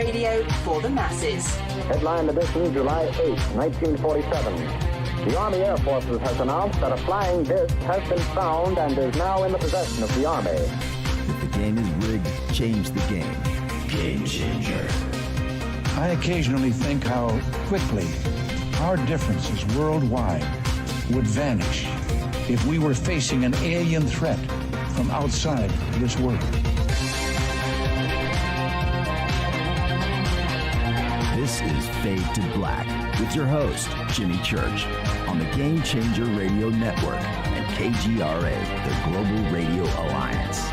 radio for the masses. Headline edition, July 8, 1947. The Army Air Forces has announced that a flying disc has been found and is now in the possession of the Army. If the game is rigged, change the game. Game changer. I occasionally think how quickly our differences worldwide would vanish if we were facing an alien threat from outside this world. This is Fade to Black with your host, Jimmy Church, on the Game Changer Radio Network and KGRA, the Global Radio Alliance.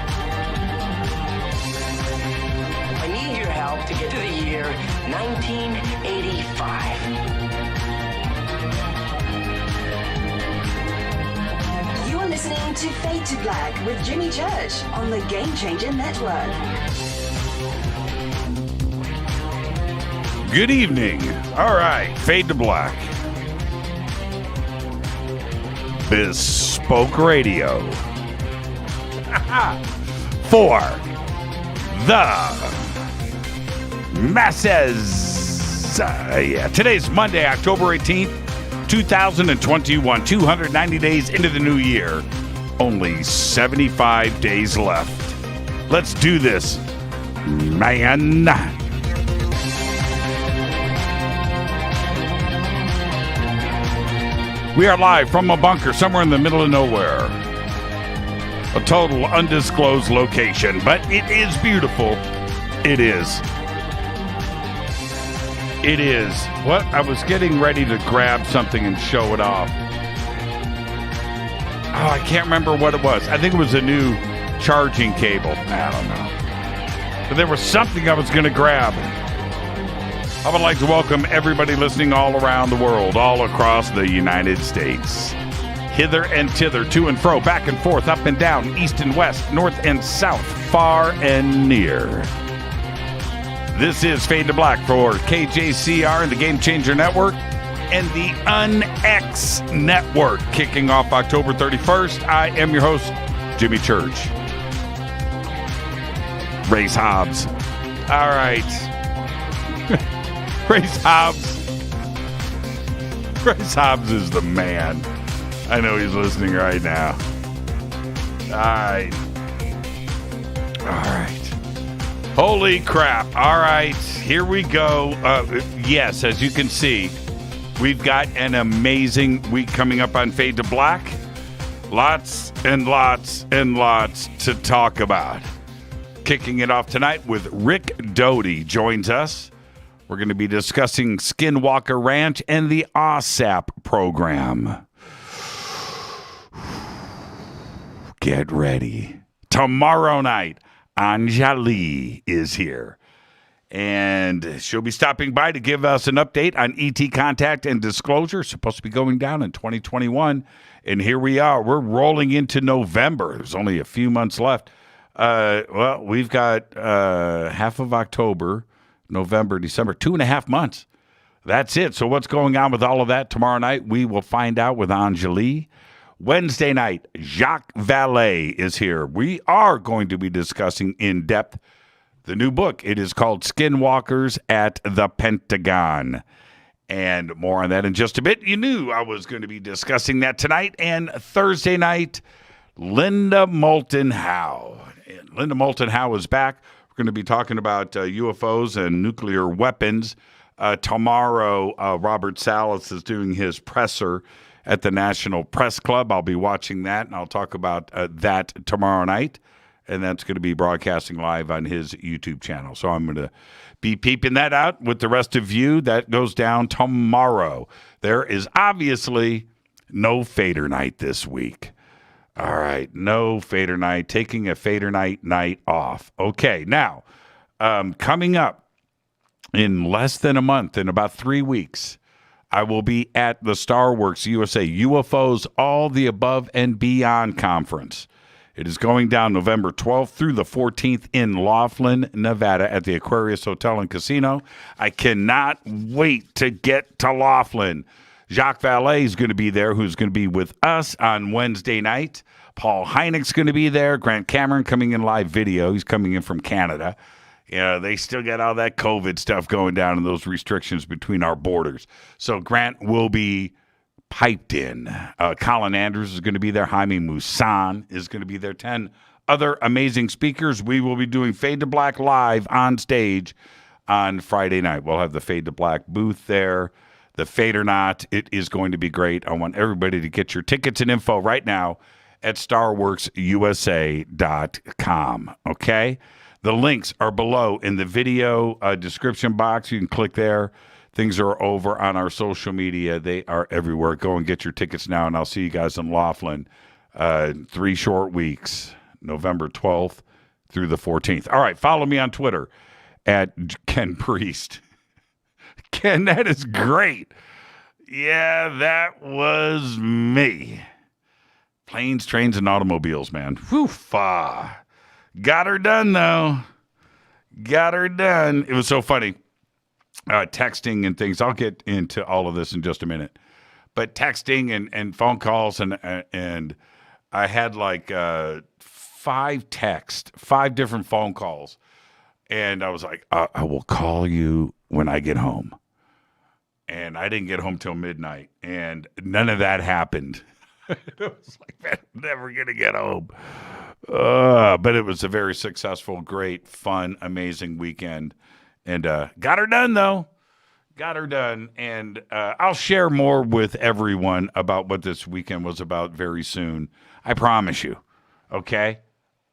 I need your help to get to the year 1985. You're listening to Fade to Black with Jimmy Church on the Game Changer Network. Good evening. All right, Fade to Black. Bespoke Radio. For the masses. Today's Monday, October 18th, 2021. 290 days into the new year. Only 75 days left. Let's do this, man. We are live from a bunker somewhere in the middle of nowhere. A total undisclosed location, but it is beautiful. It is. It is. What? I was getting ready to grab something and show it off. Oh, I can't remember what it was. I think it was a new charging cable. I don't know. But there was something I was going to grab. I would like to welcome everybody listening all around the world, all across the United States. Hither and thither, to and fro, back and forth, up and down, east and west, north and south, far and near. This is Fade to Black for KJCR and the Game Changer Network and the UnX Network. Kicking off October 31st, I am your host, Jimmy Church. Race Hobbs. All right. Race Hobbs. Race Hobbs is the man. I know he's listening right now. All right. Holy crap. All right. Here we go. Yes, as you can see, we've got an amazing week coming up on Fade to Black. Lots and lots and lots to talk about. Kicking it off tonight with Rick Doty joins us. We're going to be discussing Skinwalker Ranch and the AAWSAP program. Get ready. Tomorrow night, Anjali is here. And she'll be stopping by to give us an update on ET contact and disclosure. Supposed to be going down in 2021. And here we are. We're rolling into November. There's only a few months left. Well, we've got half of October, November, December, 2.5 months. That's it. So what's going on with all of that tomorrow night? We will find out with Anjali. Wednesday night, Jacques Vallée is here. We are going to be discussing in depth the new book. It is called Skinwalkers at the Pentagon. And more on that in just a bit. You knew I was going to be discussing that tonight. And Thursday night, Linda Moulton Howe. And Linda Moulton Howe is back. We're going to be talking about UFOs and nuclear weapons. Tomorrow, Robert Salas is doing his presser at the National Press Club. I'll be watching that, and I'll talk about that tomorrow night. And that's going to be broadcasting live on his YouTube channel. So I'm going to be peeping that out with the rest of you. That goes down tomorrow. There is obviously no Fader night this week. All right, no Fader night, taking a Fader night off. Okay, now, coming up in less than a month, in about 3 weeks, I will be at the Starworks USA UFOs All the Above and Beyond Conference. It is going down November 12th through the 14th in Laughlin, Nevada at the Aquarius Hotel and Casino. I cannot wait to get to Laughlin. Jacques Vallée is going to be there, who's going to be with us on Wednesday night. Paul Hynek's going to be there. Grant Cameron coming in live video. He's coming in from Canada. They still got all that COVID stuff going down and those restrictions between our borders. So Grant will be piped in. Colin Andrews is going to be there. Jaime Musan is going to be there. 10 other amazing speakers. We will be doing Fade to Black live on stage on Friday night. We'll have the Fade to Black booth there. The Fade or Not, it is going to be great. I want everybody to get your tickets and info right now at starworksusa.com, okay? The links are below in the video description box. You can click there. Things are over on our social media. They are everywhere. Go and get your tickets now, and I'll see you guys in Laughlin 3 short weeks, November 12th through the 14th. All right, follow me on Twitter at Ken Priest. Ken, that is great. Yeah, that was me. Planes, trains, and automobiles, man. Whew, got her done, though. Got her done. It was so funny. Texting and things. I'll get into all of this in just a minute. But texting and phone calls, and I had like 5 different phone calls. And I was like, I will call you when I get home. And I didn't get home till midnight. And none of that happened. It was like, man, I'm never going to get home. But it was a very successful, great, fun, amazing weekend. And got her done, though. Got her done. And I'll share more with everyone about what this weekend was about very soon. I promise you. Okay?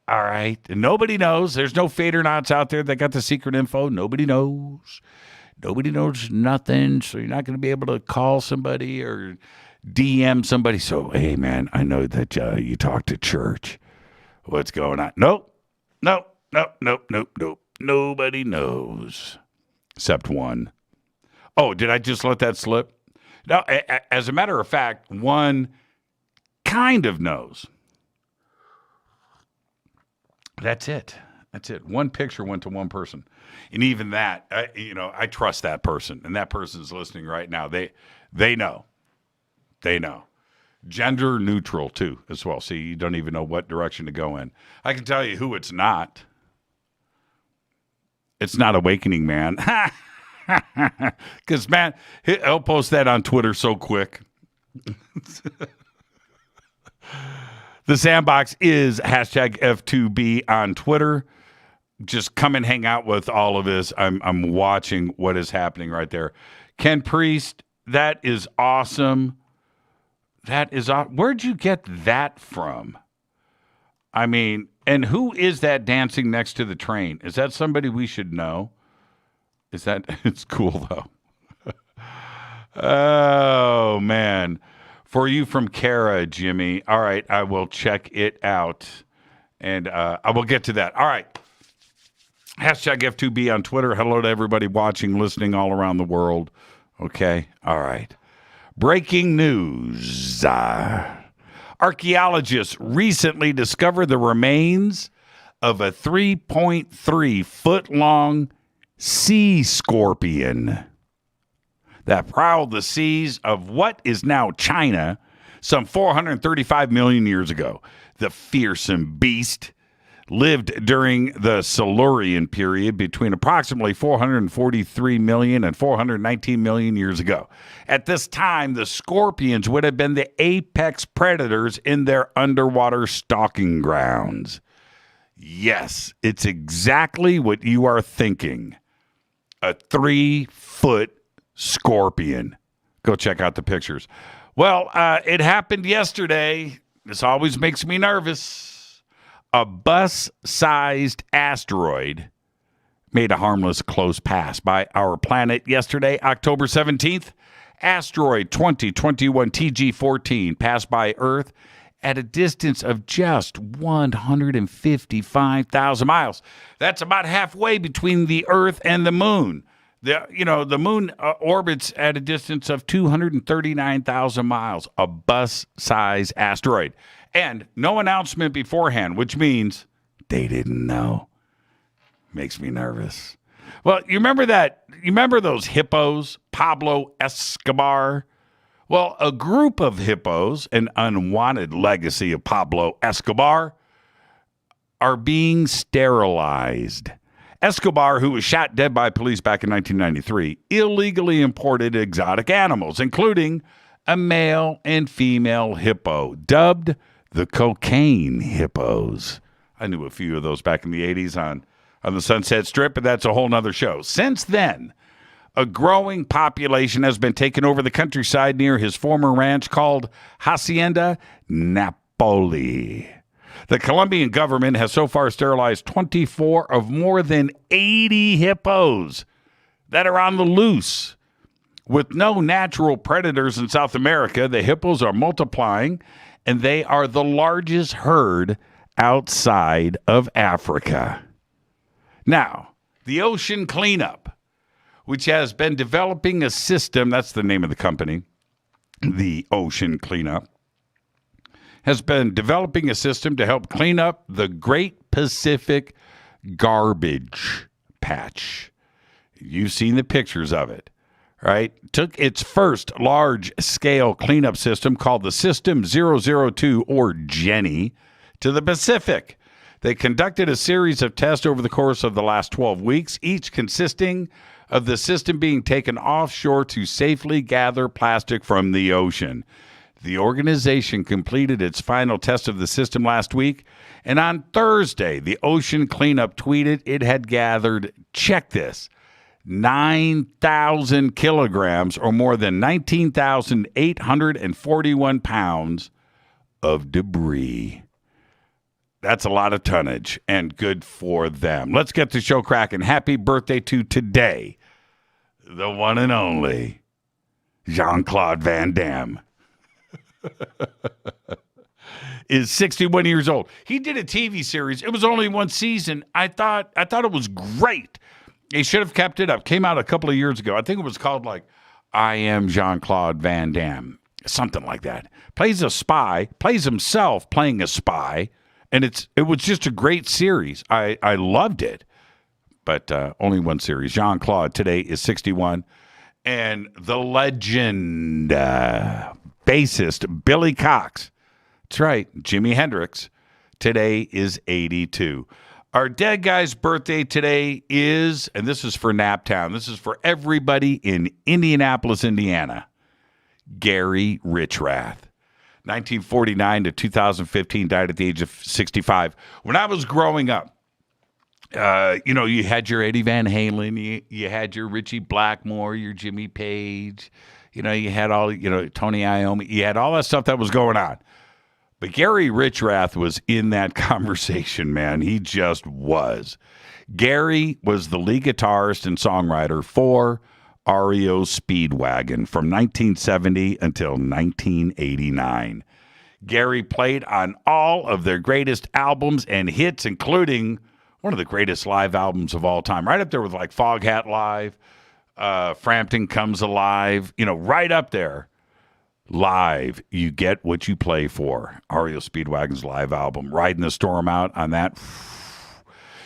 All right. And nobody knows. There's no Fade or Nots out there that got the secret info. Nobody knows. Nobody knows nothing. So you're not going to be able to call somebody or DM somebody. So, hey, man, I know that you talk to church. What's going on? Nope. Nobody knows except one. Oh, did I just let that slip? No, as a matter of fact, one kind of knows. That's it. One picture went to one person. And even that, I trust that person. And that person's listening right now. They know. They know. Gender neutral, too, as well. See, you don't even know what direction to go in. I can tell you who it's not. It's not Awakening Man. Because, man, he'll post that on Twitter so quick. The Sandbox is hashtag F2B on Twitter. Just come and hang out with all of this. I'm watching what is happening right there. Ken Priest, that is awesome. Where'd you get that from? I mean, and who is that dancing next to the train? Is that somebody we should know? It's cool though. Oh man. For you from Kara, Jimmy. All right, I will check it out. And I will get to that. All right. Hashtag F2B on Twitter. Hello to everybody watching, listening all around the world. Okay. All right. Breaking news. Archaeologists recently discovered the remains of a 3.3-foot-long sea scorpion that prowled the seas of what is now China some 435 million years ago. The fearsome beast lived during the Silurian period between approximately 443 million and 419 million years ago. At this time, the scorpions would have been the apex predators in their underwater stalking grounds. Yes, it's exactly what you are thinking. A 3-foot scorpion. Go check out the pictures. Well, it happened yesterday. This always makes me nervous. A bus-sized asteroid made a harmless close pass by our planet yesterday, October 17th. Asteroid 2021 TG14 passed by Earth at a distance of just 155,000 miles. That's about halfway between the Earth and the moon. The moon orbits at a distance of 239,000 miles, a bus-sized asteroid. And no announcement beforehand, which means they didn't know. Makes me nervous. Well, you remember those hippos, Pablo Escobar? Well, a group of hippos, an unwanted legacy of Pablo Escobar, are being sterilized Escobar, who was shot dead by police back in 1993, illegally imported exotic animals, including a male and female hippo, dubbed the cocaine hippos. I knew a few of those back in the 80s on the Sunset Strip, but that's a whole nother show. Since then, a growing population has been taken over the countryside near his former ranch called Hacienda Napoli. The Colombian government has so far sterilized 24 of more than 80 hippos that are on the loose. With no natural predators in South America, the hippos are multiplying, and they are the largest herd outside of Africa. Now, the Ocean Cleanup, which has been developing a system, that's the name of the company, the Ocean Cleanup, has been developing a system to help clean up the Great Pacific Garbage Patch. You've seen the pictures of it, right? Took its first large-scale cleanup system called the System 002, or Jenny, to the Pacific. They conducted a series of tests over the course of the last 12 weeks, each consisting of the system being taken offshore to safely gather plastic from the ocean. The organization completed its final test of the system last week, and on Thursday, the Ocean Cleanup tweeted it had gathered, check this, 9,000 kilograms, or more than 19,841 pounds of debris. That's a lot of tonnage, and good for them. Let's get the show cracking. Happy birthday to today, the one and only Jean-Claude Van Damme. Is 61 years old. He did a TV series. It was only one season. I thought it was great. He should have kept it up. Came out a couple of years ago. I think it was called like I Am Jean-Claude Van Damme. Something like that. Plays a spy, plays himself playing a spy, and it was just a great series. I loved it. But only one series. Jean-Claude today is 61. And the legend, bassist Billy Cox. That's right, Jimi Hendrix. Today is 82. Our dead guy's birthday today is, and this is for Naptown, this is for everybody in Indianapolis, Indiana, Gary Richrath. 1949 to 2015, died at the age of 65. When I was growing up, you had your Eddie Van Halen, you had your Richie Blackmore, your Jimmy Page, you had all, Tony Iommi, you had all that stuff that was going on. But Gary Richrath was in that conversation, man. He just was. Gary was the lead guitarist and songwriter for REO Speedwagon from 1970 until 1989. Gary played on all of their greatest albums and hits, including one of the greatest live albums of all time. Right up there with like Foghat Live, Frampton Comes Alive, right up there. Live, you get what you play for. REO Speedwagon's live album. Riding the Storm Out on that.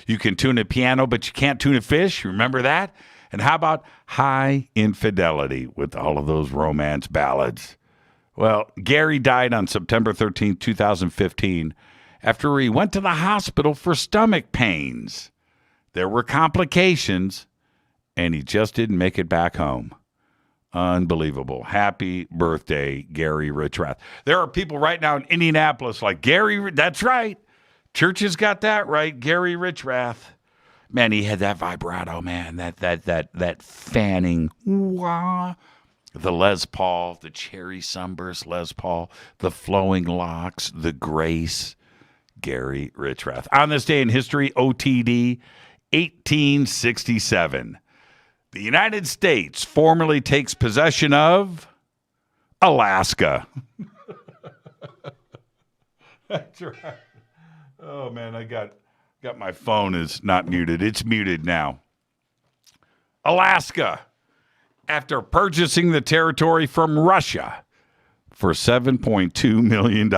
You can tune a piano, but you can't tune a fish. Remember that? And how about High Infidelity with all of those romance ballads? Well, Gary died on September 13th, 2015, after he went to the hospital for stomach pains. There were complications, and he just didn't make it back home. Unbelievable. Happy birthday, Gary Richrath. There are people right now in Indianapolis like, Gary, that's right. Church has got that right, Gary Richrath. Man, he had that vibrato, man, that fanning. Wah. The Les Paul, the cherry sunburst Les Paul, the flowing locks, the grace. Gary Richrath. On this day in history, OTD, 1867. The United States formally takes possession of Alaska. That's right. Oh, man, I got my phone is not muted. It's muted now. Alaska, after purchasing the territory from Russia for $7.2 million,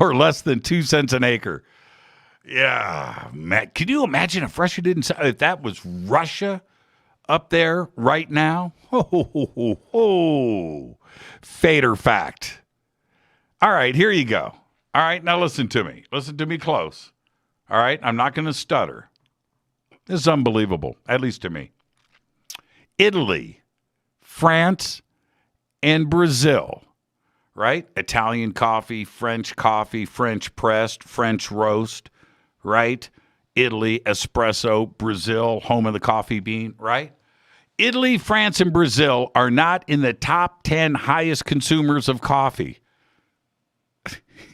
or less than 2 cents an acre. Yeah, man, can you imagine if Russia didn't, if that was Russia up there right now? Fader fact. All right, here you go. All right, now listen to me. Listen to me close. All right, I'm not going to stutter. This is unbelievable, at least to me. Italy, France, and Brazil, right? Italian coffee, French pressed, French roast, right? Italy, espresso, Brazil, home of the coffee bean, right? Italy, France, and Brazil are not in the top 10 highest consumers of coffee.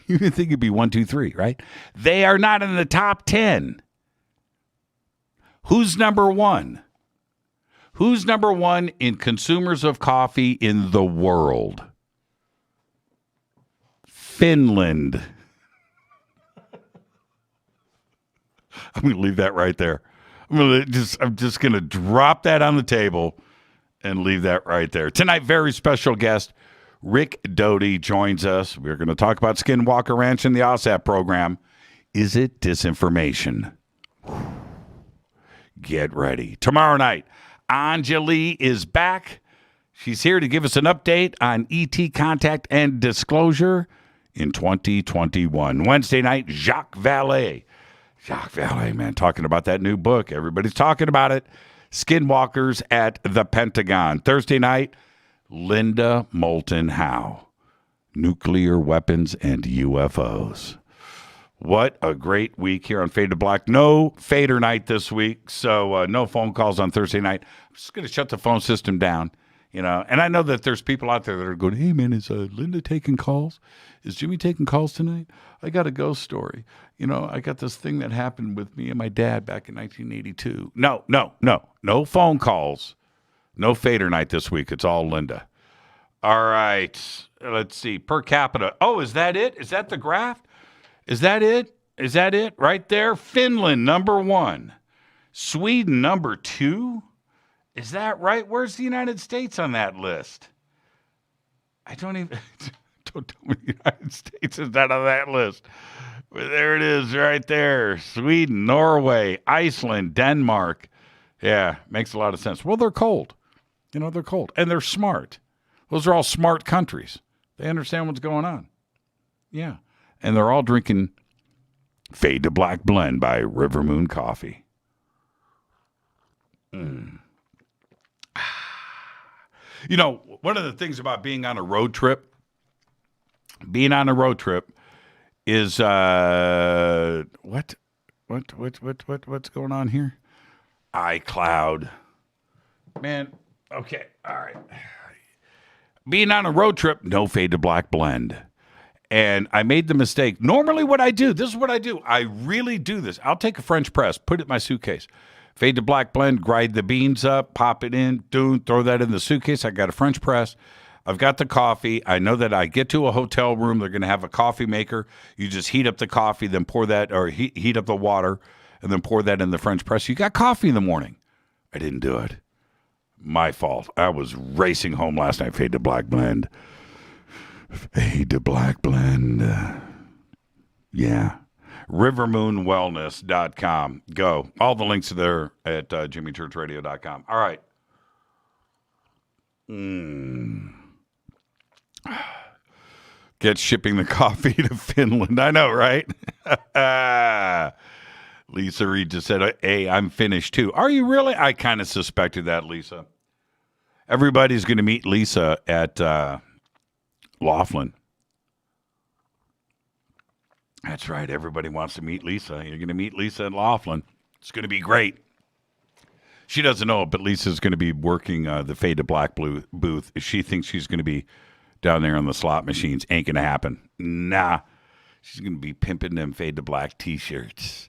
You would think it'd be 1, 2, 3, right? They are not in the top 10. Who's number one? Who's number one in consumers of coffee in the world? Finland. I'm going to leave that right there. I'm just going to drop that on the table and leave that right there. Tonight, very special guest, Rick Doty joins us. We're going to talk about Skinwalker Ranch and the AAWSAP program. Is it disinformation? Get ready. Tomorrow night, Anjali is back. She's here to give us an update on ET contact and disclosure in 2021. Wednesday night, Jacques Vallée. Jacques Vallée, man, talking about that new book. Everybody's talking about it. Skinwalkers at the Pentagon. Thursday night, Linda Moulton Howe. Nuclear weapons and UFOs. What a great week here on Fade to Black. No Fader night this week, so no phone calls on Thursday night. I'm just going to shut the phone system down, you know. And I know that there's people out there that are going, hey, man, is Linda taking calls? Is Jimmy taking calls tonight? I got a ghost story. You know, I got this thing that happened with me and my dad back in 1982. No. No phone calls. No Fader night this week. It's all Linda. All right. Let's see. Per capita. Oh, is that it? Is that the graph? Is that it? Is that it? Right there? Finland, number 1. Sweden, number 2. Is that right? Where's the United States on that list? I don't even... Don't tell me the United States is not on that list. But there it is right there. Sweden, Norway, Iceland, Denmark. Yeah, makes a lot of sense. Well, they're cold. You know, they're cold. And they're smart. Those are all smart countries. They understand what's going on. Yeah. And they're all drinking Fade to Black Blend by River Moon Coffee. You know, one of the things about being on a road trip is what's going on here? iCloud. Man, okay, all right. Being on a road trip, no Fade to Black Blend. And I made the mistake. Normally this is what I do. I really do this. I'll take a French press, put it in my suitcase. Fade to Black Blend, grind the beans up, pop it in, throw that in the suitcase. I got a French press. I've got the coffee. I know that I get to a hotel room, they're going to have a coffee maker. You just heat up the coffee, then pour that, or heat up the water, and then pour that in the French press. You got coffee in the morning. I didn't do it. My fault. I was racing home last night. Fade to Black Blend. Fade to Black Blend. Yeah. rivermoonwellness.com. Go. All the links are there at jimmychurchradio.com. All right. Get shipping the coffee to Finland. I know, right? Lisa Reed just said, hey, I'm finished too. Are you really? I kind of suspected that, Lisa. Everybody's going to meet Lisa at Laughlin. That's right. Everybody wants to meet Lisa. You're going to meet Lisa at Laughlin. It's going to be great. She doesn't know it, but Lisa's going to be working the Fade to Black booth. She thinks she's going to be down there on the slot machines. Ain't going to happen. Nah. She's going to be pimping them Fade to Black T-shirts.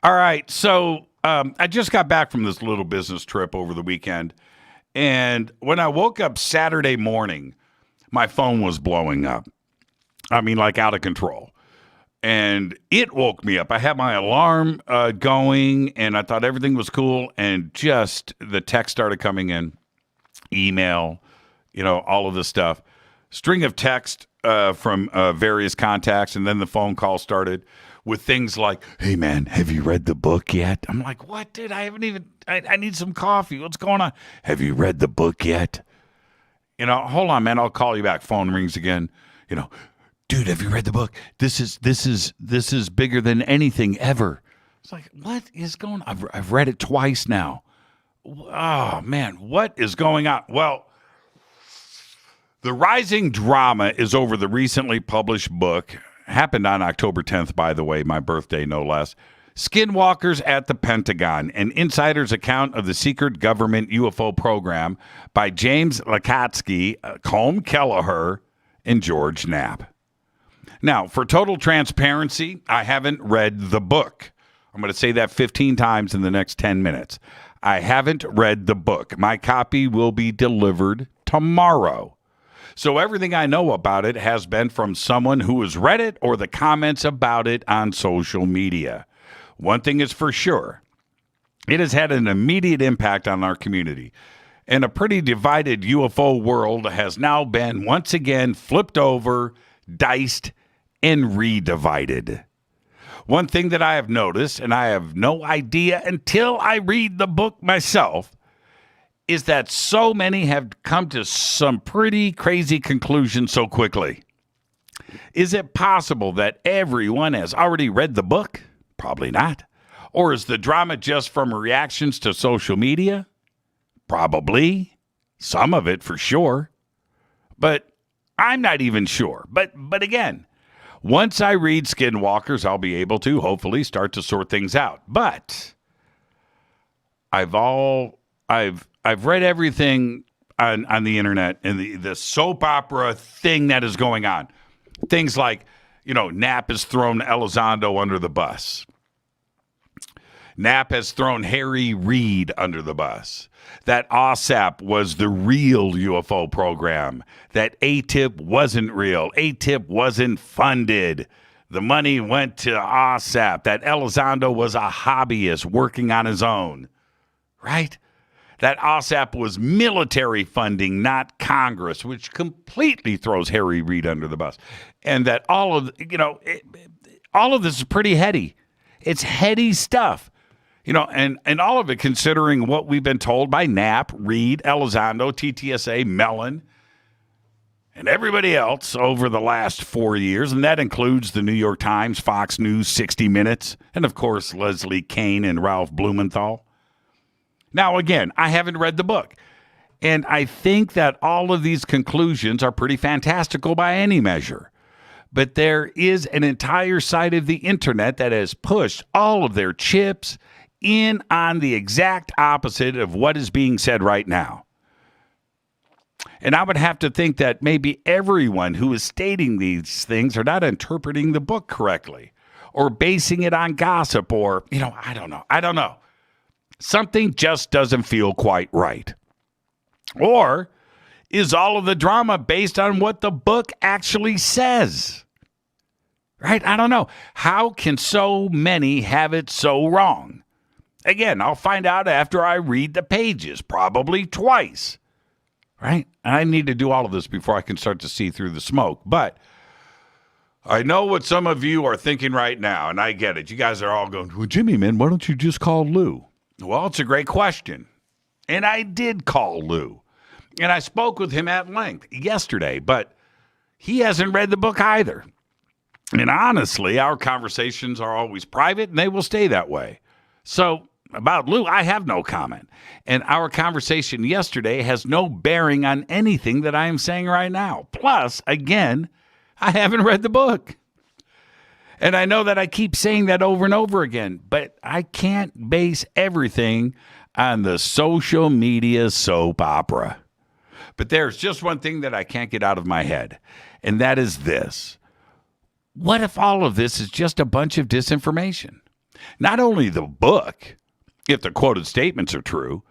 All right. So I just got back from this little business trip over the weekend. And when I woke up Saturday morning, my phone was blowing up. I mean, like out of control. And it woke me up. I had my alarm going, and I thought everything was cool. And just the text started coming in, email, all of this stuff. String of text from various contacts, and then the phone call started with things like, hey, man, have you read the book yet? I'm like, what, dude? I haven't even, I need some coffee. What's going on? Have you read the book yet? Hold on, man. I'll call you back. Phone rings again. Dude, have you read the book? This is bigger than anything ever. It's like, what is going on? I've read it twice now. Oh, man, what is going on? Well, the rising drama is over the recently published book, happened on October 10th, by the way, my birthday, no less, Skinwalkers at the Pentagon, an insider's account of the secret government UFO program by James Lakatsky, Colm Kelleher, and George Knapp. Now, for total transparency, I haven't read the book. I'm going to say that 15 times in the next 10 minutes. I haven't read the book. My copy will be delivered tomorrow. So everything I know about it has been from someone who has read it or the comments about it on social media. One thing is for sure, it has had an immediate impact on our community. And a pretty divided UFO world has now been once again flipped over, diced, and redivided. One thing that I have noticed, and I have no idea until I read the book myself, is that so many have come to some pretty crazy conclusions so quickly. Is it possible that everyone has already read the book? Probably not. Or is the drama just from reactions to social media? Probably. Some of it for sure. But I'm not even sure. But again, once I read Skinwalkers, I'll be able to hopefully start to sort things out. But I've read everything on the internet and the soap opera thing that is going on. Things like, Knapp has thrown Elizondo under the bus. Knapp has thrown Harry Reid under the bus. That AAWSAP was the real UFO program. That ATIP wasn't real. ATIP wasn't funded. The money went to AAWSAP. That Elizondo was a hobbyist working on his own. Right? That AAWSAP was military funding, not Congress, which completely throws Harry Reid under the bus. And that all of this is pretty heady. It's heady stuff. And all of it considering what we've been told by Knapp, Reid, Elizondo, TTSA, Mellon, and everybody else over the last 4 years. And that includes the New York Times, Fox News, 60 Minutes, and of course, Leslie Kean and Ralph Blumenthal. Now, again, I haven't read the book. And I think that all of these conclusions are pretty fantastical by any measure. But there is an entire side of the internet that has pushed all of their chips in on the exact opposite of what is being said right now. And I would have to think that maybe everyone who is stating these things are not interpreting the book correctly or basing it on gossip or, I don't know. Something just doesn't feel quite right. Or is all of the drama based on what the book actually says? Right? I don't know. How can so many have it so wrong? Again, I'll find out after I read the pages, probably twice. Right? And I need to do all of this before I can start to see through the smoke. But I know what some of you are thinking right now, and I get it. You guys are all going, well, Jimmy, man, why don't you just call Lou? Well, it's a great question. And I did call Lou. And I spoke with him at length yesterday, but he hasn't read the book either. And honestly, our conversations are always private, and they will stay that way. So about Lou, I have no comment. And our conversation yesterday has no bearing on anything that I am saying right now. Plus, again, I haven't read the book. And I know that I keep saying that over and over again, but I can't base everything on the social media soap opera. But there's just one thing that I can't get out of my head, and that is this. What if all of this is just a bunch of disinformation? Not only the book, if the quoted statements are true,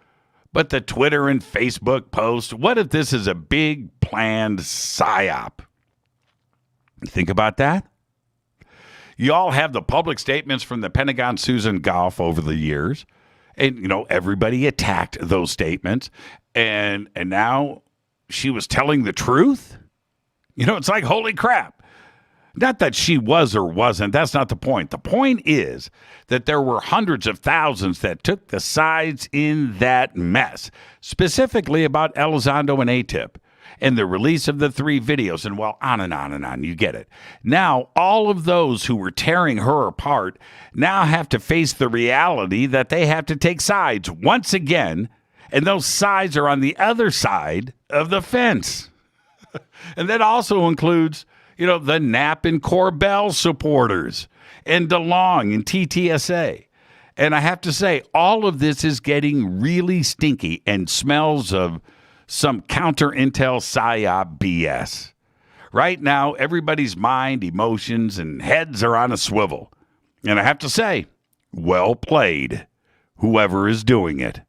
but the Twitter and Facebook posts. What if this is a big planned psyop? Think about that. You all have the public statements from the Pentagon Susan Goff over the years. And, everybody attacked those statements. And now she was telling the truth? It's like, holy crap. Not that she was or wasn't. That's not the point. The point is that there were hundreds of thousands that took the sides in that mess, specifically about Elizondo and ATIP. and the release of the 3 videos, and well, on and on and on. You get it. Now, all of those who were tearing her apart now have to face the reality that they have to take sides once again, and those sides are on the other side of the fence. And that also includes, the Knapp and Corbell supporters, and DeLong and TTSA. And I have to say, all of this is getting really stinky and smells of some counterintel PSYOP BS. Right now, everybody's mind, emotions, and heads are on a swivel. And I have to say, well played, whoever is doing it.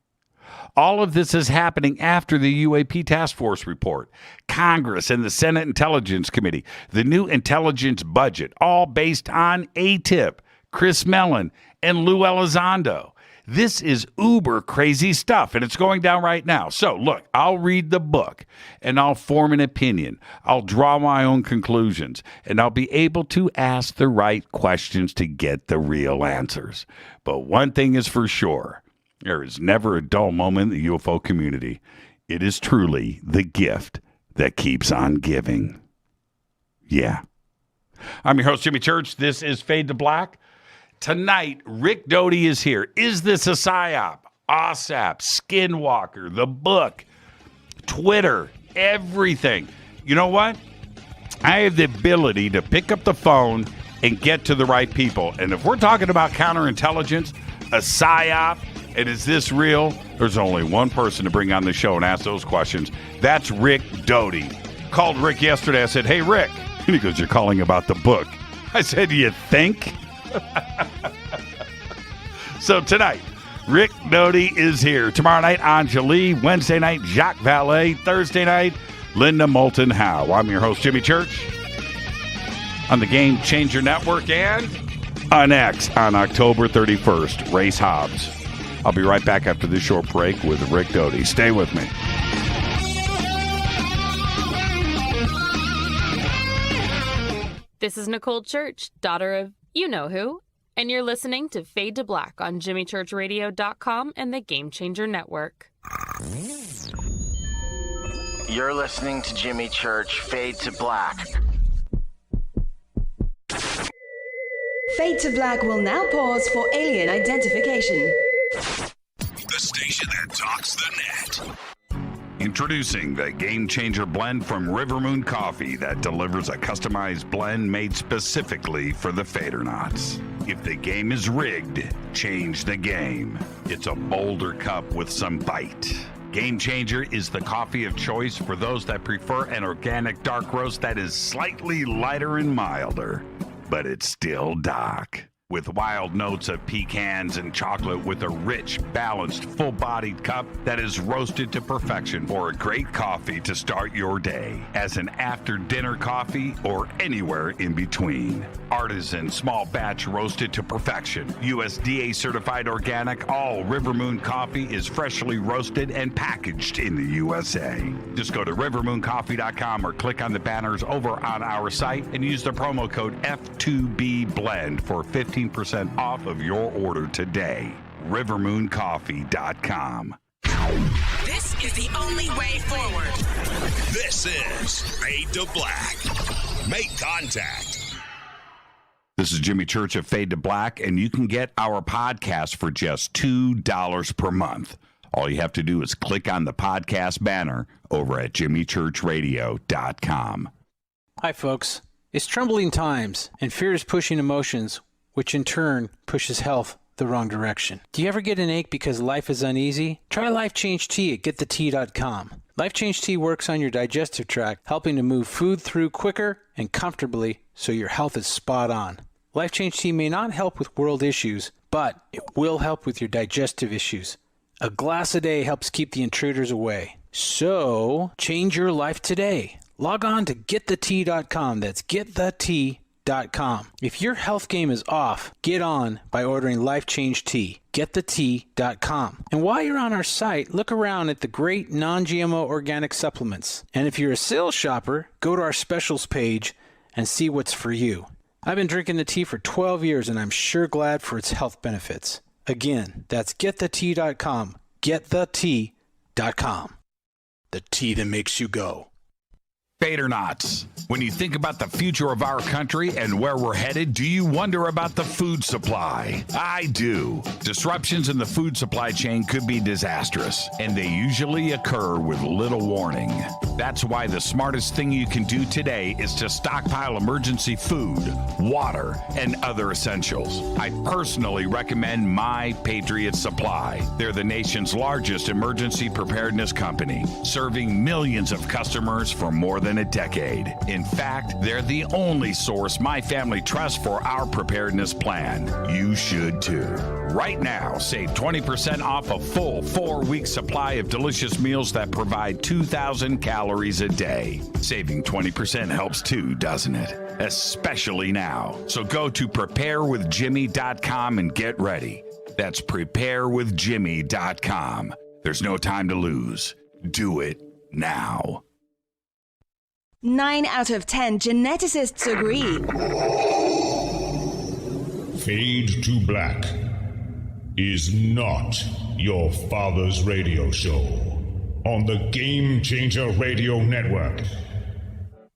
All of this is happening after the UAP Task Force report, Congress and the Senate Intelligence Committee, the new intelligence budget, all based on ATIP, Chris Mellon, and Lou Elizondo. This is uber crazy stuff, and it's going down right now. So, look, I'll read the book, and I'll form an opinion. I'll draw my own conclusions, and I'll be able to ask the right questions to get the real answers. But one thing is for sure. There is never a dull moment in the UFO community. It is truly the gift that keeps on giving. Yeah. I'm your host, Jimmy Church. This is Fade to Black. Tonight, Rick Doty is here. Is this a PSYOP? AAWSAP, Skinwalker, the book, Twitter, everything. You know what? I have the ability to pick up the phone and get to the right people. And if we're talking about counterintelligence, a PSYOP, and is this real? There's only one person to bring on the show and ask those questions. That's Rick Doty. Called Rick yesterday. I said, hey, Rick. And he goes, you're calling about the book. I said, you think? So tonight, Rick Doty is here. Tomorrow night, Anjali. Wednesday night, Jacques Vallée. Thursday night, Linda Moulton Howe. I'm your host, Jimmy Church, on the Game Changer Network and on X on October 31st. Race Hobbs. I'll be right back after this short break with Rick Doty. Stay with me. This is Nicole Church, daughter of you-know-who, and you're listening to Fade to Black on JimmyChurchRadio.com and the Game Changer Network. You're listening to Jimmy Church, Fade to Black. Fade to Black will now pause for alien identification. The station that talks the net. Introducing the Game Changer blend from Rivermoon Coffee that delivers a customized blend made specifically for the Fadernauts. If the game is rigged, change the game. It's a bolder cup with some bite. Game Changer is the coffee of choice for those that prefer an organic dark roast that is slightly lighter and milder, but it's still dark. With wild notes of pecans and chocolate with a rich, balanced, full-bodied cup that is roasted to perfection for a great coffee to start your day, as an after-dinner coffee or anywhere in between. Artisan, small batch roasted to perfection. USDA certified organic, all Rivermoon coffee is freshly roasted and packaged in the USA. Just go to rivermooncoffee.com or click on the banners over on our site and use the promo code F2B Blend for 15% off of your order today. rivermooncoffee.com. This is the only way forward. This is Fade to Black. Make contact. This is Jimmy Church of Fade to Black, and you can get our podcast for just $2 per month. All you have to do is click on the podcast banner over at jimmychurchradio.com. Hi, folks. It's troubling times, and fear is pushing emotions, which in turn pushes health the wrong direction. Do you ever get an ache because life is uneasy? Try Life Change Tea at getthetea.com. Life Change Tea works on your digestive tract, helping to move food through quicker and comfortably so your health is spot on. Life Change Tea may not help with world issues, but it will help with your digestive issues. A glass a day helps keep the intruders away. So, change your life today. Log on to getthetea.com. That's getthetea.com. If your health game is off, get on by ordering Life Change Tea. Getthetea.com. And while you're on our site, look around at the great non-GMO organic supplements. And if you're a sales shopper, go to our specials page and see what's for you. I've been drinking the tea for 12 years and I'm sure glad for its health benefits. Again, that's getthetea.com. Getthetea.com. The tea that makes you go. Fadernauts, when you think about the future of our country and where we're headed, do you wonder about the food supply? I do. Disruptions in the food supply chain could be disastrous, and they usually occur with little warning. That's why the smartest thing you can do today is to stockpile emergency food, water, and other essentials. I personally recommend My Patriot Supply. They're the nation's largest emergency preparedness company, serving millions of customers for more than a decade. In fact, they're the only source my family trusts for our preparedness plan. You should too. Right now, save 20% off a full 4-week supply of delicious meals that provide 2,000 calories a day. Saving 20% helps too, doesn't it? Especially now. So go to preparewithjimmy.com and get ready. That's preparewithjimmy.com. There's no time to lose. Do it now. 9 out of 10 geneticists agree. Fade to Black is not your father's radio show on the Game Changer Radio Network.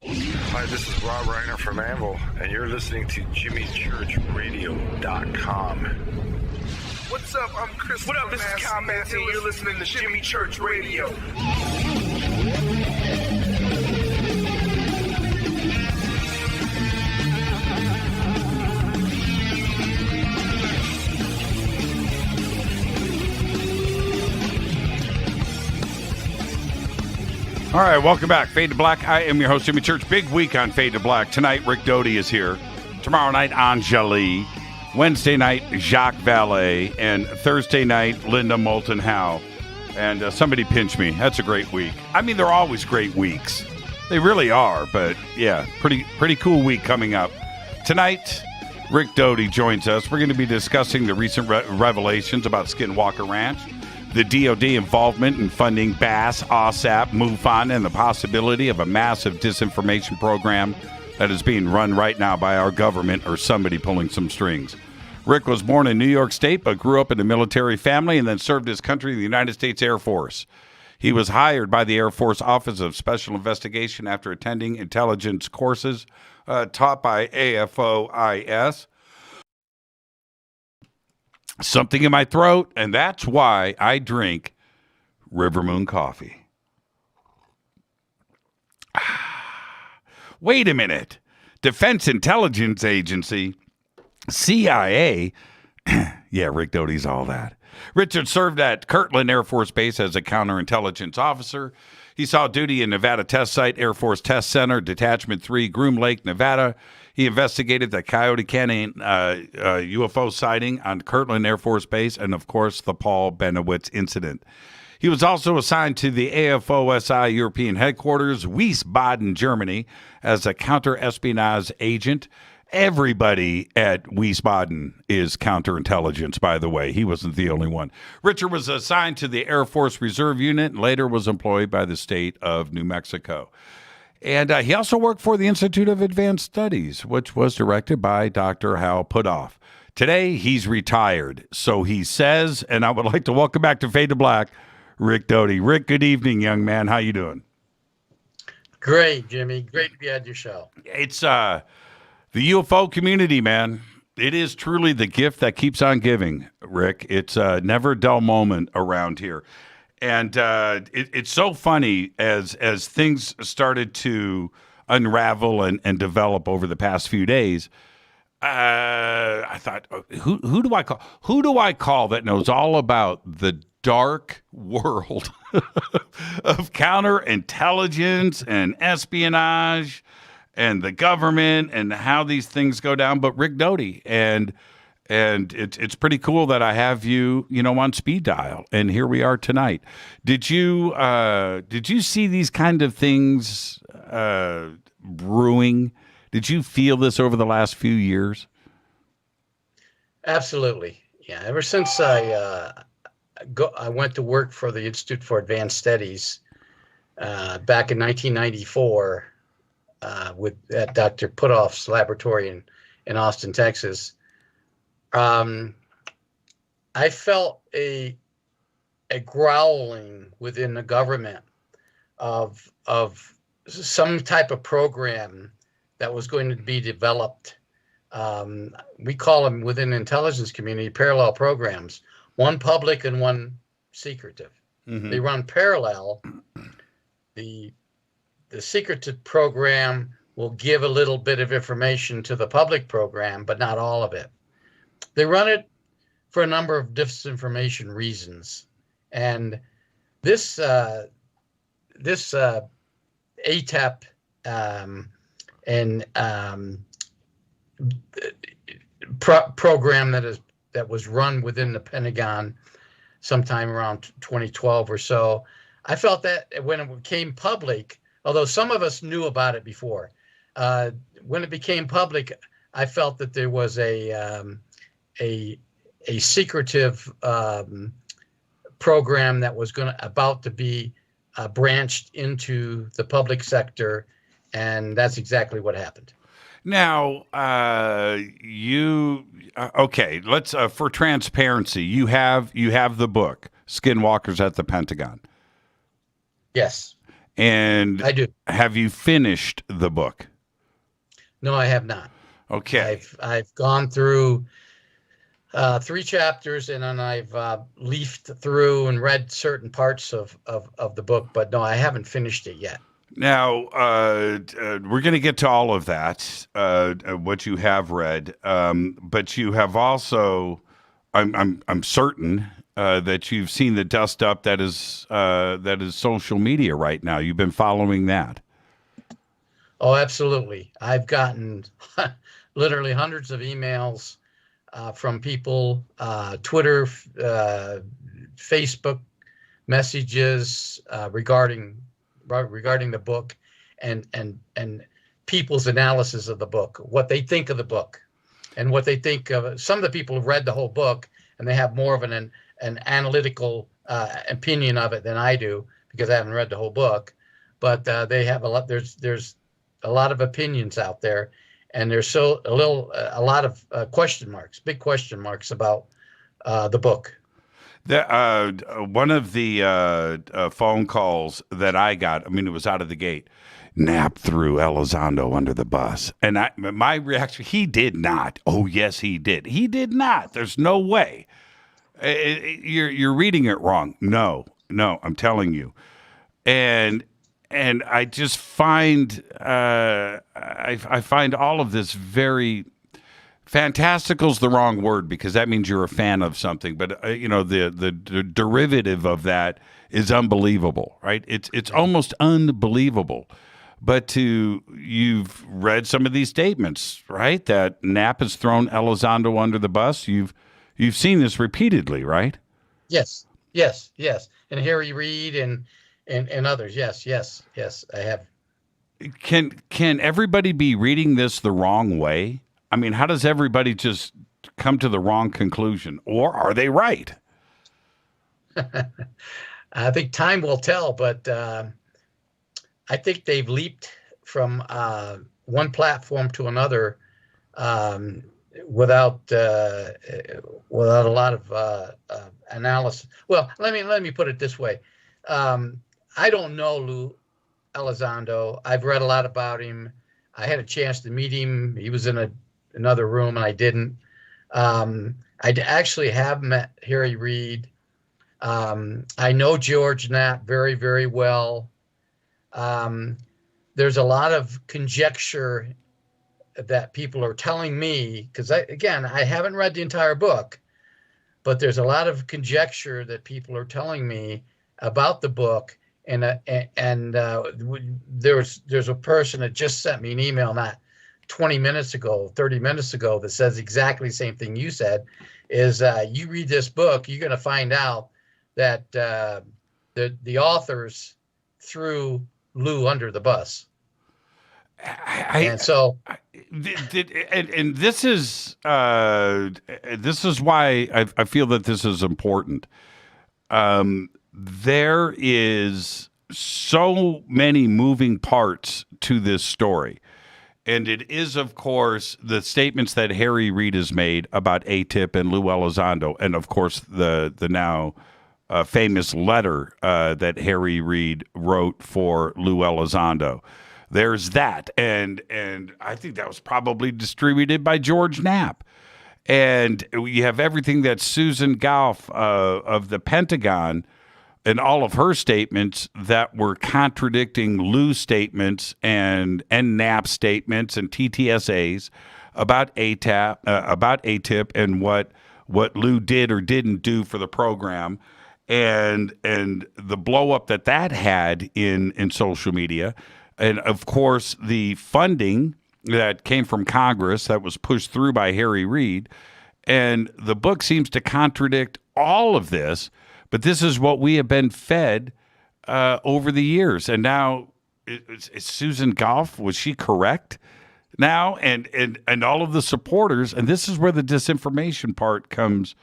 Hi, this is Rob Reiner from Anvil, and you're listening to JimmyChurchRadio.com. What's up? I'm Chris. What up? This is Kyle Matthew. You're listening to Jimmy Church Radio. All right, welcome back. Fade to Black. I am your host, Jimmy Church. Big week on Fade to Black. Tonight, Rick Doty is here. Tomorrow night, Anjali. Wednesday night, Jacques Vallée. And Thursday night, Linda Moulton Howe. And somebody pinch me. That's a great week. I mean, they're always great weeks. They really are. But, yeah, pretty cool week coming up. Tonight, Rick Doty joins us. We're going to be discussing the recent revelations about Skinwalker Ranch, the DOD involvement in funding BAASS, AAWSAP, MUFON, and the possibility of a massive disinformation program that is being run right now by our government or somebody pulling some strings. Rick was born in New York State, but grew up in a military family and then served his country in the United States Air Force. He was hired by the Air Force Office of Special Investigation after attending intelligence courses taught by AFOIS. Something in my throat, and that's why I drink River Moon coffee. Wait a minute. Defense Intelligence Agency, CIA. Yeah, Rick Doty's all that. Richard served at Kirtland Air Force Base as a counterintelligence officer. He saw duty in Nevada Test Site, Air Force Test Center, Detachment 3, Groomlake, Nevada. He investigated the Coyote Canyon UFO sighting on Kirtland Air Force Base and, of course, the Paul Bennewitz incident. He was also assigned to the AFOSI European Headquarters, Wiesbaden, Germany, as a counterespionage agent. Everybody at Wiesbaden is counterintelligence, by the way. He wasn't the only one. Richard was assigned to the Air Force Reserve Unit and later was employed by the state of New Mexico. And he also worked for the Institute of Advanced Studies, which was directed by Dr. Hal Puthoff. Today, he's retired, so he says, and I would like to welcome back to Fade to Black, Rick Doty. Rick, good evening, young man. How you doing? Great, Jimmy. Great to be on your show. It's the UFO community, man. It is truly the gift that keeps on giving, Rick. It's a never dull moment around here. And it's so funny as things started to unravel and develop over the past few days. I thought, who do I call? Who do I call that knows all about the dark world of counterintelligence and espionage and the government and how these things go down? But Rick Doty, and it's pretty cool that I have you on speed dial, and here we are tonight. Did you see these kind of things brewing? Did you feel this over the last few years? Absolutely, yeah. Ever since I went to work for the Institute for Advanced Studies back in 1994 at Dr. Puthoff's laboratory in Austin, Texas. I felt a growling within the government of some type of program that was going to be developed. We call them within the intelligence community parallel programs, one public and one secretive. Mm-hmm. They run parallel. The secretive program will give a little bit of information to the public program, but not all of it. They run it for a number of disinformation reasons. And this ATAP program that was run within the Pentagon sometime around 2012 or so, I felt that when it became public, although some of us knew about it before, when it became public, I felt that there was a secretive program that was about to be branched into the public sector, and that's exactly what happened. Now, okay, let's for transparency, you have the book Skinwalkers at the Pentagon. Yes. And I do. Have you finished the book? No, I have not. Okay. I've gone through 3 chapters, and then I've leafed through and read certain parts of the book, but no, I haven't finished it yet. Now, we're going to get to all of that, what you have read, but you have also, I'm certain that you've seen the dust up that is social media right now. You've been following that. Oh, absolutely. I've gotten literally hundreds of emails from people, Twitter, Facebook messages regarding the book, and people's analysis of the book, what they think of the book, and what they think of. Some of the people have read the whole book, and they have more of an analytical opinion of it than I do, because I haven't read the whole book. But they have a lot. There's a lot of opinions out there, and there's a lot of big question marks about the book. One of the phone calls that I got, I mean, it was out of the gate. Knapp threw Elizondo under the bus. And my reaction, he did not. Oh, yes, he did. He did not. There's no way. You're reading it wrong. No, I'm telling you. And I just find, I find all of this very... Fantastical's the wrong word, because that means you're a fan of something, but the derivative of that is unbelievable, right? It's almost unbelievable. But you've read some of these statements, right? That Knapp has thrown Elizondo under the bus. You've seen this repeatedly, right? Yes, and Harry Reid and others. Yes, I have. Can everybody be reading this the wrong way? I mean, how does everybody just come to the wrong conclusion, or are they right? I think time will tell, but I think they've leaped from one platform to another without a lot of analysis. Well, let me put it this way: I don't know Lou Elizondo. I've read a lot about him. I had a chance to meet him. He was in another room, and I didn't. I actually have met Harry Reid. I know George Knapp very, very well. There's a lot of conjecture that people are telling me, because I haven't read the entire book, but there's a lot of conjecture that people are telling me about the book. And there's a person that just sent me an email not 20 minutes ago, 30 minutes ago, that says exactly the same thing you said, is you read this book, you're going to find out that the authors threw Lou under the bus. And this is why I feel that this is important. There is so many moving parts to this story. And it is, of course, the statements that Harry Reid has made about ATIP and Lou Elizondo, and, of course, the now famous letter that Harry Reid wrote for Lou Elizondo. There's that, and I think that was probably distributed by George Knapp. And you have everything that Susan Gough of the Pentagon and all of her statements that were contradicting Lou's statements and Knapp's statements and TTSA's about ATIP and what Lou did or didn't do for the program, and the blow up that had in social media, and of course the funding that came from Congress that was pushed through by Harry Reid. And the book seems to contradict all of this, but this is what we have been fed over the years. And now, is Susan Gough, was she correct now? And all of the supporters, and this is where the disinformation part comes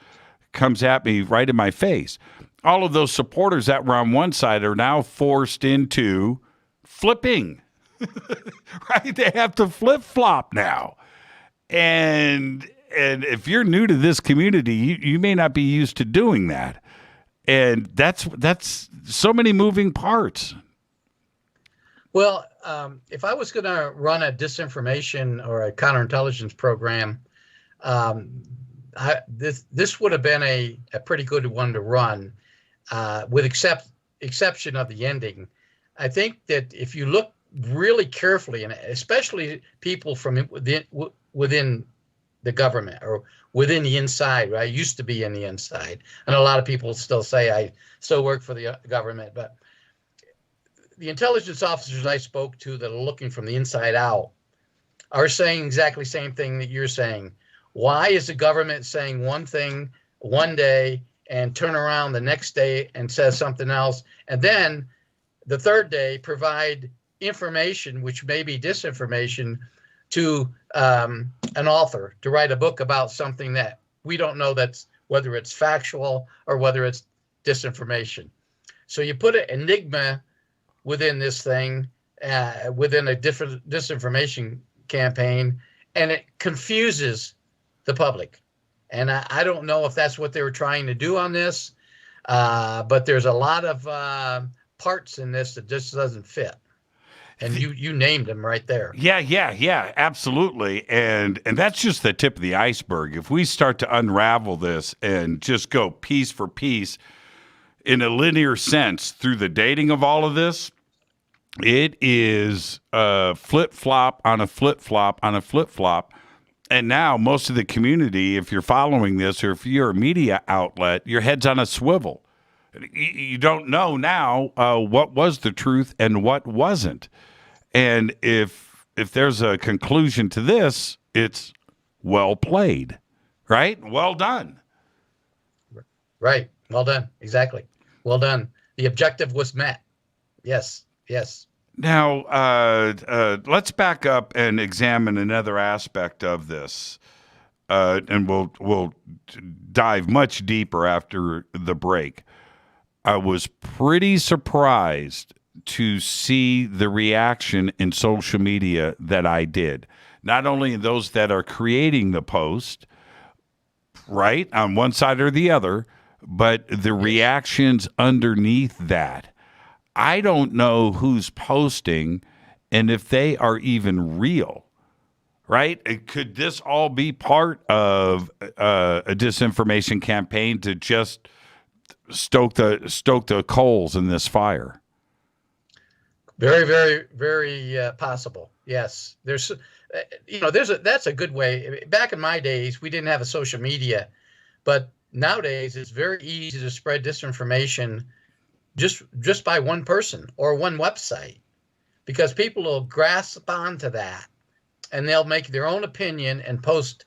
at me right in my face. All of those supporters that were on one side are now forced into flipping, right? They have to flip-flop now. And if you're new to this community, you may not be used to doing that. And that's so many moving parts. Well, if I was going to run a disinformation or a counterintelligence program, this would have been a pretty good one to run, with exception of the ending. I think that if you look really carefully, and especially people from within the government or within the inside, right? I used to be in the inside, and a lot of people still say I still work for the government, but the intelligence officers I spoke to that are looking from the inside out are saying exactly the same thing that you're saying. Why is the government saying one thing one day and turn around the next day and says something else, and then the third day provide information, which may be disinformation, to an author to write a book about something that we don't know that's whether it's factual or whether it's disinformation. So you put an enigma within this thing, within a different disinformation campaign, and it confuses the public. And I don't know if that's what they were trying to do on this, but there's a lot of parts in this that just doesn't fit. And you named them right there. Yeah, absolutely. And that's just the tip of the iceberg. If we start to unravel this and just go piece for piece in a linear sense through the dating of all of this, it is a flip-flop on a flip-flop on a flip-flop. And now most of the community, if you're following this or if you're a media outlet, your head's on a swivel. You don't know now what was the truth and what wasn't. And if there's a conclusion to this, it's well played, right? Well done. Right. Well done. Exactly. Well done. The objective was met. Yes. Now, let's back up and examine another aspect of this. And we'll dive much deeper after the break. I was pretty surprised to see the reaction in social media that I did. Not only those that are creating the post, right, on one side or the other, but the reactions underneath that. I don't know who's posting and if they are even real, right? Could this all be part of a disinformation campaign to just stoke the coals in this fire? Very, very, very possible. Yes, that's a good way. Back in my days, we didn't have a social media, but nowadays it's very easy to spread disinformation just by one person or one website, because people will grasp onto that and they'll make their own opinion and post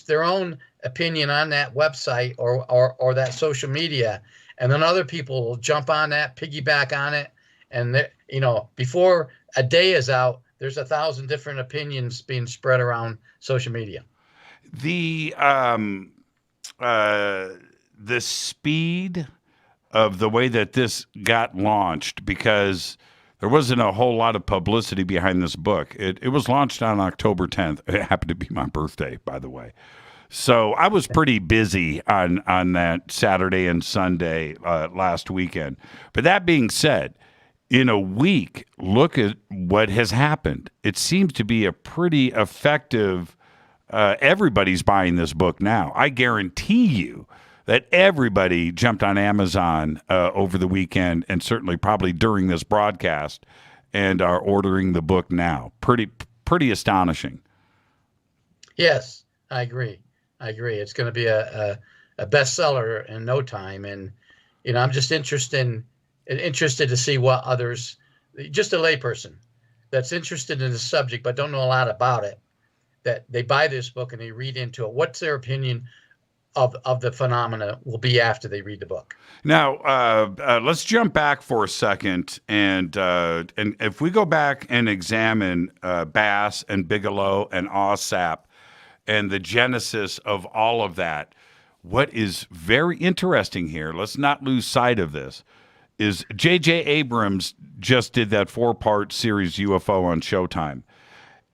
their own opinion on that website or that social media, and then other people will jump on that, piggyback on it, and before a day is out, there's 1,000 different opinions being spread around social media. The speed of the way that this got launched, because there wasn't a whole lot of publicity behind this book. It was launched on October 10th. It happened to be my birthday, by the way. So I was pretty busy on that Saturday and Sunday last weekend. But that being said, in a week, look at what has happened. It seems to be a pretty effective. Everybody's buying this book now. I guarantee you that everybody jumped on Amazon over the weekend, and certainly probably during this broadcast, and are ordering the book now. Pretty astonishing. Yes, I agree. It's going to be a bestseller in no time, and I'm just interested to see what others, just a layperson that's interested in the subject but don't know a lot about it, that they buy this book and they read into it. What's their opinion of the phenomena will be after they read the book? Now, let's jump back for a second, and if we go back and examine BAASS and Bigelow and AAWSAP and the genesis of all of that, what is very interesting here, let's not lose sight of this, is J.J. Abrams just did that 4-part series UFO on Showtime.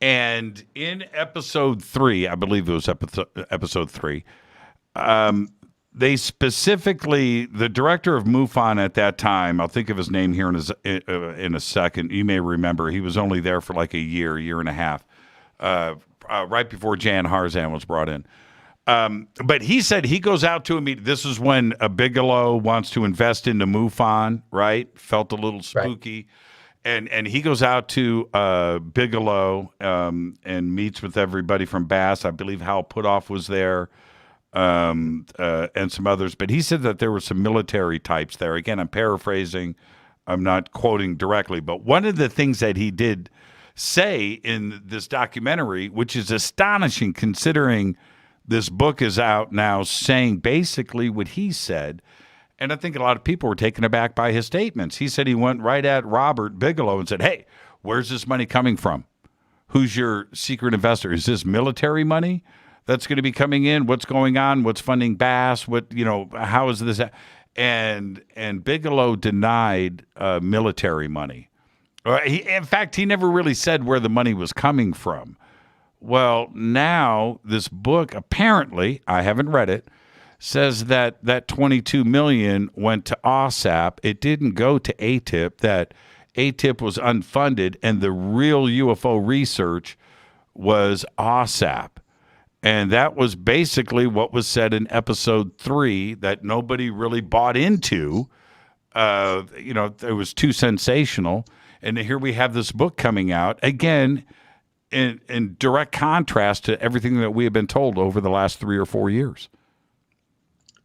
And in episode 3, I believe it was episode 3, they specifically, the director of MUFON at that time, I'll think of his name here in a second. You may remember he was only there for like a year and a half, right before Jan Harzan was brought in. But he said he goes out to a meeting. This is when Bigelow wants to invest into MUFON, right? Felt a little spooky. Right. And he goes out to Bigelow and meets with everybody from BAASS. I believe Hal Puthoff was there. And some others, but he said that there were some military types there. Again, I'm paraphrasing. I'm not quoting directly, but one of the things that he did say in this documentary, which is astonishing considering this book is out now, saying basically what he said, and I think a lot of people were taken aback by his statements. He said he went right at Robert Bigelow and said, "Hey, where's this money coming from? Who's your secret investor? Is this military money that's going to be coming in? What's going on? What's funding BAASS? How is this?" And Bigelow denied military money. In fact, he never really said where the money was coming from. Well, now this book, apparently, I haven't read it, says that $22 million went to AAWSAP. It didn't go to ATIP, that ATIP was unfunded, and the real UFO research was AAWSAP. And that was basically what was said in episode 3 that nobody really bought into. It was too sensational. And here we have this book coming out, again, in direct contrast to everything that we have been told over the last 3 or 4 years.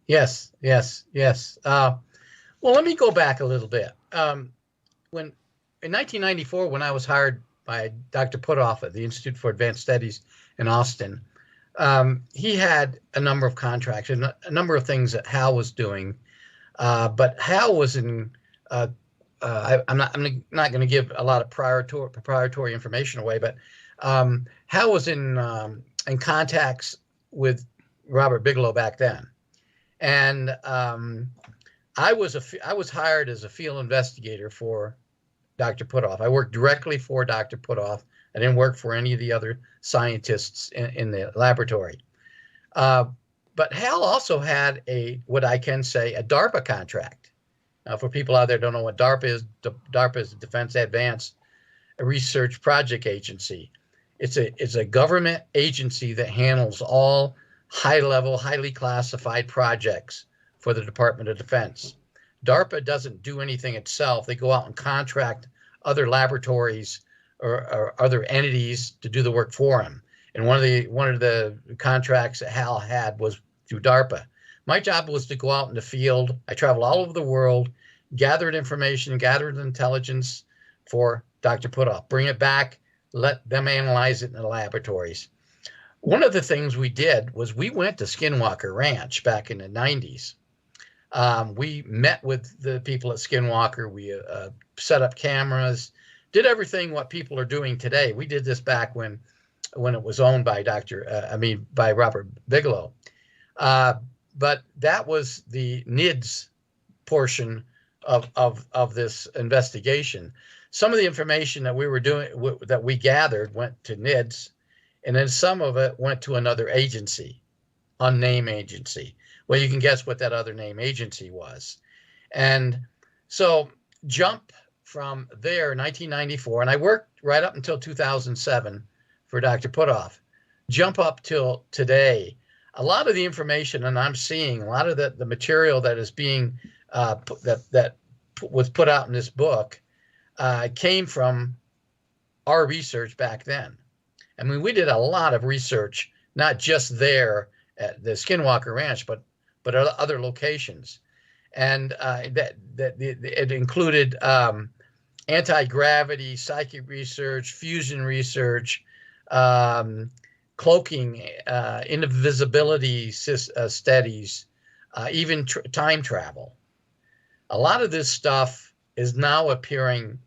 Yes. Well, let me go back a little bit. In 1994, when I was hired by Dr. Puthoff at the Institute for Advanced Studies in Austin, he had a number of contracts and a number of things that Hal was doing. But Hal was in, I'm not going to give a lot of proprietary information away, but Hal was in contacts with Robert Bigelow back then. And I was hired as a field investigator for Dr. Puthoff. I worked directly for Dr. Puthoff. I didn't work for any of the other scientists in the laboratory. But Hal also had what I can say, a DARPA contract. Now, for people out there who don't know what DARPA is the Defense Advanced Research Project Agency. It's a government agency that handles all high-level, highly classified projects for the Department of Defense. DARPA doesn't do anything itself. They go out and contract other laboratories or other entities to do the work for him. And one of the contracts that Hal had was through DARPA. My job was to go out in the field. I traveled all over the world, gathered information, gathered intelligence for Dr. Puthoff, bring it back, let them analyze it in the laboratories. One of the things we did was we went to Skinwalker Ranch back in the 90s. We met with the people at Skinwalker. We set up cameras, did everything what people are doing today. We did this back when it was owned by by Robert Bigelow. But that was the NIDS portion of this investigation. Some of the information that we were doing, that we gathered, went to NIDS, and then some of it went to another agency. unnamed agency. Well, you can guess what that other name agency was. And so jump from there, 1994, and I worked right up until 2007 for Dr. Puthoff. Jump up till today. A lot of the information, and I'm seeing a lot of the material that is being that was put out in this book came from our research back then. I mean, we did a lot of research, not just there at the Skinwalker Ranch, but other locations, and it included anti-gravity, psychic research, fusion research, cloaking, invisibility studies, even time travel. A lot of this stuff is now appearing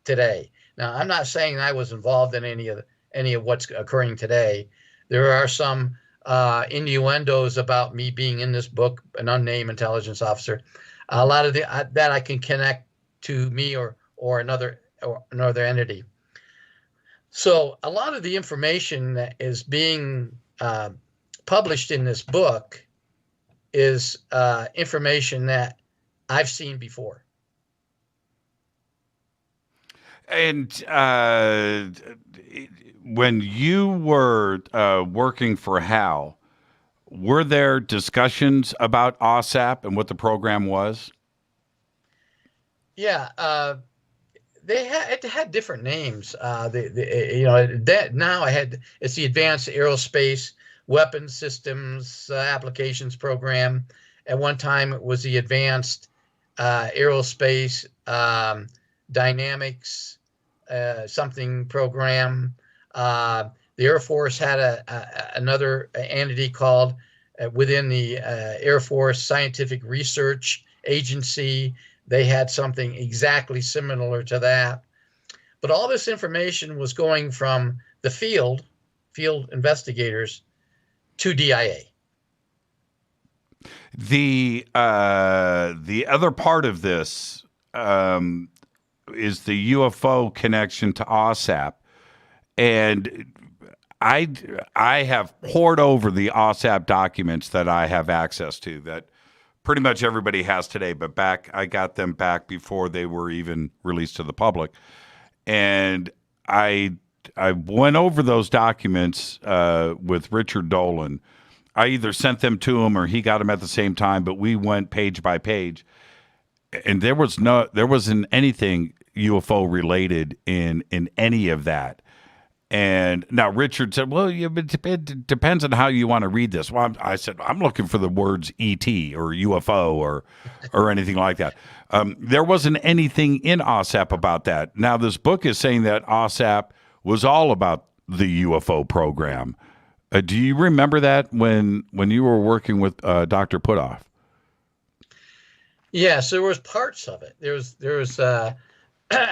today. Now, I'm not saying I was involved in any of what's occurring today. There are some innuendos about me being in this book, an unnamed intelligence officer. A lot of that I can connect to me or another entity. So a lot of the information that is being published in this book is information that I've seen before. And when you were working for HAL, were there discussions about AAWSAP and what the program was? Yeah, it had different names. Now it's the Advanced Aerospace Weapons Systems Applications Program. At one time, it was the Advanced Aerospace Dynamics something program. The Air Force had another entity called within the Air Force Scientific Research Agency. They had something exactly similar to that. But all this information was going from the field investigators, to DIA. The other part of this is the UFO connection to AAWSAP. And I have poured over the AAWSAP documents that I have access to that pretty much everybody has today, but I got them back before they were even released to the public. And I went over those documents with Richard Dolan. I either sent them to him or he got them at the same time, but we went page by page. And there wasn't anything UFO related in any of that. And now Richard said, well, it depends on how you want to read this. Well, I said, I'm looking for the words ET or UFO or anything like that. There wasn't anything in AAWSAP about that. Now, this book is saying that AAWSAP was all about the UFO program. Do you remember that when you were working with Dr. Puthoff? Yes, there was parts of it. There was I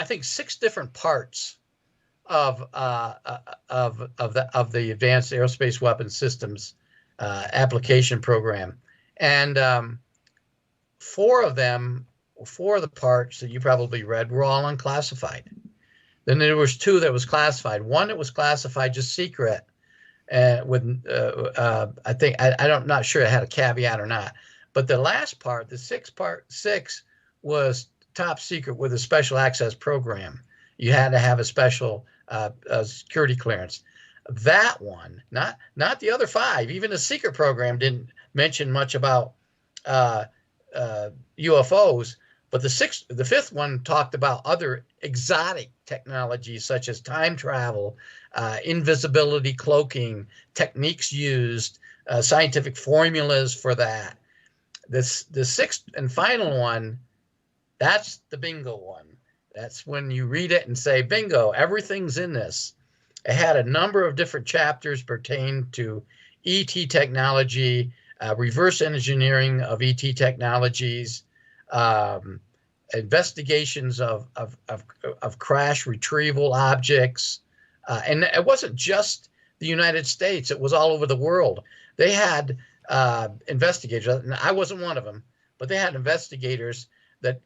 think 6 different parts of the Advanced Aerospace Weapons Systems application program, and 4 of the parts that you probably read were all unclassified. Then there was 2 that was classified. One that was classified just secret, with I think I'm not sure it had a caveat or not. But the last part, the 6 was top secret with a special access program. You had to have a special security clearance. That one, not the other 5. Even the secret program didn't mention much about UFOs. But the 5th one talked about other exotic technologies such as time travel, invisibility cloaking, techniques used, scientific formulas for that. The 6th and final one, that's the bingo one. That's when you read it and say, bingo, everything's in this. It had a number of different chapters pertaining to ET technology, reverse engineering of ET technologies, investigations of crash retrieval objects. And it wasn't just the United States. It was all over the world. They had investigators, and I wasn't one of them, but they had investigators that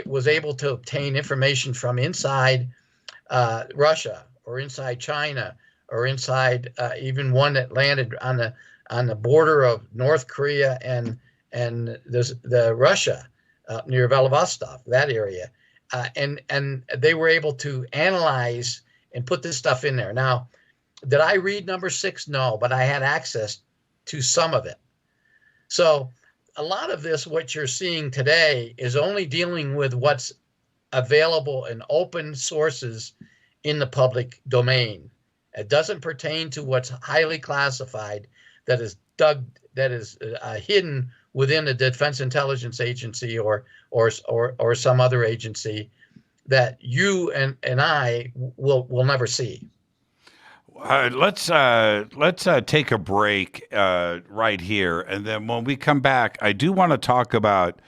was able to obtain information from inside Russia or inside China or inside even one that landed on on the border of North Korea and the Russia near Vladivostok, that area, and they were able to analyze and put this stuff in there. Now, did I read number 6? No, but I had access to some of it. So a lot of this, what you're seeing today, is only dealing with what's available in open sources in the public domain. It doesn't pertain to what's highly classified, that is hidden within the Defense Intelligence Agency or some other agency that you and I will never see. Let's take a break right here, and then when we come back, I do want to talk about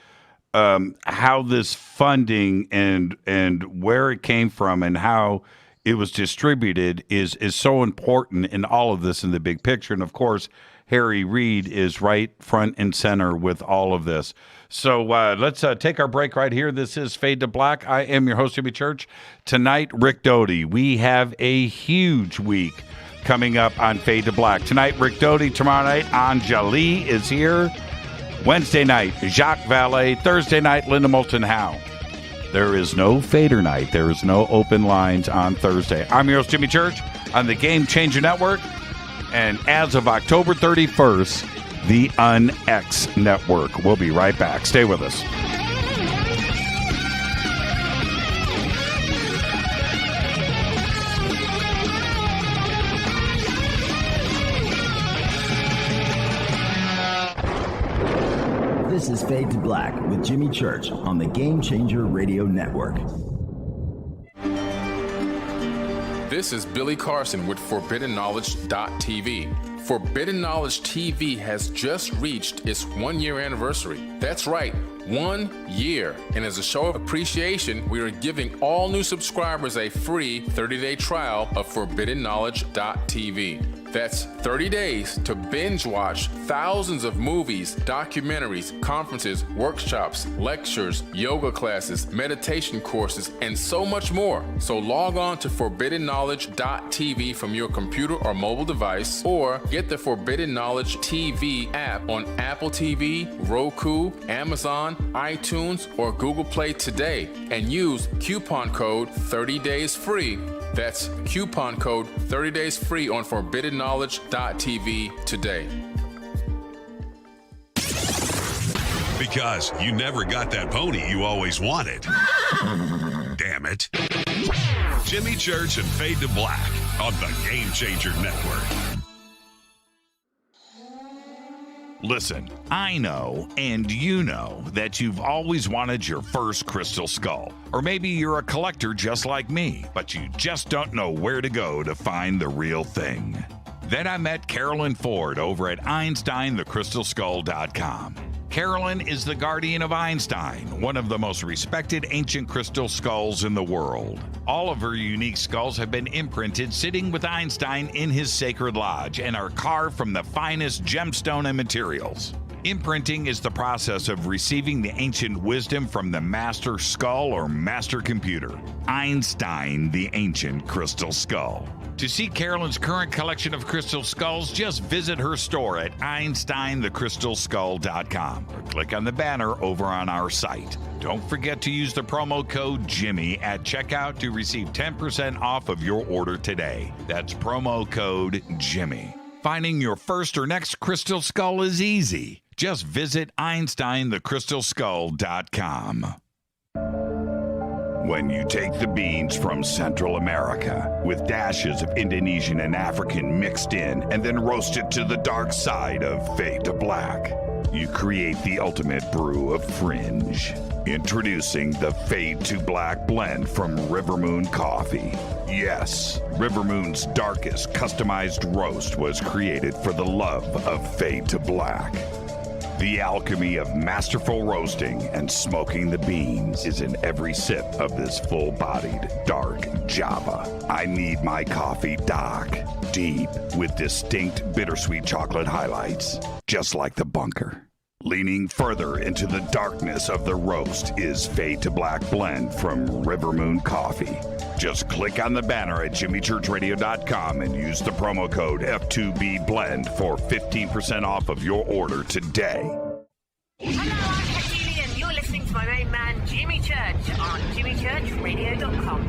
how this funding and where it came from and how it was distributed is so important in all of this in the big picture. And of course, Harry Reid is right front and center with all of this. So let's take our break right here. This is Fade to Black. I am your host, Jimmy Church. Tonight, Rick Doty. We have a huge week coming up on Fade to Black. Tonight, Rick Doty. Tomorrow night, Anjali is here. Wednesday night, Jacques Vallée. Thursday night, Linda Moulton Howe. There is no Fader night. There is no open lines on Thursday. I'm your host, Jimmy Church, on the Game Changer Network. And as of October 31st, the UnX Network. We'll be right back. Stay with us. This is Fade to Black with Jimmy Church on the Game Changer Radio Network. This is Billy Carson with ForbiddenKnowledge.tv. Forbidden Knowledge TV has just reached its 1-year anniversary. That's right, 1 year. And as a show of appreciation, we are giving all new subscribers a free 30-day trial of ForbiddenKnowledge.tv. That's 30 days to binge watch thousands of movies, documentaries, conferences, workshops, lectures, yoga classes, meditation courses, and so much more. So log on to ForbiddenKnowledge.tv from your computer or mobile device, or get the Forbidden Knowledge TV app on Apple TV, Roku, Amazon, iTunes, or Google Play today, and use coupon code 30daysfree. That's coupon code 30daysfree on ForbiddenKnowledge.tv today. Because you never got that pony you always wanted. Damn it. Jimmy Church and Fade to Black on the Game Changer Network. Listen, I know, and you know, that you've always wanted your first crystal skull. Or maybe you're a collector just like me, but you just don't know where to go to find the real thing. Then I met Carolyn Ford over at EinsteinTheCrystalSkull.com. Carolyn is the guardian of Einstein, one of the most respected ancient crystal skulls in the world. All of her unique skulls have been imprinted sitting with Einstein in his sacred lodge and are carved from the finest gemstone and materials. Imprinting is the process of receiving the ancient wisdom from the master skull or master computer, Einstein, the ancient crystal skull. To see Carolyn's current collection of crystal skulls, just visit her store at EinsteinTheCrystalSkull.com or click on the banner over on our site. Don't forget to use the promo code Jimmy at checkout to receive 10% off of your order today. That's promo code Jimmy. Finding your first or next crystal skull is easy. Just visit EinsteinTheCrystalSkull.com. When you take the beans from Central America with dashes of Indonesian and African mixed in and then roast it to the dark side of Fade to Black, you create the ultimate brew of fringe. Introducing the Fade to Black blend from Rivermoon Coffee. Yes, Rivermoon's darkest customized roast was created for the love of Fade to Black. The alchemy of masterful roasting and smoking the beans is in every sip of this full-bodied, dark Java. I need my coffee dark, deep, with distinct bittersweet chocolate highlights, just like the bunker. Leaning further into the darkness of the roast is Fade to Black blend from Rivermoon Coffee. Just click on the banner at jimmychurchradio.com and use the promo code F2B Blend for 15% off of your order today. Hello, I'm Katie, and you're listening to my main man, Jimmy Church, on jimmychurchradio.com.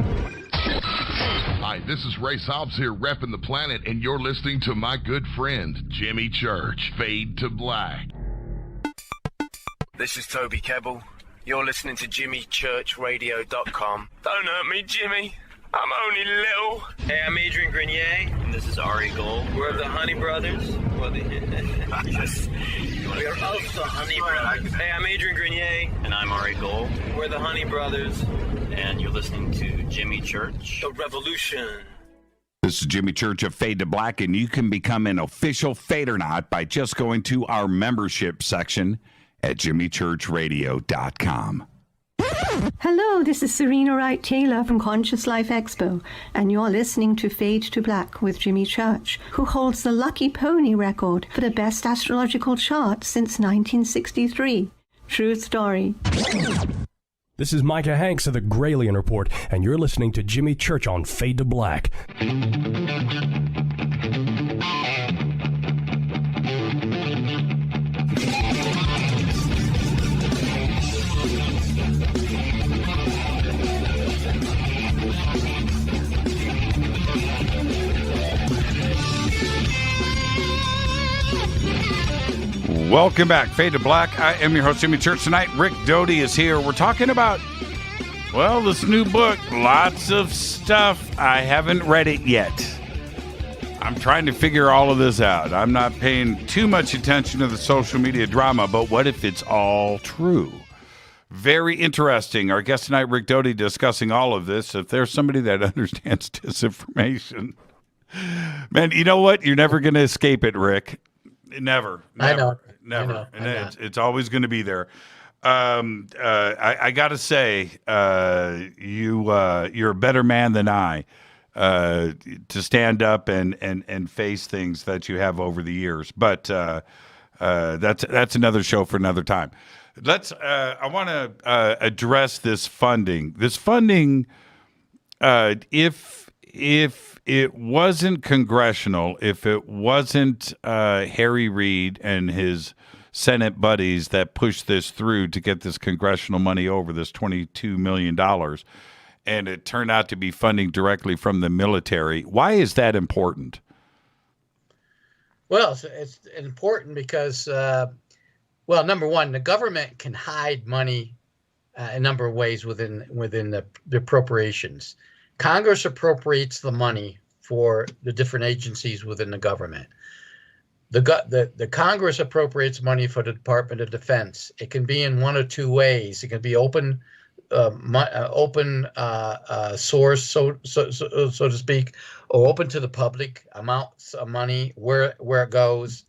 Hi, this is Ray Hobbs here, repping the planet, and you're listening to my good friend, Jimmy Church, Fade to Black. This is Toby Kebbell. You're listening to jimmychurchradio.com. Don't hurt me, Jimmy. I'm only little. Hey, I'm Adrian Grenier. And this is Ari Gold. We're the Honey Brothers. We're of the Honey Brothers. Hey, I'm Adrian Grenier. And I'm Ari Gold. We're the Honey Brothers. And you're listening to Jimmy Church. The Revolution. This is Jimmy Church of Fade to Black, and you can become an official Fadernaut by just going to our membership section at jimmychurchradio.com. Hello, this is Serena Wright Taylor from Conscious Life Expo, and you're listening to Fade to Black with Jimmy Church, who holds the Lucky Pony record for the best astrological chart since 1963. True story. This is Micah Hanks of the Gralien Report, and you're listening to Jimmy Church on Fade to Black. Welcome back, Fade to Black. I am your host, Jimmy Church. Tonight, Rick Doty is here. We're talking about, well, this new book. Lots of stuff. I haven't read it yet. I'm trying to figure all of this out. I'm not paying too much attention to the social media drama, but what if it's all true? Very interesting. Our guest tonight, Rick Doty, discussing all of this. If there's somebody that understands disinformation, man, you know what? You're never going to escape it, Rick. Never. I know. Never. And it's always going to be there. I got to say, you're a better man than I to stand up and face things that you have over the years. But that's another show for another time. I want to address this funding. This funding, if it wasn't congressional, if it wasn't Harry Reid and his Senate buddies that pushed this through to get this congressional money over, this $22 million, and it turned out to be funding directly from the military, why is that important? Well, it's important because, number one, the government can hide money a number of ways within the appropriations. Congress appropriates the money for the different agencies within the government. The Congress appropriates money for the Department of Defense. It can be in one or two ways. It can be open source, so to speak, or open to the public, amounts of money, where it goes.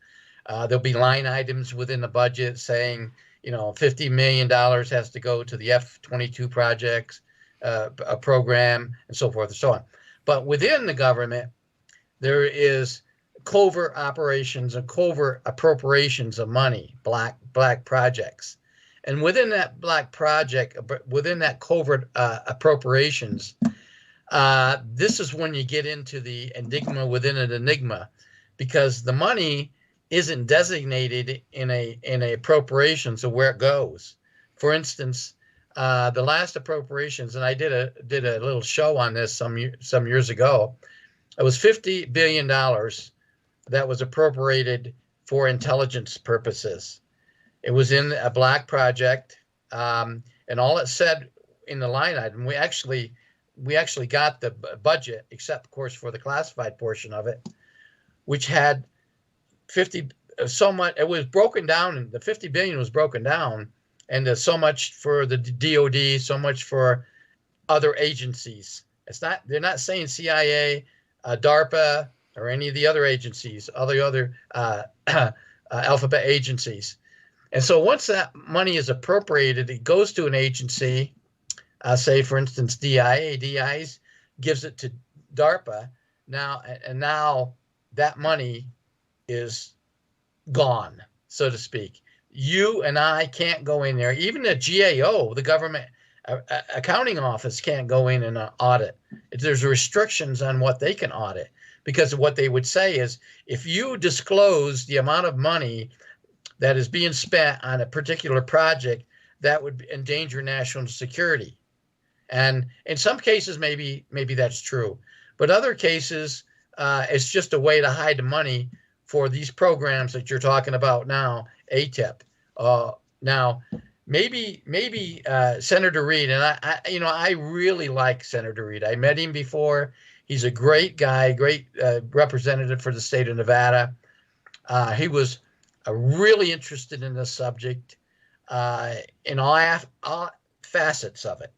There'll be line items within the budget saying, $50 million has to go to the F-22 projects. A program, and so forth and so on. But within the government, there is covert operations and covert appropriations of money, black projects. And within that black project, within that covert appropriations, this is when you get into the enigma within an enigma, because the money isn't designated in a appropriations of where it goes. For instance, the last appropriations, and I did a little show on this some years ago. It was $50 billion that was appropriated for intelligence purposes. It was in a black project, and all it said in the line item, we actually got the budget, except of course for the classified portion of it, which had 50 so much. It was broken down, and the 50 billion was broken down. And there's so much for the DOD, so much for other agencies. They're not saying CIA, DARPA, or any of the other agencies, other alphabet agencies. And so once that money is appropriated, it goes to an agency, say for instance DIA. DIA gives it to DARPA. Now that money is gone, so to speak. You and I can't go in there. Even the GAO, the government accounting office can't go in and audit. There's restrictions on what they can audit, because what they would say is, if you disclose the amount of money that is being spent on a particular project, that would endanger national security. And in some cases, maybe that's true, but other cases, it's just a way to hide the money for these programs that you're talking about now, ATIP. Now, maybe Senator Reid, and I really like Senator Reid. I met him before. He's a great guy, great representative for the state of Nevada. He was really interested in this subject in all facets of it.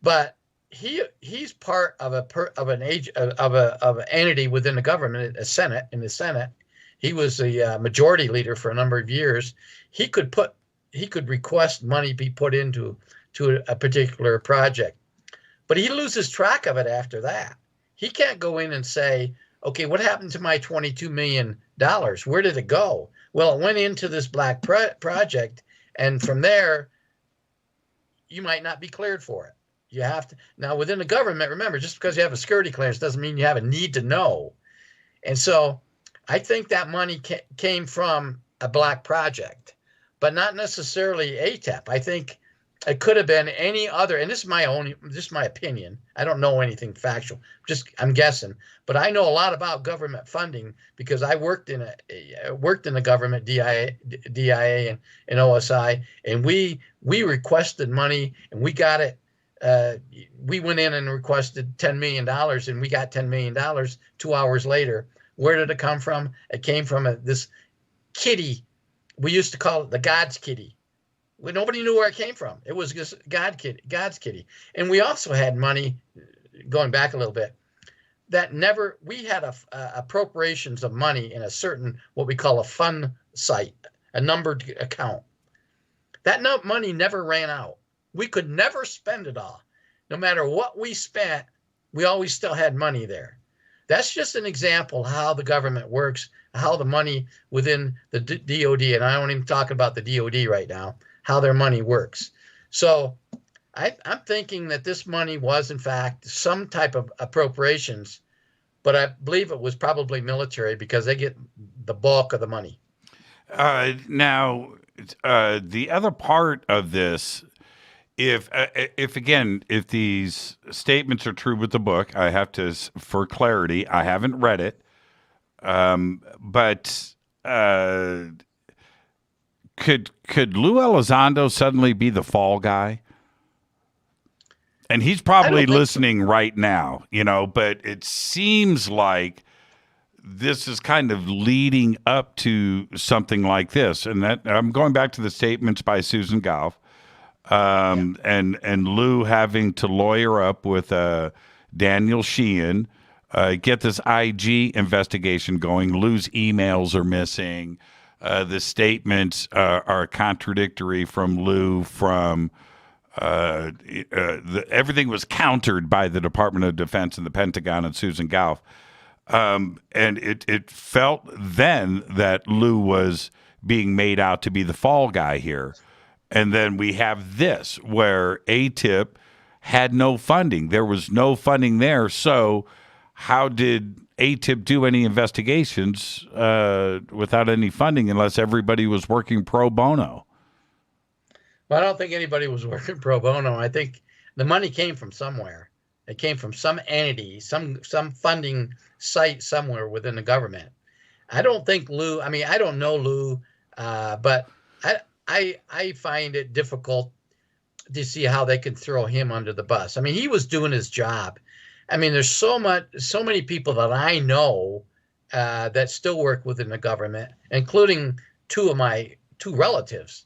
But he's part of an entity within the government, in the Senate. He was the majority leader for a number of years. He could request money be put into a particular project, but he loses track of it after that. He can't go in and say, okay, what happened to my $22 million? Where did it go? Well, it went into this black project, and from there, you might not be cleared for it. You have to, now within the government, remember, just because you have a security clearance doesn't mean you have a need to know. And so I think that money came from a black project, but not necessarily ATEP. I think it could have been any other, and this is my opinion. I don't know anything factual. I'm guessing, but I know a lot about government funding because I worked in the government, DIA and OSI, and we requested money and we got it. We went in and requested $10 million, and we got $10 million 2 hours later. Where did it come from? It came from this kitty. We used to call it the God's kitty. Nobody knew where it came from. It was just God's kitty. And we also had money, going back a little bit, that we had appropriations of money in a certain, what we call a fund site, a numbered account. That money never ran out. We could never spend it all. No matter what we spent, we always still had money there. That's just an example how the government works, how the money within the DOD, and I don't even talk about the DOD right now, how their money works. So I'm thinking that this money was, in fact, some type of appropriations, but I believe it was probably military because they get the bulk of the money. Now, the other part of this, if these statements are true with the book, I have to, for clarity, I haven't read it, but could Lou Elizondo suddenly be the fall guy? And he's probably listening right now, but it seems like this is kind of leading up to something like this. And that I'm going back to the statements by Susan Goff, and Lou having to lawyer up with Daniel Sheehan, get this IG investigation going. Lou's emails are missing. The statements are contradictory from Lou. Everything was countered by the Department of Defense and the Pentagon and Susan Goff. And it felt then that Lou was being made out to be the fall guy here. And then we have this where ATIP had no funding. There was no funding there. So how did ATIP do any investigations without any funding unless everybody was working pro bono? Well, I don't think anybody was working pro bono. I think the money came from somewhere. It came from some entity, some funding site somewhere within the government. I don't think Lou, I don't know Lou, but I find it difficult to see how they can throw him under the bus. He was doing his job. There's so many people that I know that still work within the government, including two relatives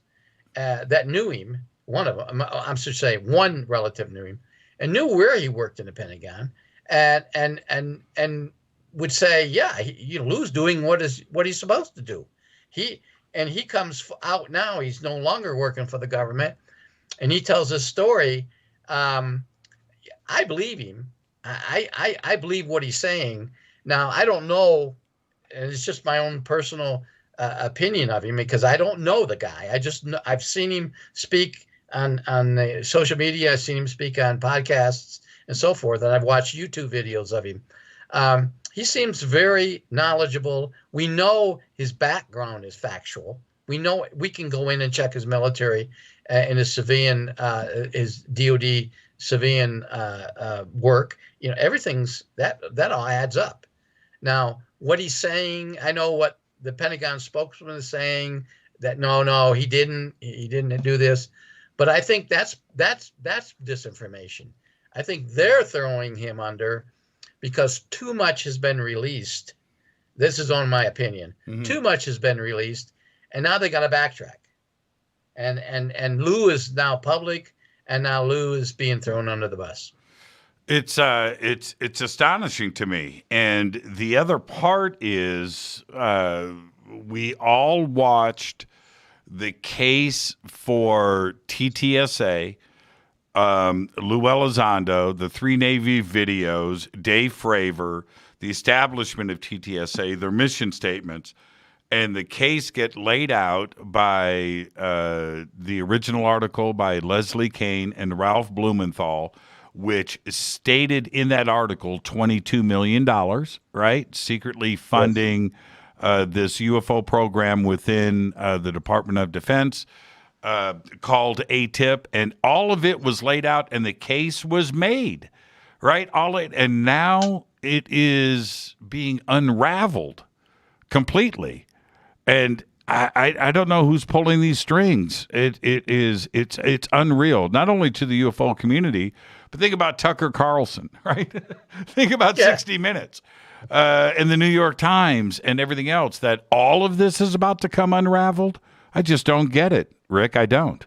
that knew him. One of them, one relative knew him and knew where he worked in the Pentagon, and would say, yeah, Lou's doing what he's supposed to do. He comes out now. He's no longer working for the government, and he tells his story. I believe him. I believe what he's saying. Now, I don't know, and it's just my own personal opinion of him because I don't know the guy. I've seen him speak the social media. I've seen him speak on podcasts and so forth, and I've watched YouTube videos of him. He seems very knowledgeable. We know his background is factual. We know we can go in and check his military and his civilian, his DOD civilian work. You know, everything's that all adds up. Now, what he's saying, I know what the Pentagon spokesman is saying, that no, he didn't do this, but I think that's disinformation. I think they're throwing him under because too much has been released. This is on my opinion. Mm-hmm. Too much has been released, and now they got to backtrack. And Lou is now public, and now Lou is being thrown under the bus. It's astonishing to me. And the other part is we all watched the case for TTSA, Lou Elizondo, the 3 Navy videos, Dave Fravor, the establishment of TTSA, their mission statements, and the case get laid out by the original article by Leslie Kean and Ralph Blumenthal, which stated in that article $22 million, right? Secretly funding this UFO program within the Department of Defense, called ATIP, and all of it was laid out and the case was made, right? And now it is being unraveled completely. And I don't know who's pulling these strings. It's unreal, not only to the UFO community, but think about Tucker Carlson, right? Think about 60 Minutes and the New York Times and everything else, that all of this is about to come unraveled. I just don't get it, Rick. I don't.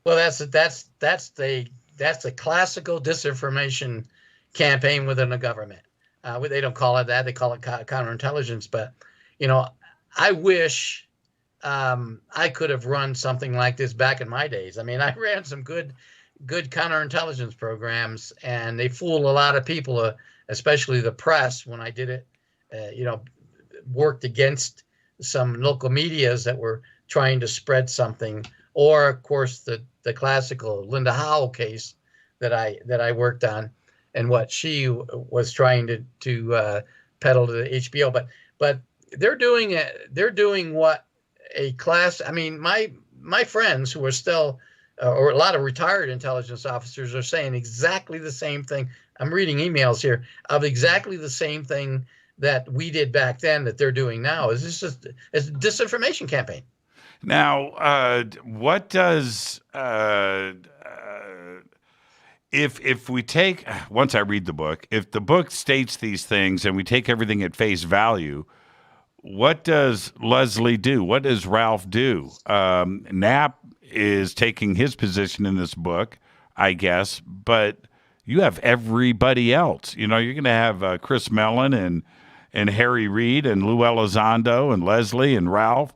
Well, that's the classical disinformation campaign within the government. They don't call it that; they call it counterintelligence. But you know, I wish I could have run something like this back in my days. I mean, I ran some good counterintelligence programs, and they fooled a lot of people, especially the press. When I did it, worked against some local medias that were trying to spread something, or of course the classical Linda Howell case that I worked on, and what she was trying to peddle to the HBO. But they're doing what a class. I mean, my friends who are still, or a lot of retired intelligence officers, are saying exactly the same thing. I'm reading emails here of exactly the same thing that we did back then that they're doing now. It's a disinformation campaign. Now, what does if we take, once I read the book, if the book states these things and we take everything at face value, what does Leslie do? What does Ralph do? Knapp is taking his position in this book, I guess, but you have everybody else. You know, you're going to have Chris Mellon and Harry Reid and Lou Elizondo and Leslie and Ralph.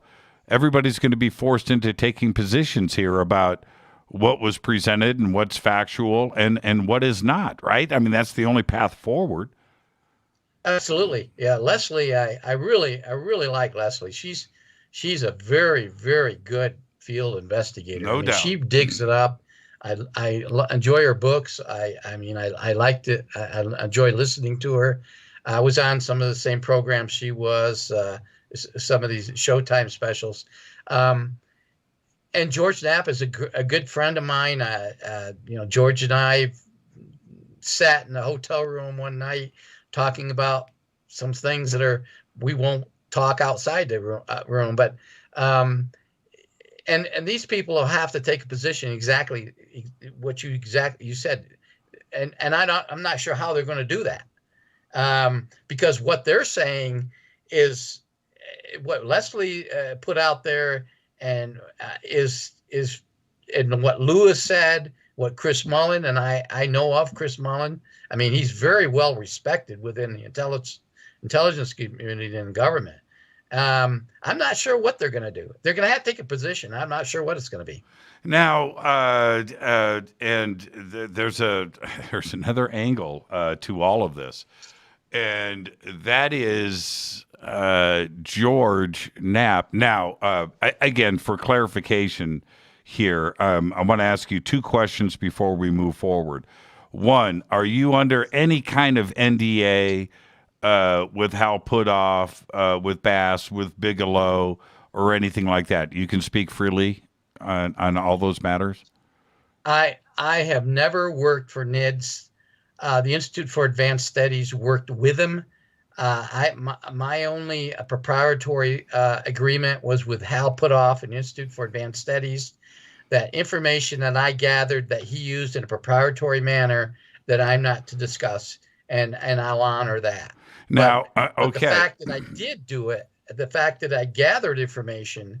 Everybody's going to be forced into taking positions here about what was presented and what's factual and what is not, right? I mean, that's the only path forward. Absolutely. Yeah. Leslie, I really like Leslie. She's a very, very good field investigator. No doubt. She digs it up. I enjoy her books. I liked it. I enjoy listening to her. I was on some of the same programs she was, some of these Showtime specials. And George Knapp is a good friend of mine. George and I sat in a hotel room one night talking about some things that we won't talk outside the room. But and these people will have to take a position exactly what you said, and I'm not sure how they're going to do that, because what they're saying is what Leslie put out there, and is and what Lewis said, what Chris Mullen, and I know of Chris Mullen. I mean, he's very well respected within the intelligence community and government. I'm not sure what they're going to do. They're going to have to take a position. I'm not sure what it's going to be. Now, there's another angle to all of this, and that is George Knapp. Now, again, for clarification, here. I want to ask you two questions before we move forward. One, are you under any kind of NDA with Hal Puthoff, with BAASS, with Bigelow, or anything like that? You can speak freely on all those matters? I have never worked for NIDS. The Institute for Advanced Studies worked with them. My only proprietary agreement was with Hal Puthoff and the Institute for Advanced Studies. That information that I gathered that he used in a proprietary manner that I'm not to discuss, and I'll honor that. Now, but okay. The fact that I did do it, the fact that I gathered information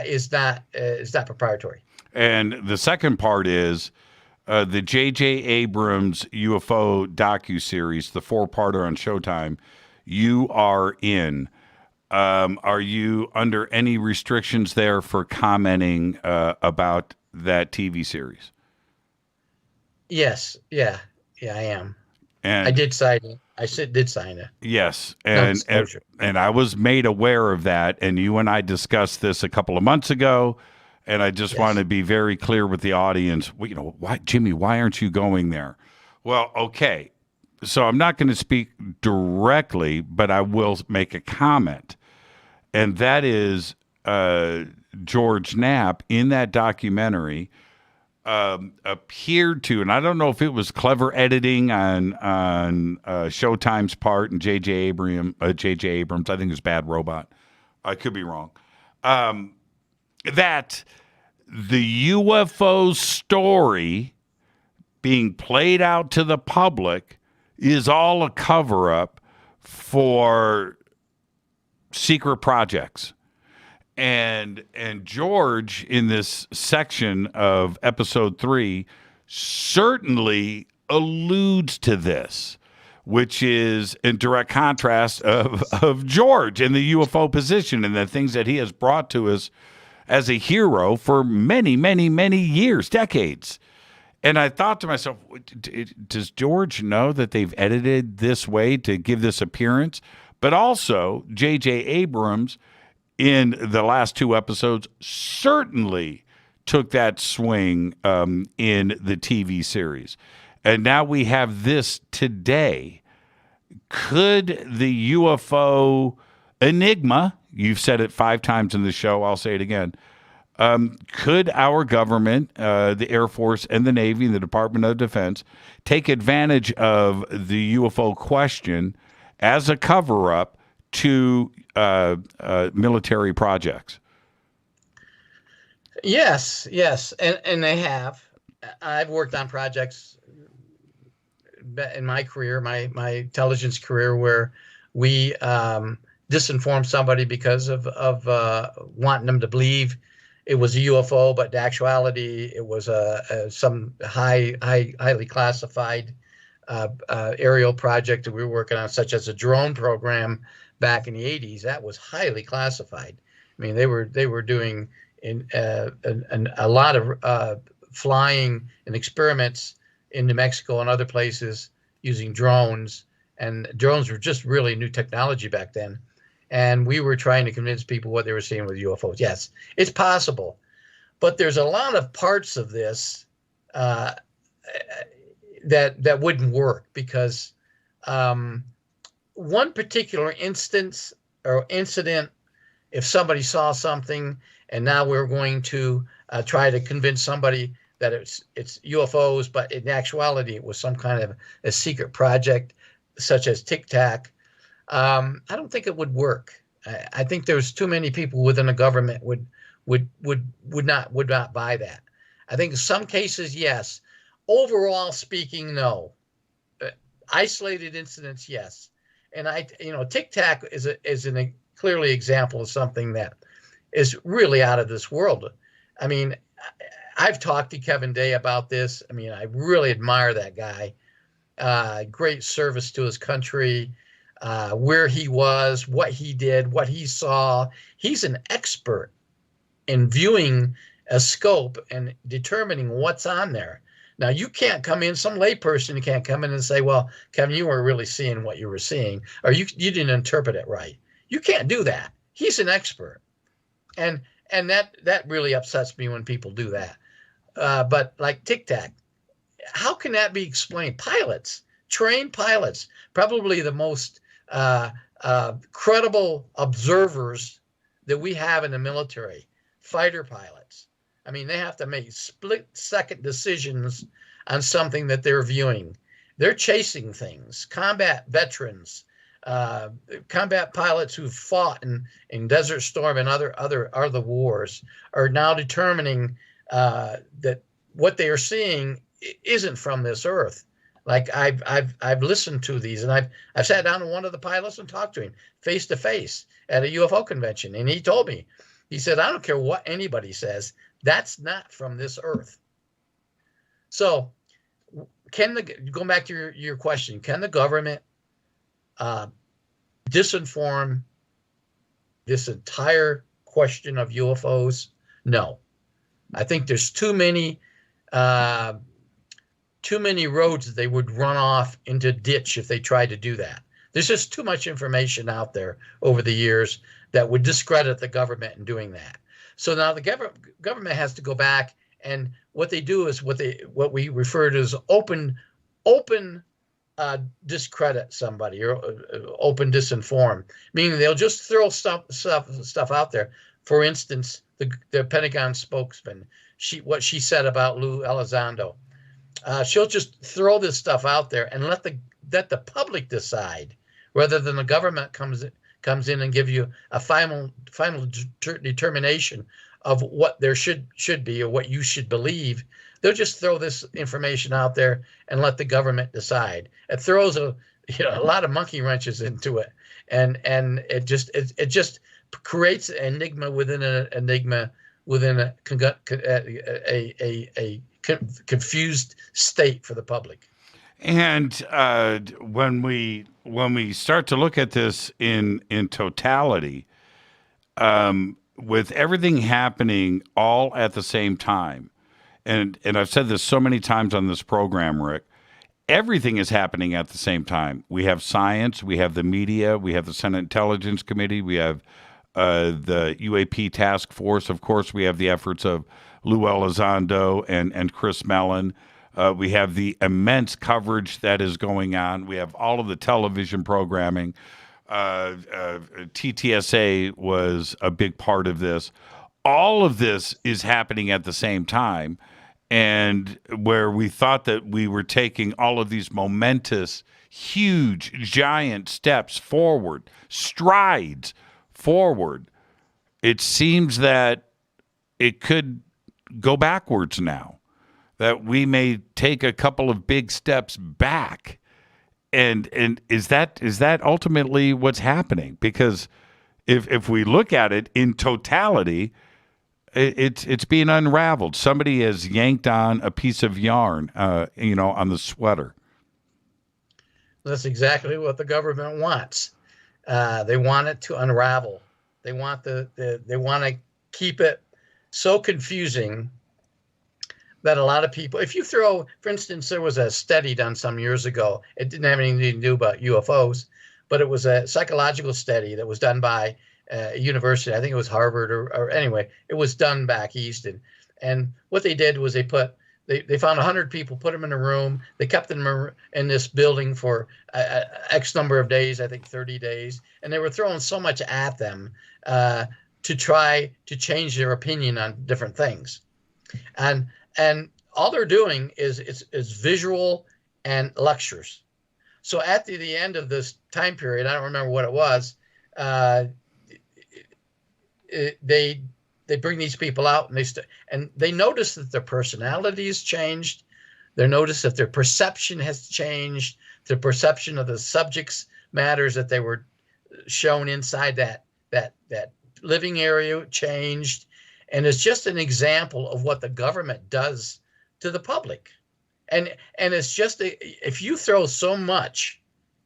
is not proprietary. And the second part is the J.J. Abrams UFO docuseries, the 4-parter on Showtime. You are in. Are you under any restrictions there for commenting about that TV series? Yes. Yeah, I am. And I did sign it. Did sign it. Yes, and I was made aware of that, and you and I discussed this a couple of months ago, and I just want to be very clear with the audience. Well, why, Jimmy? Why aren't you going there? Well, okay, so I'm not going to speak directly, but I will make a comment, and that is George Knapp in that documentary appeared to, and I don't know if it was clever editing on Showtime's part and J.J. Abrams, I think it was Bad Robot. I could be wrong. That the UFO story being played out to the public is all a cover-up for secret projects. And George, in this section of episode 3, certainly alludes to this, which is in direct contrast of George and the UFO position and the things that he has brought to us as a hero for many, many, many years, decades. And I thought to myself, does George know that they've edited this way to give this appearance? But also, J.J. Abrams, in the last 2 episodes, certainly took that swing in the TV series. And now we have this today. Could the UFO enigma, you've said it 5 times in the show, I'll say it again, could our government, the Air Force and the Navy and the Department of Defense, take advantage of the UFO question as a cover-up to military projects? Yes, and they have. I've worked on projects in my career, my intelligence career, where we disinformed somebody because of wanting them to believe it was a UFO, but in actuality it was some highly classified aerial project that we were working on, such as a drone program back in the 80s. That was highly classified. I mean, they were doing a lot of flying and experiments in New Mexico and other places using drones, and drones were just really new technology back then. And we were trying to convince people what they were seeing with UFOs. Yes, it's possible, but there's a lot of parts of this that wouldn't work, because one particular instance or incident, if somebody saw something and now we're going to try to convince somebody that it's UFOs, but in actuality it was some kind of a secret project such as Tic Tac, I don't think it would work. I think there's too many people within the government would not buy that. I think in some cases, yes. Overall speaking, no. Isolated incidents, yes. And Tic Tac is a clearly example of something that is really out of this world. I mean, I've talked to Kevin Day about this. I mean, I really admire that guy. Great service to his country, where he was, what he did, what he saw. He's an expert in viewing a scope and determining what's on there. Now, you can't come in, some layperson can't come in and say, well, Kevin, you weren't really seeing what you were seeing, or you didn't interpret it right. You can't do that. He's an expert. And that really upsets me when people do that. But like Tic Tac, how can that be explained? Pilots, trained pilots, probably the most credible observers that we have in the military, fighter pilots. I mean, they have to make split-second decisions on something that they're viewing. They're chasing things. Combat veterans, combat pilots who've fought in Desert Storm and other wars are now determining that what they are seeing isn't from this earth. Like I've listened to these, and I've sat down with one of the pilots and talked to him face to face at a UFO convention, and he told me, he said, I don't care what anybody says, that's not from this earth. So going back to your question, can the government disinform this entire question of UFOs? No. I think there's too many roads that they would run off into a ditch if they tried to do that. There's just too much information out there over the years that would discredit the government in doing that. So now the government has to go back, and what they do is what we refer to as open discredit somebody, or open disinform, meaning they'll just throw stuff out there. For instance, the Pentagon spokesman, what she said about Lou Elizondo. She'll just throw this stuff out there and let the public decide, rather than the government comes in and give you a final determination of what there should be or what you should believe. They'll just throw this information out there and let the government decide. It throws a lot of monkey wrenches into it, and it just creates an enigma within an enigma within a confused state for the public. And when we start to look at this in totality, with everything happening all at the same time, and I've said this so many times on this program, Rick, everything is happening at the same time. We have science, we have the media, we have the Senate Intelligence Committee, we have the UAP task force. Of course, we have the efforts of Lou Elizondo and Chris Mellon. We have the immense coverage that is going on. We have all of the television programming. TTSA was a big part of this. All of this is happening at the same time. And where we thought that we were taking all of these momentous, huge, giant steps forward, strides forward, it seems that it could go backwards now, that we may take a couple of big steps back. And is that ultimately what's happening? Because if we look at it in totality, it's being unraveled. Somebody has yanked on a piece of yarn, on the sweater. That's exactly what the government wants. They want it to unravel. They want they want to keep it so confusing that a lot of people, if you throw, for instance, there was a study done some years ago. It didn't have anything to do about UFOs, but it was a psychological study that was done by a university. I think it was Harvard or anyway, it was done back east. And what they did was they found 100 people, put them in a room. They kept them in this building for X number of days, I think 30 days. And they were throwing so much at them to try to change their opinion on different things. And all they're doing is visual and lectures. So at the end of this time period, I don't remember what it was, they bring these people out and they notice that their personality has changed. They notice that their perception has changed. The perception of the subjects matters that they were shown inside that living area changed. And it's just an example of what the government does to the public. And it's just, if you throw so much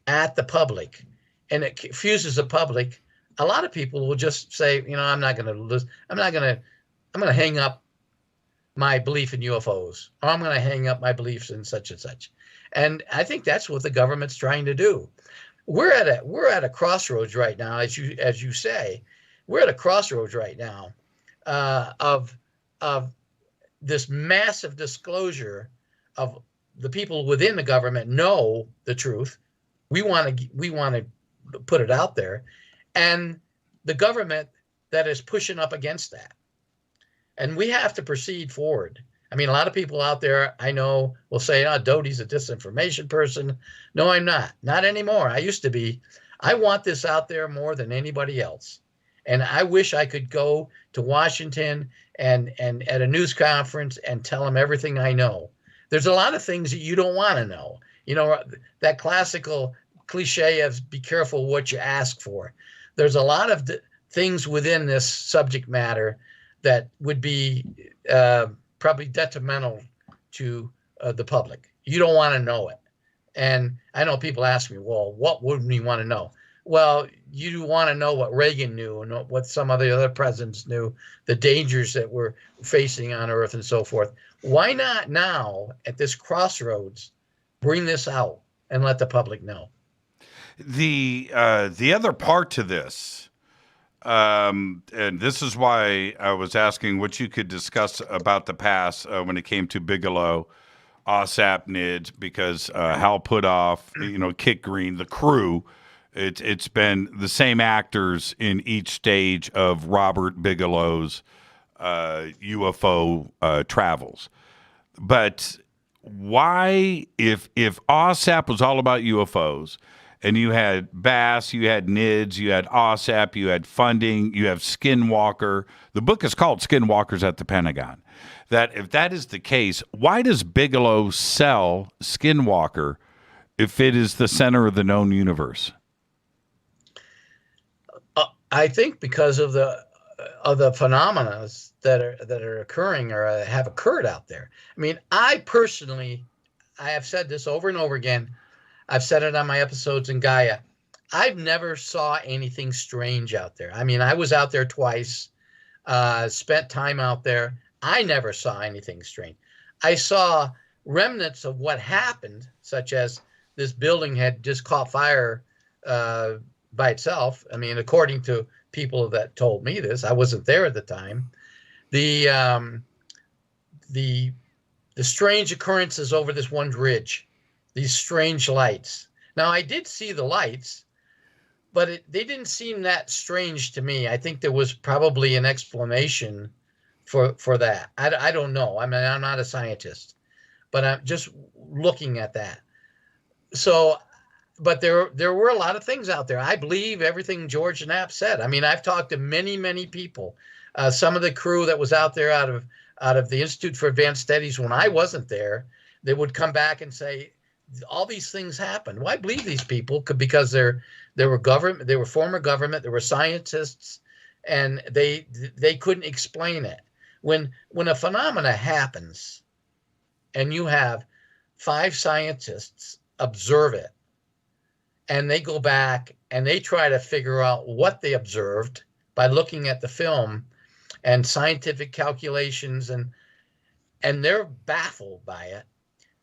at the public and it confuses the public, a lot of people will just say, I'm going to hang up my belief in UFOs, or I'm going to hang up my beliefs in such and such. And I think that's what the government's trying to do. We're at a crossroads right now, as you say. We're at a crossroads right now. of this massive disclosure of the people within the government know the truth. We want to put it out there, and the government that is pushing up against that. And we have to proceed forward. I mean, a lot of people out there I know will say, "Oh, Doty's a disinformation person." No, I'm not. Not anymore. I used to be. I want this out there more than anybody else. And I wish I could go to Washington and at a news conference and tell them everything I know. There's a lot of things that you don't want to know. You know, that classical cliche of be careful what you ask for. There's a lot of things within this subject matter that would be probably detrimental to the public. You don't want to know it. And I know people ask me, well, what wouldn't we want to know? Well, you want to know what Reagan knew and what some of the other presidents knew, the dangers that we're facing on Earth and so forth. Why not now, at this crossroads, bring this out and let the public know? The other part to this, and this is why I was asking what you could discuss about the past when it came to Bigelow, AAWSAP, NIDS, because Hal Puthoff, Kit Green, the crew. It's been the same actors in each stage of Robert Bigelow's UFO travels. But why, if AAWSAP was all about UFOs, and you had BAASS, you had NIDS, you had AAWSAP, you had funding, you have Skinwalker. The book is called Skinwalkers at the Pentagon. That if that is the case, why does Bigelow sell Skinwalker if it is the center of the known universe? I think because of the phenomena that are occurring or have occurred out there. I mean, I have said this over and over again. I've said it on my episodes in Gaia. I've never saw anything strange out there. I mean, I was out there twice, spent time out there. I never saw anything strange. I saw remnants of what happened, such as this building had just caught fire by itself. I mean, according to people that told me this, I wasn't there at the time. The strange occurrences over this one ridge, these strange lights. Now, I did see the lights, but they didn't seem that strange to me. I think there was probably an explanation for that. I don't know. I mean, I'm not a scientist, but I'm just looking at that. So, but there were a lot of things out there. I believe everything George Knapp said. I mean, I've talked to many, many people. Some of the crew that was out there out of the Institute for Advanced Studies when I wasn't there, they would come back and say, all these things happened. Well, I believe these people because they were government, they were former government, they were scientists, and they couldn't explain it. When a phenomena happens, and you have 5 scientists observe it, and they go back and they try to figure out what they observed by looking at the film and scientific calculations, and they're baffled by it,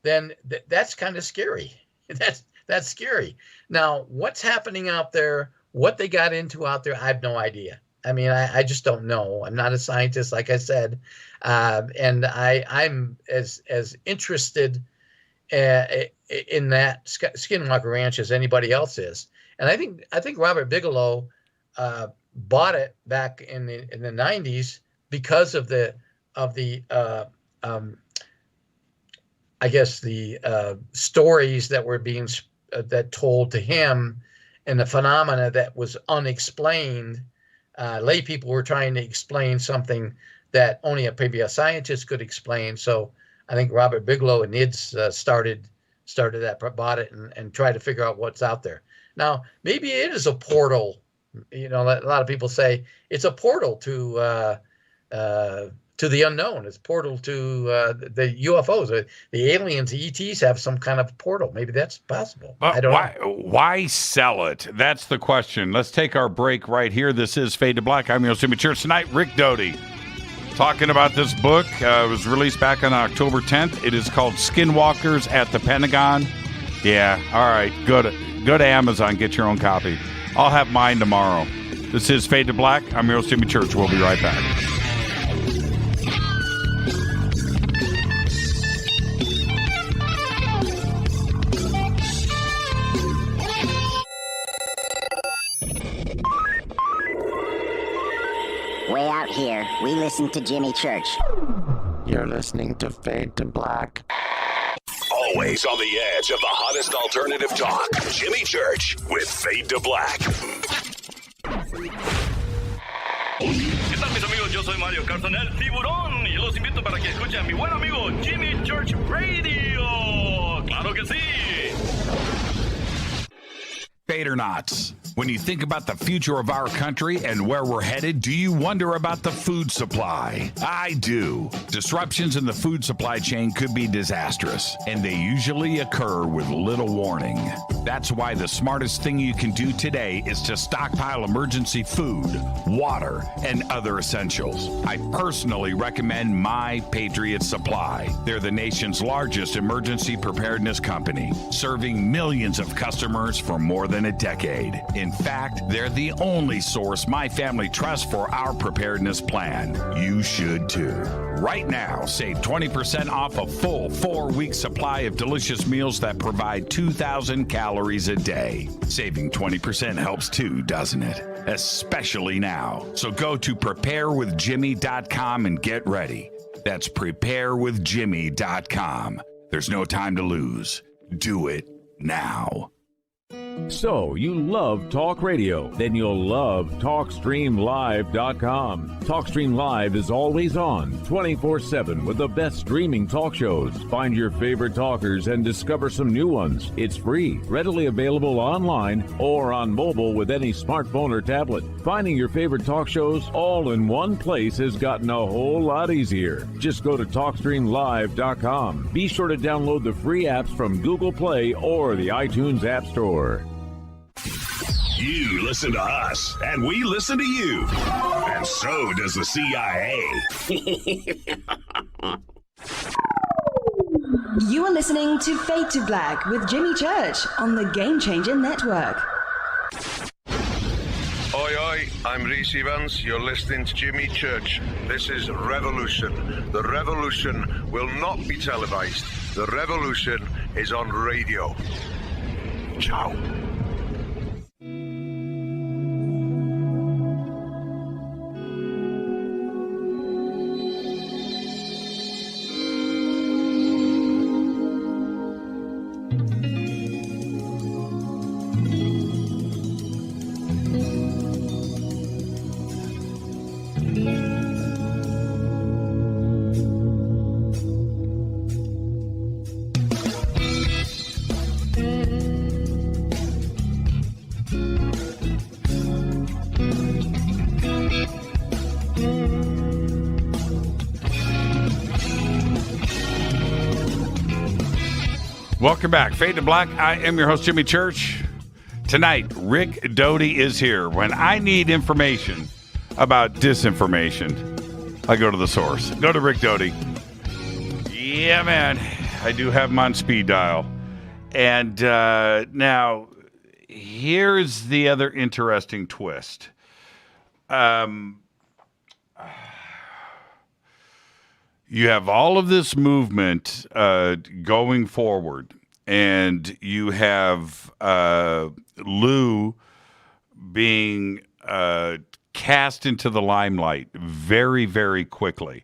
then that's kind of scary. That's scary. Now, what's happening out there, what they got into out there, I have no idea. I mean, I just don't know. I'm not a scientist, like I said, and I'm as interested in that Skinwalker Ranch as anybody else is. And I think Robert Bigelow bought it back in the 90s because of the stories that were being that told to him, and the phenomena that was unexplained. Lay people were trying to explain something that only maybe a scientist could explain. So I think Robert Bigelow and NIDS started that, bought it, and tried to figure out what's out there. Now, maybe it is a portal. You know, a lot of people say it's a portal to the unknown. It's a portal to the UFOs. The aliens, the ETs have some kind of portal. Maybe that's possible. I don't know. Why sell it? That's the question. Let's take our break right here. This is Fade to Black. I'm your Jimmy Church tonight. Rick Doty talking about this book. It was released back on October 10th. It is called Skinwalkers at the Pentagon. Yeah, all right. Go to Amazon. Get your own copy. I'll have mine tomorrow. This is Fade to Black. I'm your host, Jimmy Church. We'll be right back. listen to Jimmy Church. You're listening to Fade to Black. Always on the edge of the hottest alternative talk. Jimmy Church with Fade to Black. ¿Qué tal, mis amigos? Yo soy Mario Carson, el tiburón, y los invito para que escuchen a mi buen amigo Jimmy Church Radio. ¡Claro que sí! Fadernauts, when you think about the future of our country and where we're headed, do you wonder about the food supply? I do. Disruptions in the food supply chain could be disastrous, and they usually occur with little warning. That's why the smartest thing you can do today is to stockpile emergency food, water, and other essentials. I personally recommend My Patriot Supply. They're the nation's largest emergency preparedness company, serving millions of customers for more than a decade. In fact, they're the only source my family trusts for our preparedness plan. You should too. Right now, save 20% off a full 4-week supply of delicious meals that provide 2,000 calories a day. Saving 20% helps too, doesn't it? Especially now. So go to preparewithjimmy.com and get ready. That's preparewithjimmy.com. There's no time to lose. Do it now. So, you love talk radio? Then you'll love TalkStreamLive.com. TalkStream Live is always on, 24/7 with the best streaming talk shows. Find your favorite talkers and discover some new ones. It's free, readily available online or on mobile with any smartphone or tablet. Finding your favorite talk shows all in one place has gotten a whole lot easier. Just go to TalkStreamLive.com. Be sure to download the free apps from Google Play or the iTunes App Store. You listen to us, and we listen to you. And so does the CIA. You are listening to Fade to Black with Jimmy Church on the Game Changer Network. Oi, oi, I'm Reese Evans. You're listening to Jimmy Church. This is Revolution. The revolution will not be televised. The revolution is on radio. Ciao. Welcome back. Fade to Black. I am your host, Jimmy Church. Tonight, Rick Doty is here. When I need information about disinformation, I go to the source. Go to Rick Doty. Yeah, man. I do have him on speed dial. And now, here's the other interesting twist. You have all of this movement going forward, and you have Lou being cast into the limelight very, very quickly.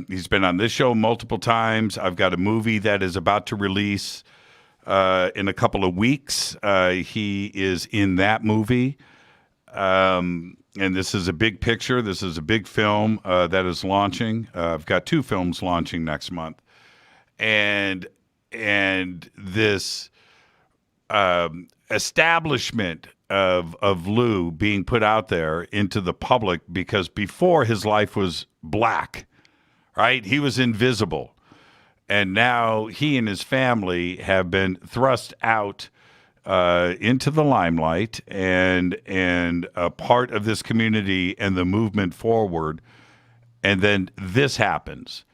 He's been on this show multiple times. I've got a movie that is about to release in a couple of weeks. He is in that movie. And this is a big picture. This is a big film that is launching. I've got 2 films launching next month. And this establishment of Lou being put out there into the public, because before his life was black, right? He was invisible. And now he and his family have been thrust out into the limelight and a part of this community and the movement forward. And then this happens.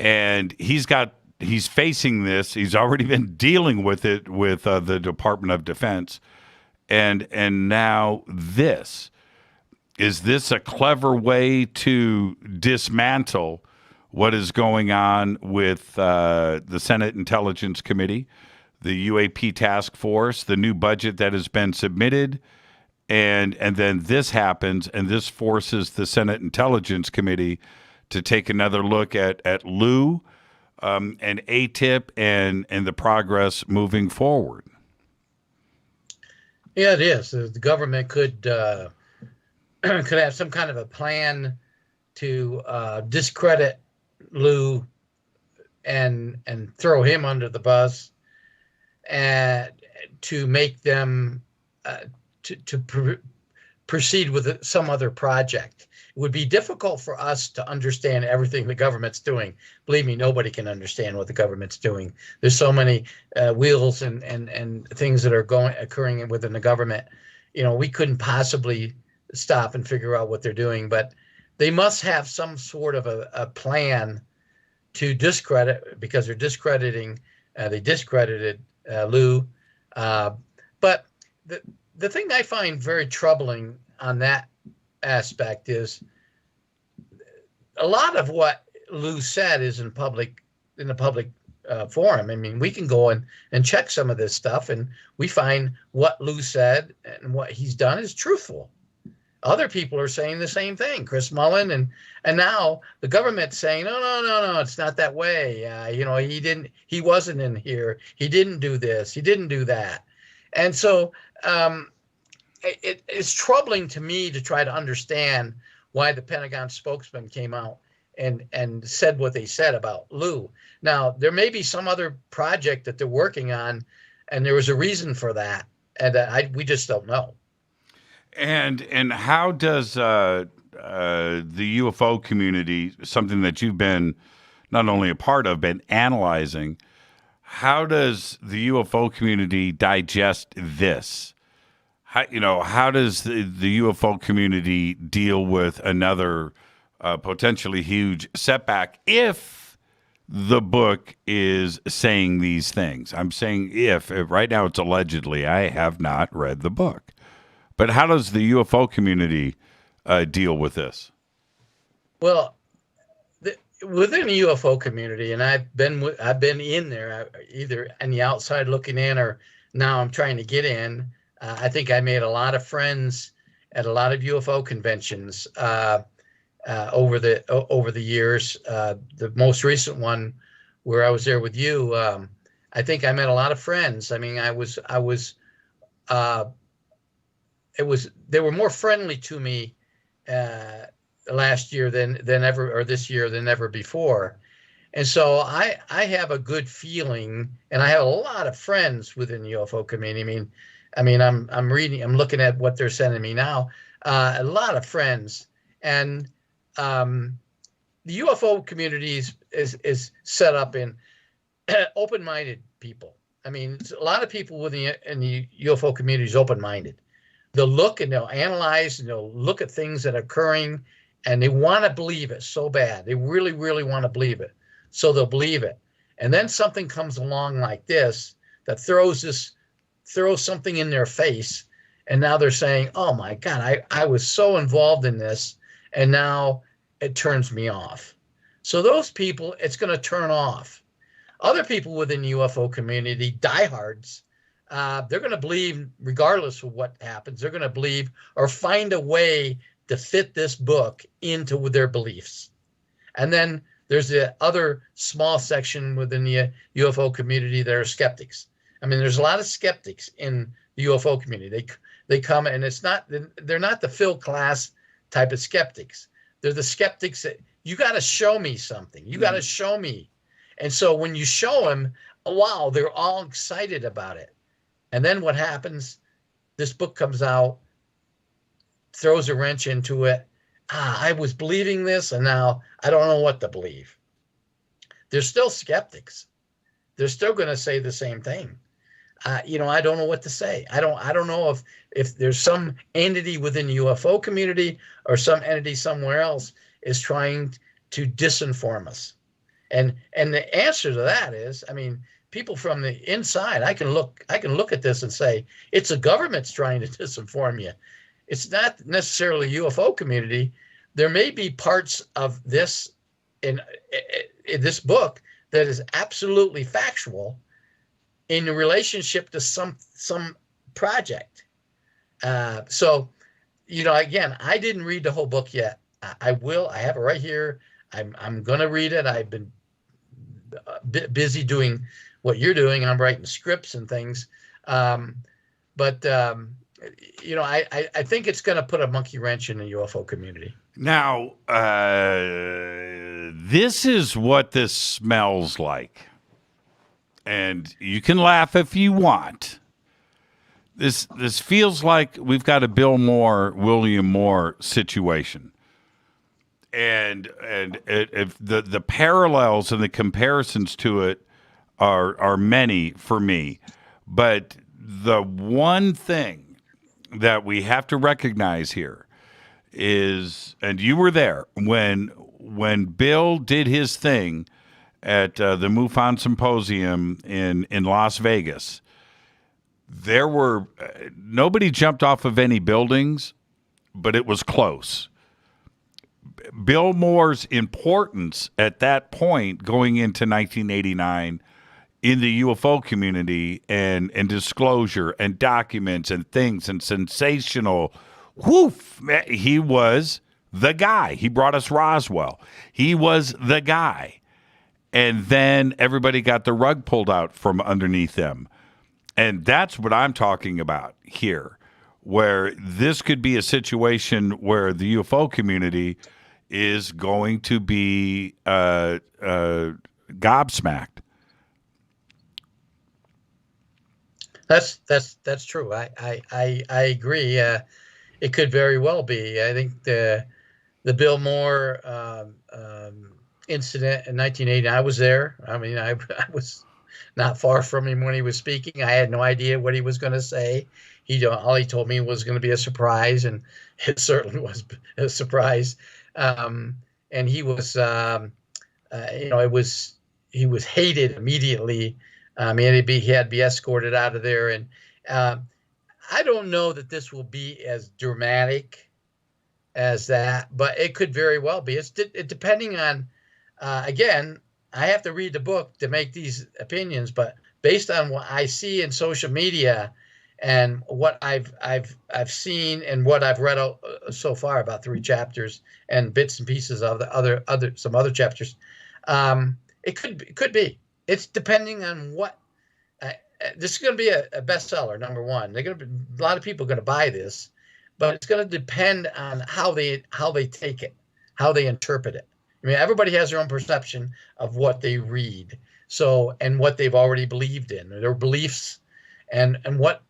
And he's facing this. He's already been dealing with it with the Department of Defense. And now this. Is this a clever way to dismantle what is going on with the Senate Intelligence Committee, the UAP task force, the new budget that has been submitted, And then this happens, and this forces the Senate Intelligence Committee to take another look at Lou and ATIP and the progress moving forward. Yeah, it is. The government could have some kind of a plan to discredit Lou and throw him under the bus, and to make them proceed with some other project. It would be difficult for us to understand everything the government's doing. Believe me, nobody can understand what the government's doing. There's so many wheels and things that are occurring within the government. You know, we couldn't possibly stop and figure out what they're doing, but they must have some sort of a plan to discredit, because they're discrediting. They discredited Lou, but the thing I find very troubling on that aspect is a lot of what Lou said is in the public forum. I mean, we can go and check some of this stuff, and we find what Lou said and what he's done is truthful. Other people are saying the same thing. Chris Mullen and now the government's saying, no, it's not that way. You know, he wasn't in here. He didn't do this. He didn't do that. And so it's troubling to me to try to understand why the Pentagon spokesman came out and said what they said about Lou. Now, there may be some other project that they're working on, and there was a reason for that, and we just don't know. And how does the UFO community, something that you've been not only a part of, but analyzing, how does the UFO community digest this? How does the UFO community deal with another potentially huge setback if the book is saying these things? I'm saying if right now it's allegedly. I have not read the book. But how does the UFO community deal with this? Well, within the UFO community, and I've been in there, either on the outside looking in, or now I'm trying to get in. I think I made a lot of friends at a lot of UFO conventions over the years. The most recent one, where I was there with you, I think I met a lot of friends. I mean, they were more friendly to me last year than ever, or this year than ever before. And so I have a good feeling, and I have a lot of friends within the UFO community. I mean, I'm looking at what they're sending me now. A lot of friends, and the UFO community is set up in open-minded people. I mean, a lot of people in the UFO community is open-minded. They'll look and they'll analyze and they'll look at things that are occurring, and they want to believe it so bad. They really, really want to believe it. So they'll believe it. And then something comes along like this that throws something in their face. And now they're saying, oh my God, I was so involved in this, and now it turns me off. So those people, it's going to turn off. Other people within the UFO community, diehards, they're going to believe regardless of what happens. They're going to believe or find a way to fit this book into their beliefs. And then there's the other small section within the UFO community that are skeptics. I mean, there's a lot of skeptics in the UFO community. They come, and they're not the Phil Class type of skeptics. They're the skeptics that you got to show me something. You got to show me. And so when you show them, wow, they're all excited about it. And then what happens? This book comes out, throws a wrench into it. I was believing this, and now I don't know what to believe. They're still skeptics. They're still going to say the same thing. I don't know what to say. I don't know if there's some entity within the UFO community or some entity somewhere else is trying to disinform us. And the answer to that is, I mean, people from the inside, I can look at this and say, it's the government's trying to disinform you. It's not necessarily the UFO community. There may be parts of this in this book that is absolutely factual in relationship to some project. So, again, I didn't read the whole book yet. I will. I have it right here. I'm going to read it. I've been busy doing what you're doing. I'm writing scripts and things. But I think it's going to put a monkey wrench in the UFO community. Now, this is what this smells like. And you can laugh if you want. This feels like we've got a Bill Moore, William Moore situation. And if the parallels and the comparisons to it are many for me. But the one thing that we have to recognize here is, and you were there when Bill did his thing at the MUFON Symposium in Las Vegas, there were nobody jumped off of any buildings, but it was close. Bill Moore's importance at that point going into 1989 in the UFO community and disclosure and documents and things and sensational, he was the guy. He brought us Roswell. He was the guy. And then everybody got the rug pulled out from underneath them. And that's what I'm talking about here, where this could be a situation where the UFO community is going to be gobsmacked. That's true. I agree. It could very well be. I think the Bill Moore incident in 1980. I was there. I mean, I was not far from him when he was speaking. I had no idea what he was going to say. All he told me was going to be a surprise, and it certainly was a surprise. And he was, he was hated immediately. He had to be escorted out of there, and I don't know that this will be as dramatic as that, but it could very well be. It's depending on. Again, I have to read the book to make these opinions, but based on what I see in social media and what I've seen and what I've read so far, about 3 chapters and bits and pieces of the some other chapters, it could be. It's depending on what. This is going to be a bestseller, number one. A lot of people are going to buy this, but it's going to depend on how they take it, how they interpret it. I mean, everybody has their own perception of what they read, and what they've already believed in, their beliefs, and what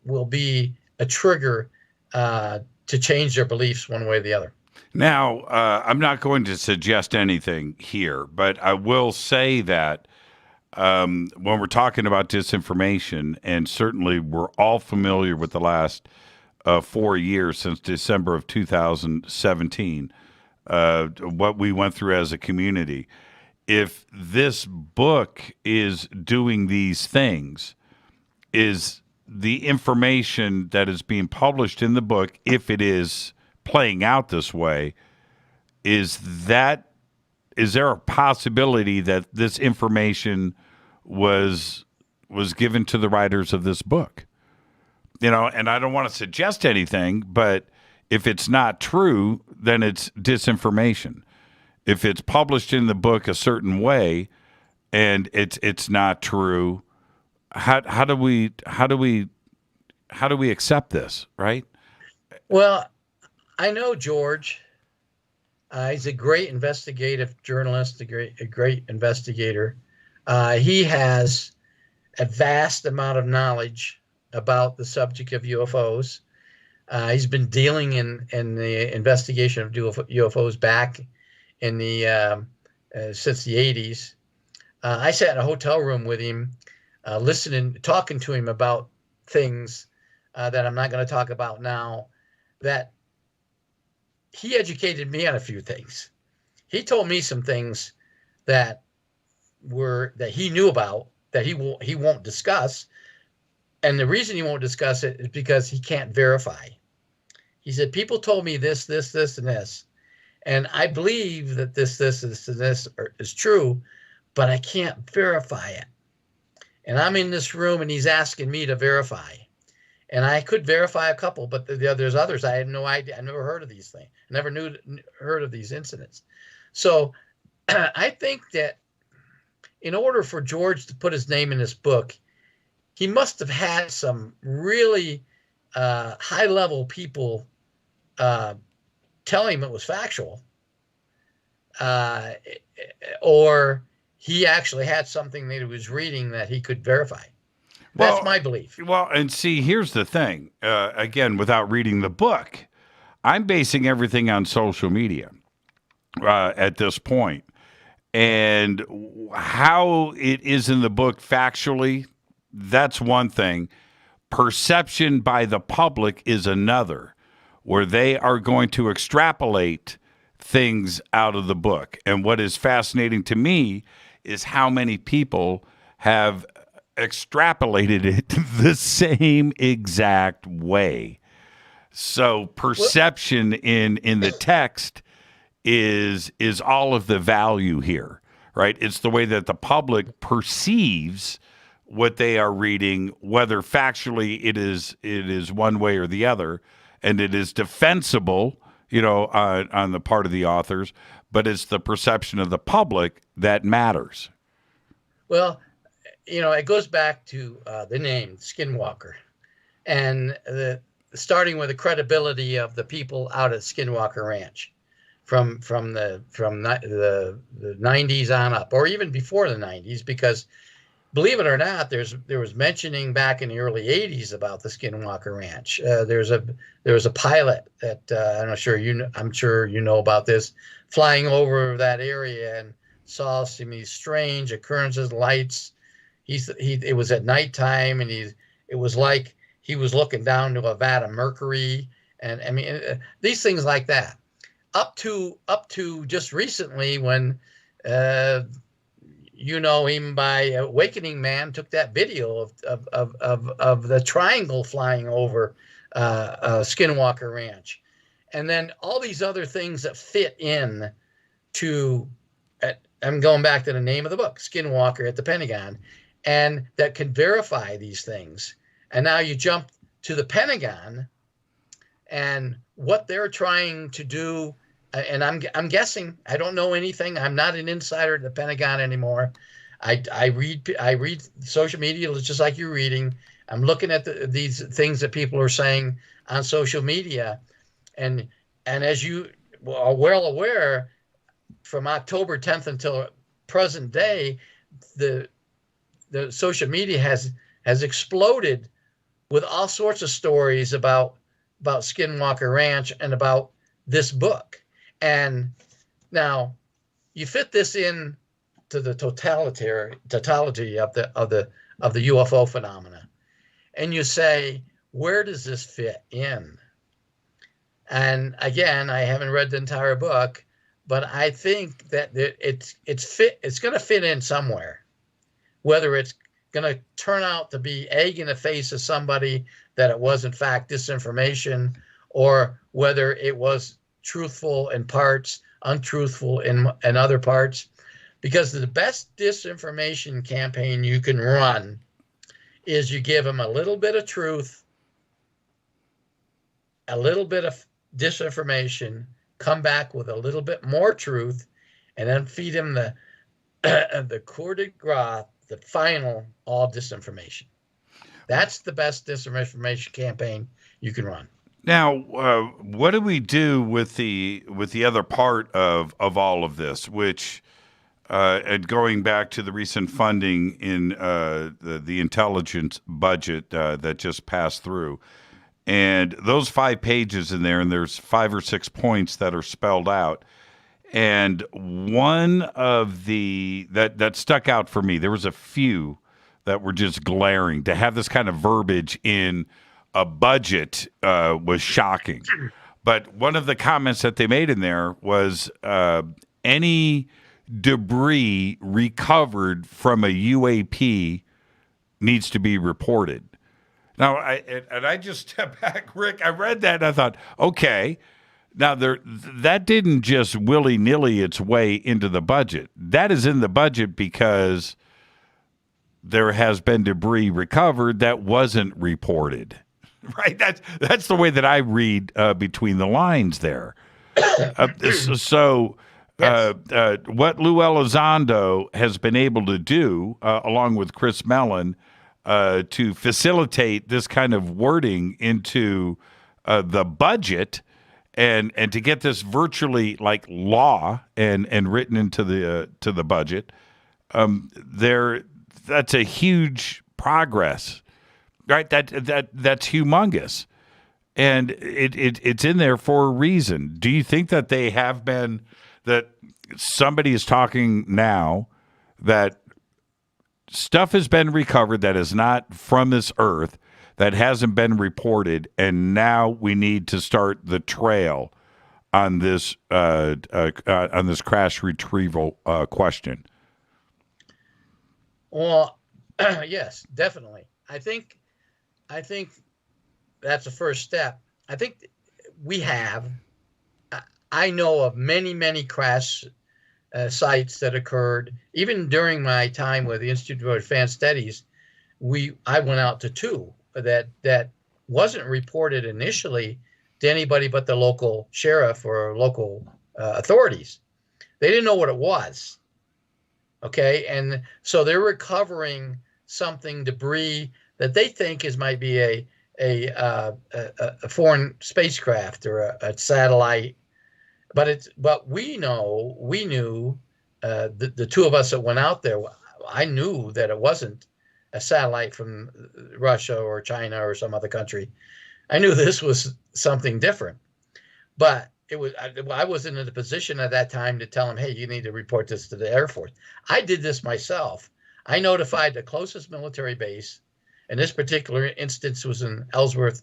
will be a trigger to change their beliefs one way or the other. Now, I'm not going to suggest anything here, but I will say that when we're talking about disinformation, and certainly we're all familiar with the last 4 years since December of 2017, what we went through as a community. If this book is doing these things, is the information that is being published in the book, if it is playing out this way, is there a possibility that this information was given to the writers of this book? And I don't want to suggest anything, but if it's not true, then it's disinformation. If it's published in the book a certain way and it's not true, how do we accept this, right? Well, I know George. He's a great investigative journalist, a great investigator. He has a vast amount of knowledge about the subject of UFOs. He's been dealing in the investigation of UFOs back in the since the 80s. I sat in a hotel room with him, talking to him about things that I'm not going to talk about now. That he educated me on a few things. He told me some things that he knew about that he won't discuss. And the reason he won't discuss it is because he can't verify. He said, people told me this, and this. And I believe that this, and this is true, but I can't verify it. And I'm in this room and he's asking me to verify. And I could verify a couple, but there's others I had no idea. I never heard of these things. Never heard of these incidents. So I think that in order for George to put his name in this book, he must have had some really high-level people telling him it was factual, or he actually had something that he was reading that he could verify. That's my belief. Well, and see, here's the thing. Again, without reading the book, I'm basing everything on social media at this point. And how it is in the book factually, that's one thing. Perception by the public is another, where they are going to extrapolate things out of the book. And what is fascinating to me is how many people have extrapolated it the same exact way. So perception in the text is all of the value here, right? It's the way that the public perceives what they are reading, whether factually it is one way or the other, and it is defensible, on the part of the authors, but it's the perception of the public that matters. Well, it goes back to the name Skinwalker, and starting with the credibility of the people out at Skinwalker Ranch, from the 90s on up, or even before the 90s, because believe it or not, there was mentioning back in the early 80s about the Skinwalker Ranch. There was a pilot that I'm sure you know about this, flying over that area and saw some of these strange occurrences, lights. It was at nighttime, and it was like he was looking down to a vat of mercury, and I mean these things like that. Up to just recently, when him by Awakening Man took that video of the triangle flying over Skinwalker Ranch, and then all these other things that fit in to. I'm going back to the name of the book, Skinwalker at the Pentagon, and that can verify these things. And now you jump to the Pentagon and what they're trying to do. And I'm guessing, I don't know anything. I'm not an insider at the Pentagon anymore. I read social media just like you're reading. I'm looking at these things that people are saying on social media, and as you are well aware, from October 10th until present day, the social media has exploded with all sorts of stories about Skinwalker Ranch and about this book. And now you fit this in to the totality of the UFO phenomena, and you say, where does this fit in? And again, I haven't read the entire book, but I think that it's going to fit in somewhere. Whether it's going to turn out to be egg in the face of somebody that it was in fact disinformation, or whether it was truthful in parts, untruthful in other parts. Because the best disinformation campaign you can run is you give them a little bit of truth, a little bit of disinformation, come back with a little bit more truth, and then feed them the coup de grace, the final all disinformation. That's the best disinformation campaign you can run. Now, what do we do with the other part of all of this, which, and going back to the recent funding in the intelligence budget that just passed through, and those 5 pages in there, and there's 5 or 6 points that are spelled out, and one of that stuck out for me. There was a few that were just glaring. To have this kind of verbiage in a budget was shocking. But one of the comments that they made in there was any debris recovered from a UAP needs to be reported. Now, I just stepped back, Rick. I read that and I thought, okay, now that didn't just willy-nilly its way into the budget. That is in the budget because there has been debris recovered that wasn't reported. Right. That's the way that I read between the lines there. What Lou Elizondo has been able to do, along with Chris Mellon, to facilitate this kind of wording into the budget and to get this virtually like law and written into the budget, that's a huge progress. Right, that's humongous, and it's in there for a reason. Do you think that they have been, that somebody is talking now that stuff has been recovered that is not from this earth, that hasn't been reported, and now we need to start the trail on this crash retrieval question? Well, yes, definitely. I think that's the first step. I think I know of many crash sites that occurred. Even during my time with the Institute for Advanced Studies, I went out to 2 that wasn't reported initially to anybody but the local sheriff or local authorities. They didn't know what it was. Okay, and so they're recovering something, debris, that they think might be a foreign spacecraft or a satellite, but we knew the 2 of us that went out there. I knew that it wasn't a satellite from Russia or China or some other country. I knew this was something different, but I wasn't in a position at that time to tell them, hey, you need to report this to the Air Force. I did this myself. I notified the closest military base. And this particular instance was in Ellsworth,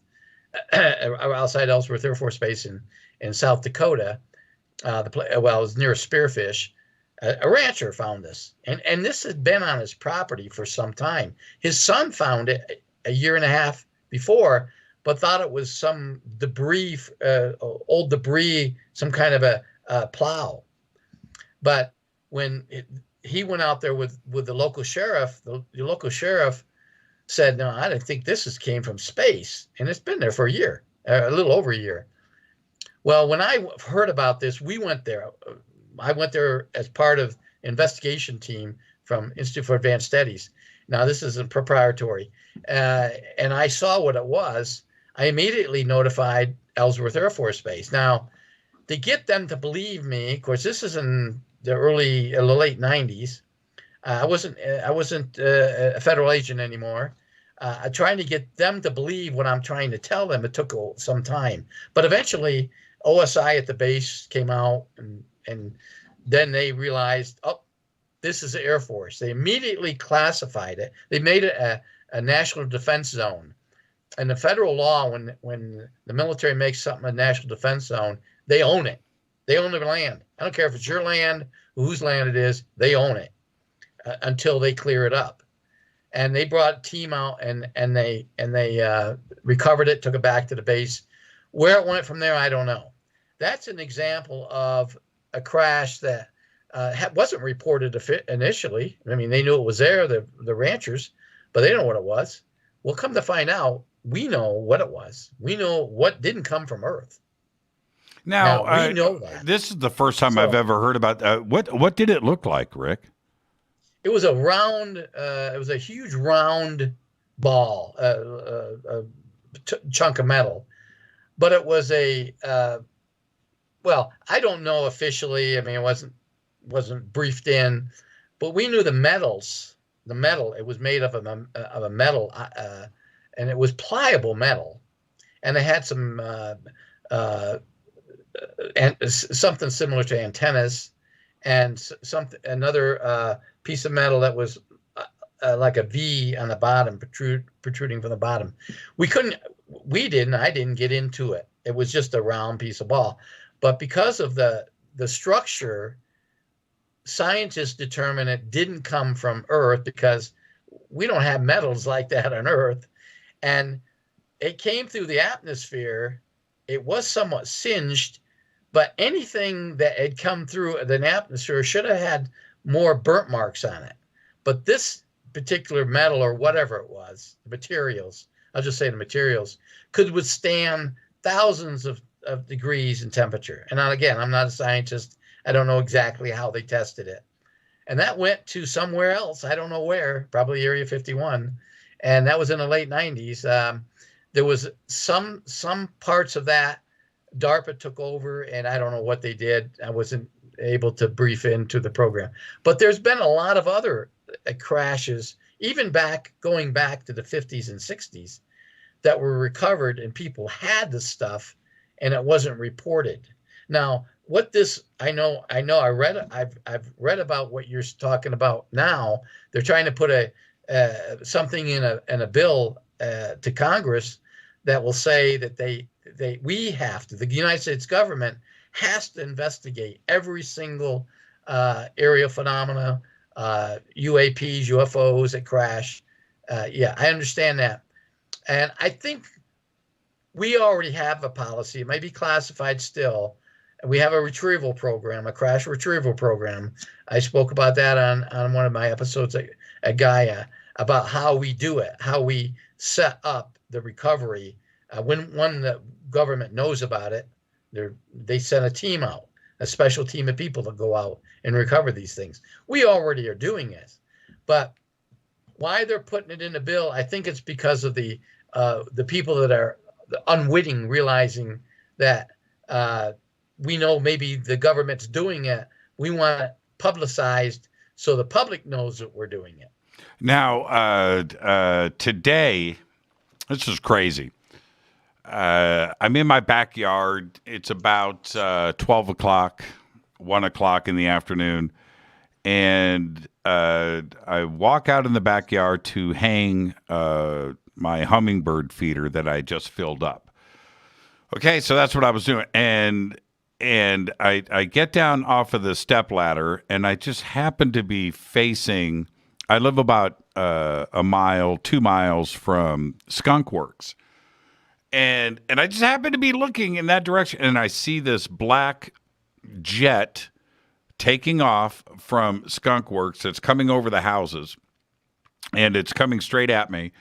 outside Ellsworth Air Force Base in South Dakota. It was near Spearfish. A rancher found this, and this had been on his property for some time. His son found it a year and a half before, but thought it was some debris, old debris, some kind of a plow. But when he went out there with the local sheriff, the local sheriff said, no, I didn't think this came from space. And it's been there for a year, a little over a year. Well, when I heard about this, we went there. I went there as part of investigation team from Institute for Advanced Studies. Now, this isn't proprietary. And I saw what it was. I immediately notified Ellsworth Air Force Base. Now, to get them to believe me, of course, this is in the late 90s. I wasn't a federal agent anymore. Trying to get them to believe what I'm trying to tell them, it took some time. But eventually, OSI at the base came out, and then they realized, oh, this is the Air Force. They immediately classified it. They made it a national defense zone. And the federal law, when the military makes something a national defense zone, they own it. They own the land. I don't care if it's your land, whose land it is, they own it. Until they clear it up. And they brought a team out and they recovered it, took it back to the base. Where it went from there, I don't know. That's an example of a crash that wasn't reported initially. I mean, they knew it was there, the ranchers, but they don't know what it was. Well, come to find out, we know what it was. We know what didn't come from Earth. Now we know that. This is the first time I've ever heard about what did it look like, Rick? It was a round. It was a huge round ball, a chunk of metal, but it was well, I don't know officially. I mean, it wasn't briefed in, but we knew the metals. The metal. It was made of a metal, and it was pliable metal, and it had some and something similar to antennas, and another piece of metal that was like a V on the bottom, protruding from the bottom. I didn't get into it. It was just a round piece of ball. But because of the structure, scientists determined it didn't come from Earth because we don't have metals like that on Earth. And it came through the atmosphere. It was somewhat singed, but anything that had come through the atmosphere should have had more burnt marks on it. But this particular metal or whatever it was, the materials, I'll just say the materials, could withstand thousands of degrees in temperature. And again, I'm not a scientist. I don't know exactly how they tested it. And that went to somewhere else. I don't know where, probably Area 51. And that was in the late 90s. There was some parts of that DARPA took over, and I don't know what they did. I wasn't able to brief into the program. But there's been a lot of other crashes, even going back to the 50s and 60s, that were recovered, and people had the stuff, and it wasn't reported. Now, what this I've read about what you're talking about now. They're trying to put something in a bill to Congress that will say that the United States government has to investigate every single aerial phenomena, UAPs, UFOs that crash. Yeah, I understand that. And I think we already have a policy. It may be classified still. We have a retrieval program, a crash retrieval program. I spoke about that on one of my episodes at Gaia, about how we do it, how we set up the recovery. When the government knows about it, they send a team out, a special team of people to go out and recover these things. We already are doing it. But why they're putting it in the bill, I think it's because of the people that are unwitting, realizing that we know maybe the government's doing it. We want it publicized so the public knows that we're doing it. Now, today, this is crazy. I'm in my backyard. It's about 12 o'clock, 1 o'clock in the afternoon. And I walk out in the backyard to hang my hummingbird feeder that I just filled up. Okay, so that's what I was doing. And I get down off of the stepladder, and I just happen to be facing, I live about a mile, 2 miles from Skunkworks. And I just happen to be looking in that direction, and I see this black jet taking off from Skunkworks. It's coming over the houses, and it's coming straight at me,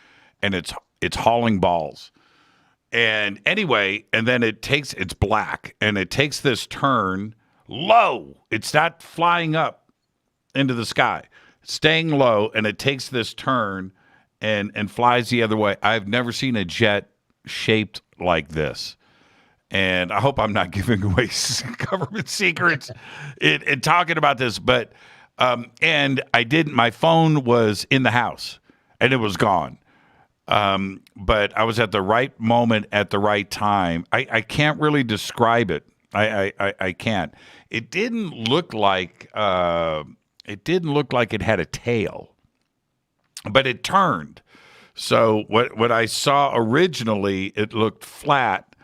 and it's hauling balls. And anyway, and then it's black, and it takes this turn low. It's not flying up into the sky. It's staying low, and it takes this turn and flies the other way. I've never seen a jet shaped like this. And I hope I'm not giving away government secrets in talking about this, but and I didn't. My phone was in the house, and it was gone. But I was at the right moment at the right time. I can't really describe it. I can't. It didn't look like it had a tail, but it turned. So what I saw originally, it looked flat,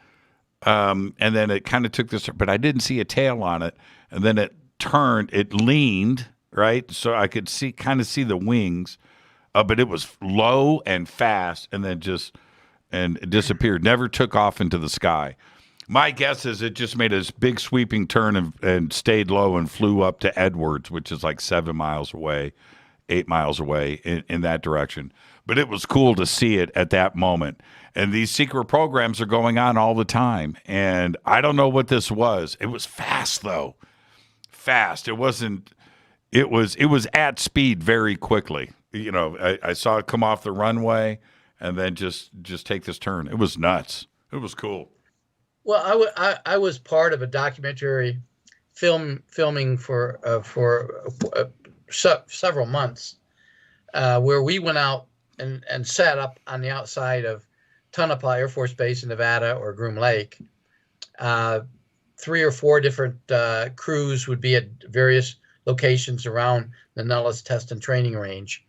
and then it kind of took this, but I didn't see a tail on it. And then it turned, it leaned, right? So I could kind of see the wings. But it was low and fast, and then it disappeared. Never took off into the sky. My guess is it just made a big sweeping turn and stayed low and flew up to Edwards, which is like 7 miles away, 8 miles away in that direction. But it was cool to see it at that moment. And these secret programs are going on all the time. And I don't know what this was. It was fast, though. Fast. It wasn't. It was at speed very quickly. You know, I saw it come off the runway and then just take this turn. It was nuts. It was cool. Well, I was part of a documentary filming for several months where we went out and sat up on the outside of Tonopah Air Force Base in Nevada or Groomlake. 3 or 4 different crews would be at various locations around the Nellis Test and Training Range.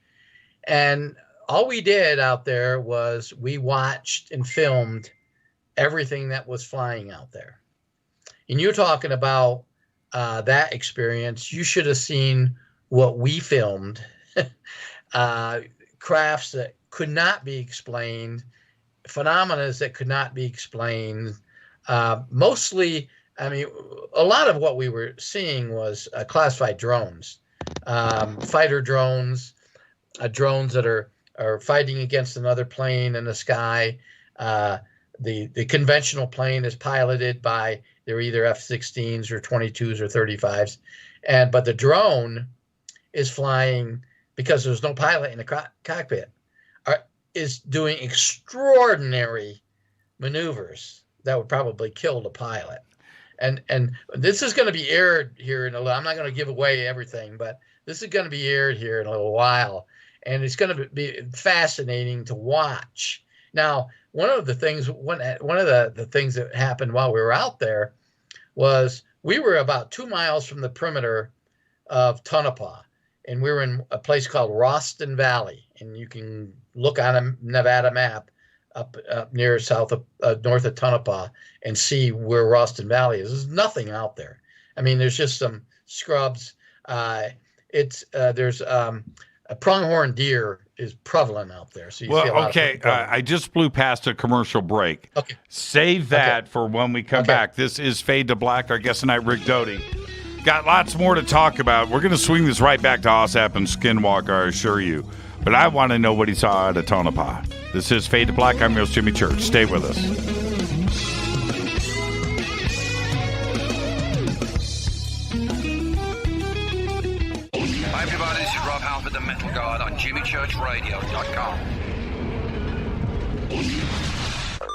And all we did out there was we watched and filmed everything that was flying out there. And you're talking about that experience. You should have seen what we filmed. Crafts that could not be explained, phenomena that could not be explained. Mostly, I mean, a lot of what we were seeing was classified drones, fighter drones, drones that are are fighting against another plane in the sky. The conventional plane is piloted by, they're either F-16s or 22s or 35s, but the drone is flying because there's no pilot in the cockpit. Is doing extraordinary maneuvers that would probably kill the pilot. And this is going to be aired here in a little. I'm not going to give away everything, but this is going to be aired here in a little while, and it's going to be fascinating to watch. Now, one of the things that happened while we were out there was we were about 2 miles from the perimeter of Tonopah, and we were in a place called Ralston Valley, and you can look on a Nevada map up near north of Tonopah and see where Ralston Valley is. There's nothing out there. I mean, there's just some scrubs. There's a pronghorn deer is prevalent out there. So you see a lot of I just blew past a commercial break. Okay. Save that for when we come back. This is Fade to Black. Our guest tonight, Rick Doty. Got lots more to talk about. We're going to swing this right back to AAWSAP and Skinwalker, I assure you. But I want to know what he saw out of Tonopah. This is Fade to Black. I'm your host, Jimmy Church. Stay with us. Hi, everybody. This is Rob Halford, the Metal Guard on JimmyChurchRadio.com.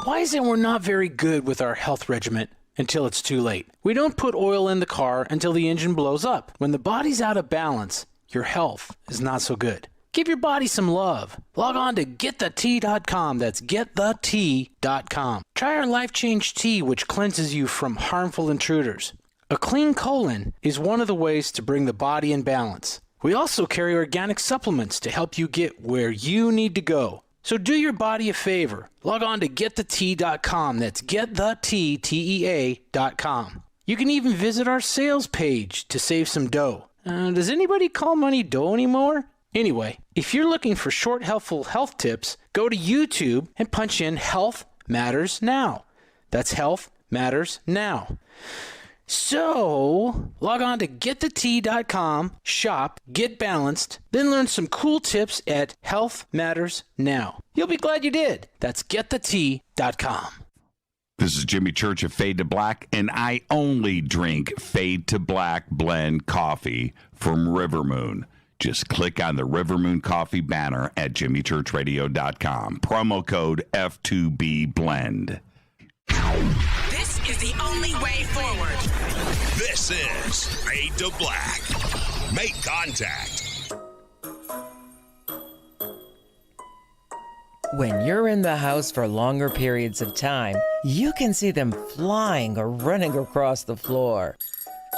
Why is it we're not very good with our health regimen until it's too late? We don't put oil in the car until the engine blows up. When the body's out of balance, your health is not so good. Give your body some love. Log on to GetTheT.com. That's GetTheT.com. Try our Life Change Tea, which cleanses you from harmful intruders. A clean colon is one of the ways to bring the body in balance. We also carry organic supplements to help you get where you need to go. So do your body a favor. Log on to GetTheT.com. That's GetTheT.com. You can even visit our sales page to save some dough. Does anybody call money dough anymore? Anyway, if you're looking for short, helpful health tips, go to YouTube and punch in Health Matters Now. That's Health Matters Now. So, log on to GetTheT.com, shop, get balanced, then learn some cool tips at Health Matters Now. You'll be glad you did. That's GetTheT.com. This is Jimmy Church of Fade to Black, and I only drink Fade to Black blend coffee from Rivermoon. Just click on the Rivermoon Coffee banner at JimmyChurchRadio.com. Promo code F2B Blend. This is the only way forward. This is Fade to Black. Make contact. When you're in the house for longer periods of time, you can see them flying or running across the floor.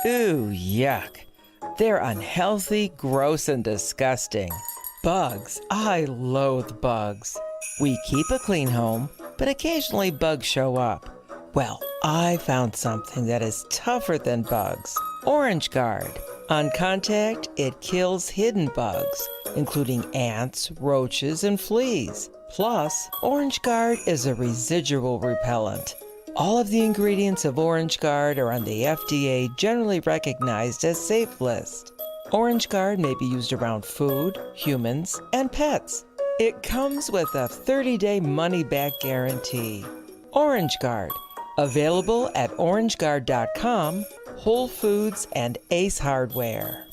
Ooh, yuck. They're unhealthy, gross, and disgusting. Bugs. I loathe bugs. We keep a clean home, but occasionally bugs show up. Well, I found something that is tougher than bugs. Orange Guard. On contact, it kills hidden bugs, including ants, roaches, and fleas. Plus, Orange Guard is a residual repellent. All of the ingredients of Orange Guard are on the FDA generally recognized as safe list. Orange Guard may be used around food, humans, and pets. It comes with a 30-day money-back guarantee. Orange Guard. Available at orangeguard.com, Whole Foods, and Ace Hardware.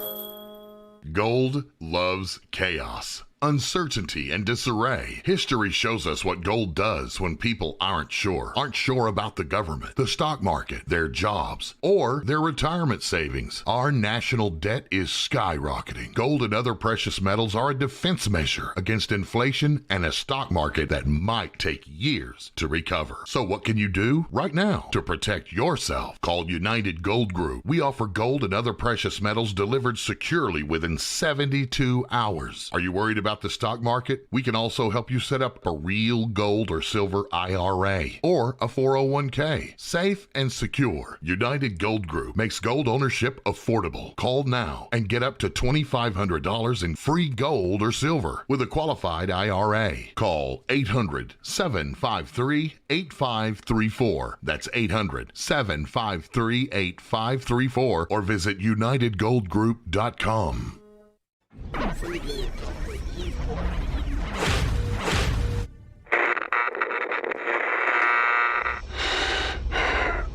Gold loves chaos, uncertainty, and disarray. History shows us what gold does when people aren't sure about the government, the stock market, their jobs, or their retirement savings. Our national debt is skyrocketing. Gold and other precious metals are a defense measure against inflation and a stock market that might take years to recover. So what can you do right now to protect yourself? Call United Gold Group. We offer gold and other precious metals delivered securely within 72 hours. Are you worried about the stock market? We can also help you set up a real gold or silver IRA or a 401k. Safe and secure. United Gold Group makes gold ownership affordable. Call now and get up to $2,500 in free gold or silver with a qualified IRA. Call 800-753-8534. That's 800-753-8534 or visit UnitedGoldGroup.com.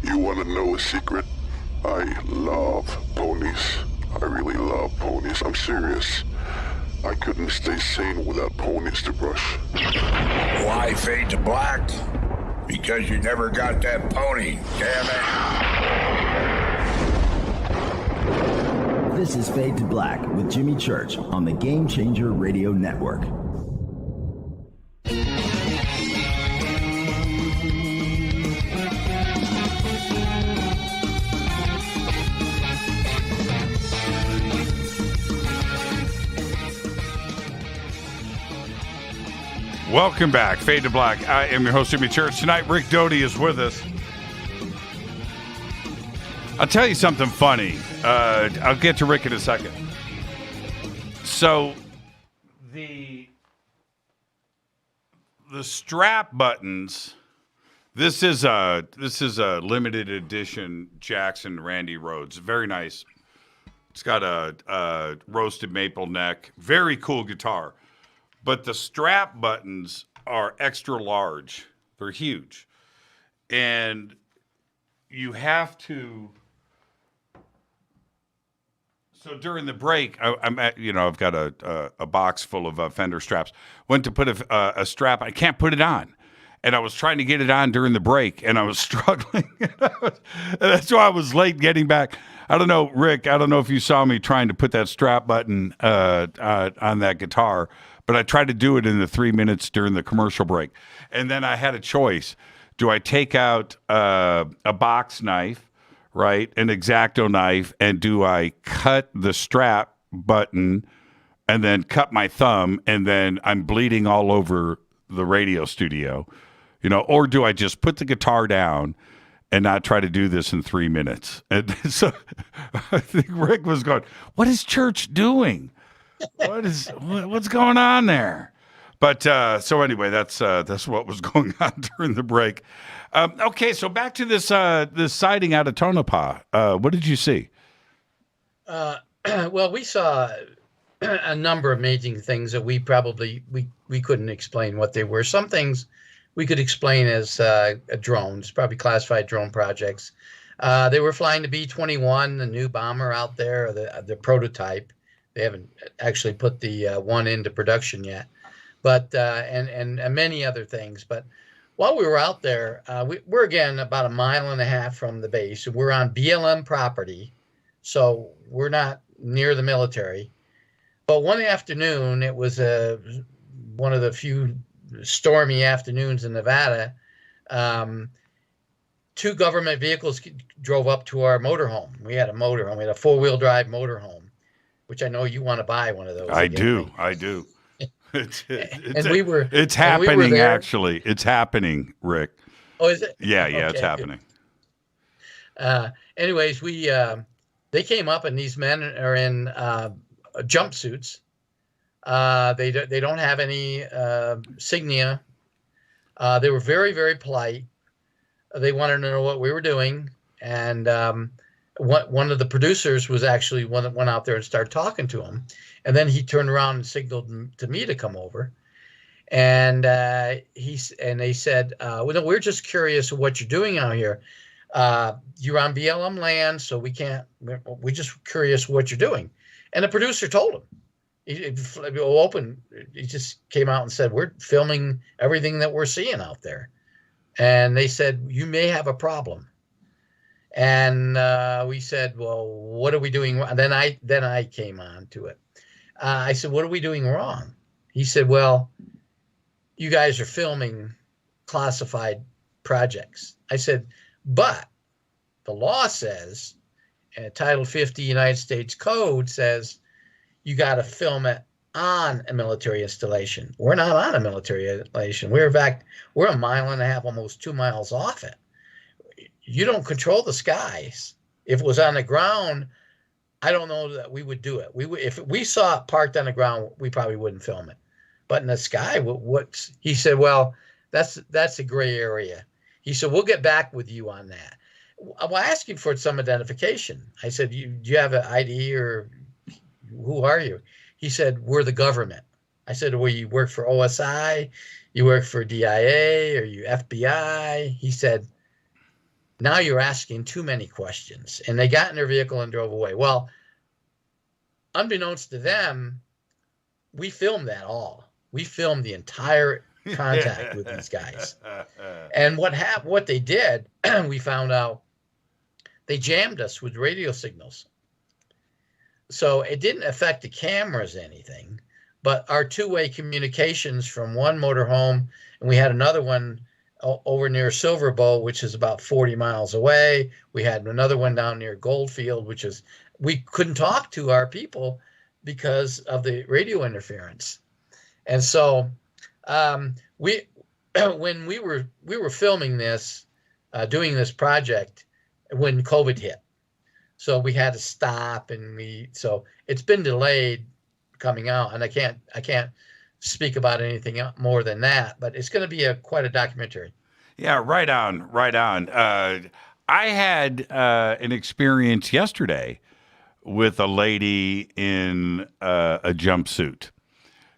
You want to know a secret? I love ponies. I really love ponies. I'm serious. I couldn't stay sane without ponies to brush. Why fade to black? Because you never got that pony, damn it. This is Fade to Black with Jimmy Church on the Game Changer Radio Network. Welcome back, Fade to Black. I am your host, Jimmy Church. Tonight, Rick Doty is with us. I'll tell you something funny. I'll get to Rick in a second. So, the strap buttons. This is a limited edition Jackson Randy Rhodes. Very nice. It's got a roasted maple neck. Very cool guitar. But the strap buttons are extra large. They're huge. And you have to... So during the break, I've got a box full of Fender straps. Went to put a strap. I can't put it on. And I was trying to get it on during the break, and I was struggling. That's why I was late getting back. I don't know, Rick, I don't know if you saw me trying to put that strap button on that guitar, but I tried to do it in the 3 minutes during the commercial break. And then I had a choice. Do I take out a box knife, right, an X-Acto knife, and do I cut the strap button and then cut my thumb, and then I'm bleeding all over the radio studio, or do I just put the guitar down and not try to do this in 3 minutes? And so I think Rick was going, what is Church doing? What's going on there? But so anyway, that's what was going on during the break. Okay, so back to this sighting out of Tonopah. What did you see? Well, we saw a number of amazing things that we couldn't explain what they were. Some things we could explain as drones, probably classified drone projects. They were flying the B-21, the new bomber out there, the prototype. They haven't actually put the one into production yet, but and many other things. But while we were out there, we're again about 1.5 miles from the base. We're on BLM property, so we're not near the military. But one afternoon, it was one of the few stormy afternoons in Nevada. 2 government vehicles drove up to our motorhome. We had a motorhome. We had a 4-wheel drive motorhome, which I know you want to buy one of those. I do. It's happening, we actually. It's happening, Rick. Oh, is it? Yeah, it's happening. Anyways, they came up, and these men are in jumpsuits. They don't have any insignia. They were very, very polite. They wanted to know what we were doing, and one of the producers was actually one that went out there and started talking to him, and then he turned around and signaled to me to come over, and they said, "Well, no, we're just curious of what you're doing out here. You're on BLM land, so we're just curious what you're doing." And the producer told him. He just came out and said, "We're filming everything that we're seeing out there." And they said, "You may have a problem." And we said, "Well, what are we doing?" And then I came on to it. I said, "What are we doing wrong?" He said, "Well, you guys are filming classified projects." I said, "But the law says, and Title 50 United States Code says, you got to film it on a military installation. We're not on a military installation. We're 1.5 miles, almost 2 miles off it. You don't control the skies. If it was on the ground, I don't know that we would do it. If we saw it parked on the ground, we probably wouldn't film it. But in the sky, he said, well, that's a gray area. He said, we'll get back with you on that. I'm asking for some identification. I said, do you have an ID, or who are you? He said, we're the government. I said, well, you work for OSI, you work for DIA, or you FBI? He said, now you're asking too many questions. And they got in their vehicle and drove away. Well, unbeknownst to them, we filmed that all. We filmed the entire contact with these guys. And what they did, we found out, they jammed us with radio signals. So it didn't affect the cameras anything, but our two-way communications from one motorhome, and we had another one over near Silver Bow, which is about 40 miles away. We had another one down near Goldfield, which is, we couldn't talk to our people because of the radio interference. And so when we were filming this, doing this project, when COVID hit, so we had to stop, and so it's been delayed coming out, and I can't speak about anything more than that, but it's going to be quite a documentary. Yeah, right on. I had an experience yesterday with a lady in a jumpsuit.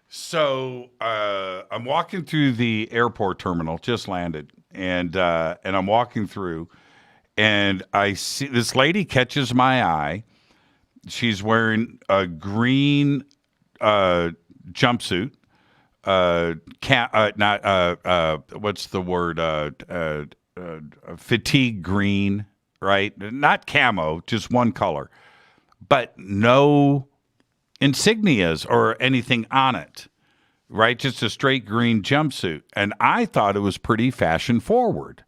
So I'm walking through the airport terminal, just landed, and I'm walking through, and I see this lady catches my eye. She's wearing a green jumpsuit. What's the word? Fatigue green, right? Not camo, just one color, but no insignias or anything on it, right? Just a straight green jumpsuit. And I thought it was pretty fashion forward.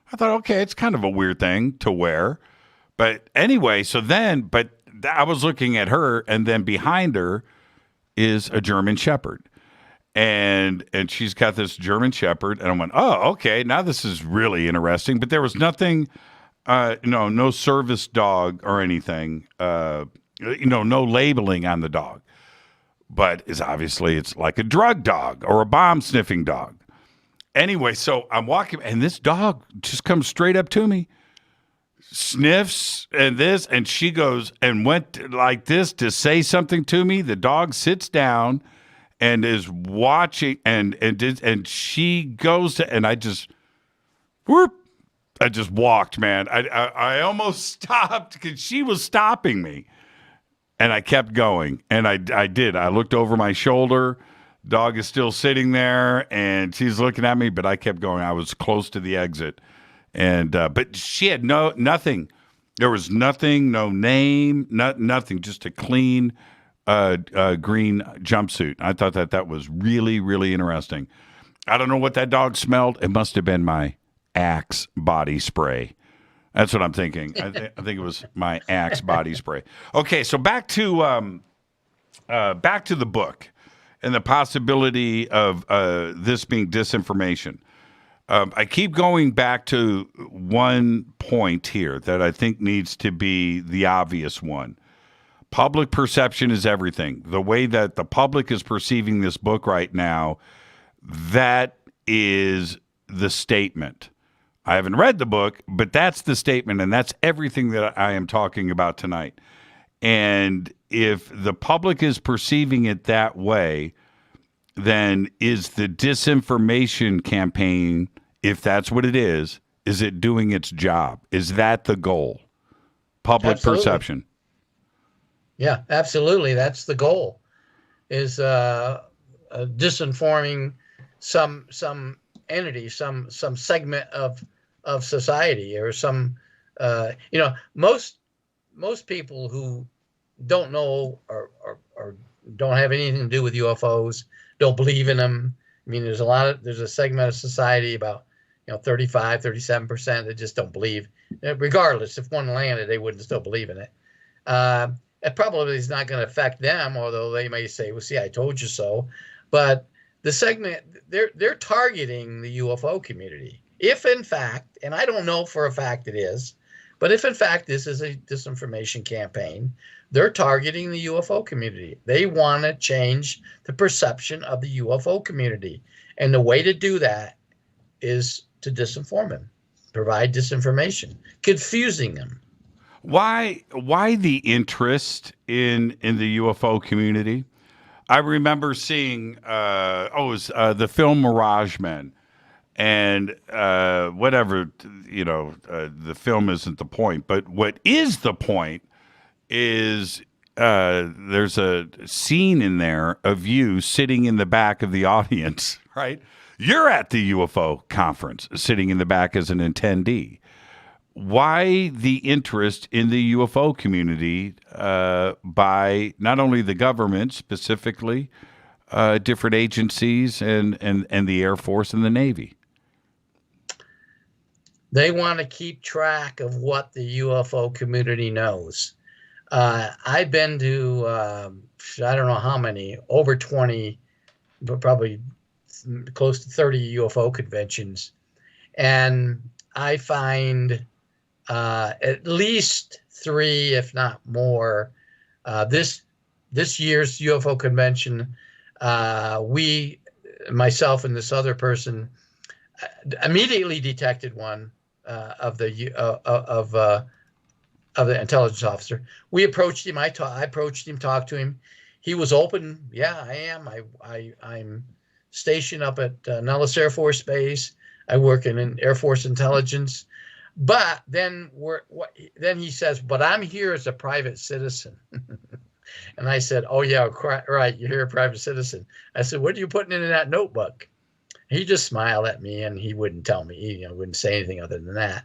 I thought, okay, it's kind of a weird thing to wear. But anyway, but I was looking at her, and then behind her is a German Shepherd. And she's got this German Shepherd, and I went, oh, okay, now this is really interesting. But there was nothing, no service dog or anything, no labeling on the dog. But it's like a drug dog or a bomb sniffing dog. Anyway, so I'm walking, and this dog just comes straight up to me, sniffs and she goes and went like this to say something to me. The dog sits down and is watching, and she goes to, and I just walked, man. I almost stopped because she was stopping me, and I kept going, and I did. I looked over my shoulder. Dog is still sitting there, and she's looking at me, but I kept going. I was close to the exit, and but she had nothing. There was nothing, no name, nothing, just a clean green jumpsuit. I thought that was really, really interesting. I don't know what that dog smelled. It must have been my Axe body spray. That's what I'm thinking. I think it was my Axe body spray. Okay, so back to the book and the possibility of this being disinformation. I keep going back to one point here that I think needs to be the obvious one. Public perception is everything. The way that the public is perceiving this book right now, that is the statement. I haven't read the book, but that's the statement, and that's everything that I am talking about tonight. And if the public is perceiving it that way, then is the disinformation campaign, if that's what it is it doing its job? Is that the goal? Public perception. Yeah, absolutely. That's the goal, is disinforming some entity, some segment of society, or some, most people who don't know or don't have anything to do with UFOs, don't believe in them. I mean, there's a segment of society, about 35, 37% that just don't believe. Regardless, if one landed, they wouldn't still believe in it. It probably is not going to affect them, although they may say, well, see, I told you so. But the segment, they're targeting the UFO community. If in fact, and I don't know for a fact it is, but if in fact this is a disinformation campaign, they're targeting the UFO community. They want to change the perception of the UFO community. And the way to do that is to disinform them, provide disinformation, confusing them. Why the interest in the UFO community? I remember seeing the film Mirage Men, And whatever, the film isn't the point. But what is the point is there's a scene in there of you sitting in the back of the audience, right? You're at the UFO conference, sitting in the back as an attendee. Why the interest in the UFO community by not only the government, specifically different agencies and the Air Force and the Navy? They want to keep track of what the UFO community knows. I've been to, I don't know how many, over 20, but probably close to 30 UFO conventions. And I find at least 3, if not more, this year's UFO convention, myself and this other person, immediately detected one of the intelligence officer. We approached him. I approached him, talked to him. He was open. Yeah, I am. I'm stationed up at Nellis Air Force Base. I work in Air Force intelligence. But then he says, but I'm here as a private citizen. And I said, oh yeah, right. You're a private citizen. I said, what are you putting in that notebook? He just smiled at me and he wouldn't tell me. He wouldn't say anything other than that.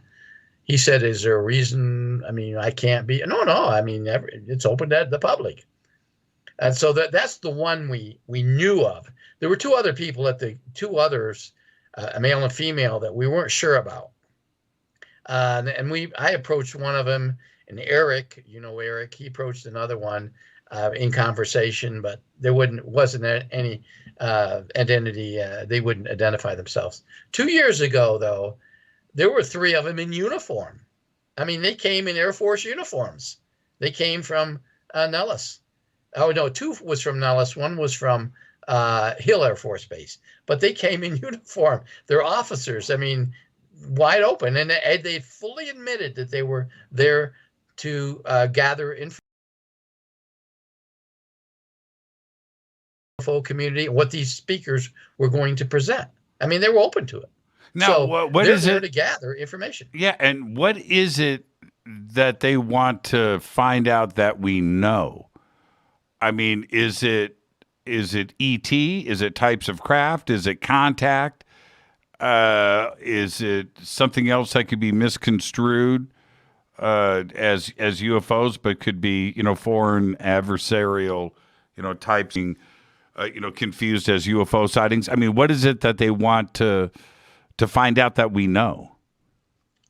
He said, is there a reason? I mean, I can't be. No. I mean, it's open to the public. And so that's the one we knew of. There were 2 other people two others, a male and female, that we weren't sure about. And I approached one of them, and Eric, Eric, he approached another one in conversation, but there wasn't any identity. They wouldn't identify themselves. 2 years ago, though, there were 3 of them in uniform. I mean, they came in Air Force uniforms. They came from Nellis. Oh, no, 2 was from Nellis. 1 was from Hill Air Force Base. But they came in uniform. They're officers. I mean, wide open. And they fully admitted that they were there to gather UFO community, what these speakers were going to present. I mean, they were open to it. Now, so what they're is there it to gather information? Yeah, and what is it that they want to find out that we know? I mean, is it ET? Is it types of craft? Is it contact? Is it something else that could be misconstrued as UFOs, but could be foreign adversarial types being confused as UFO sightings? I mean, what is it that they want to find out that we know?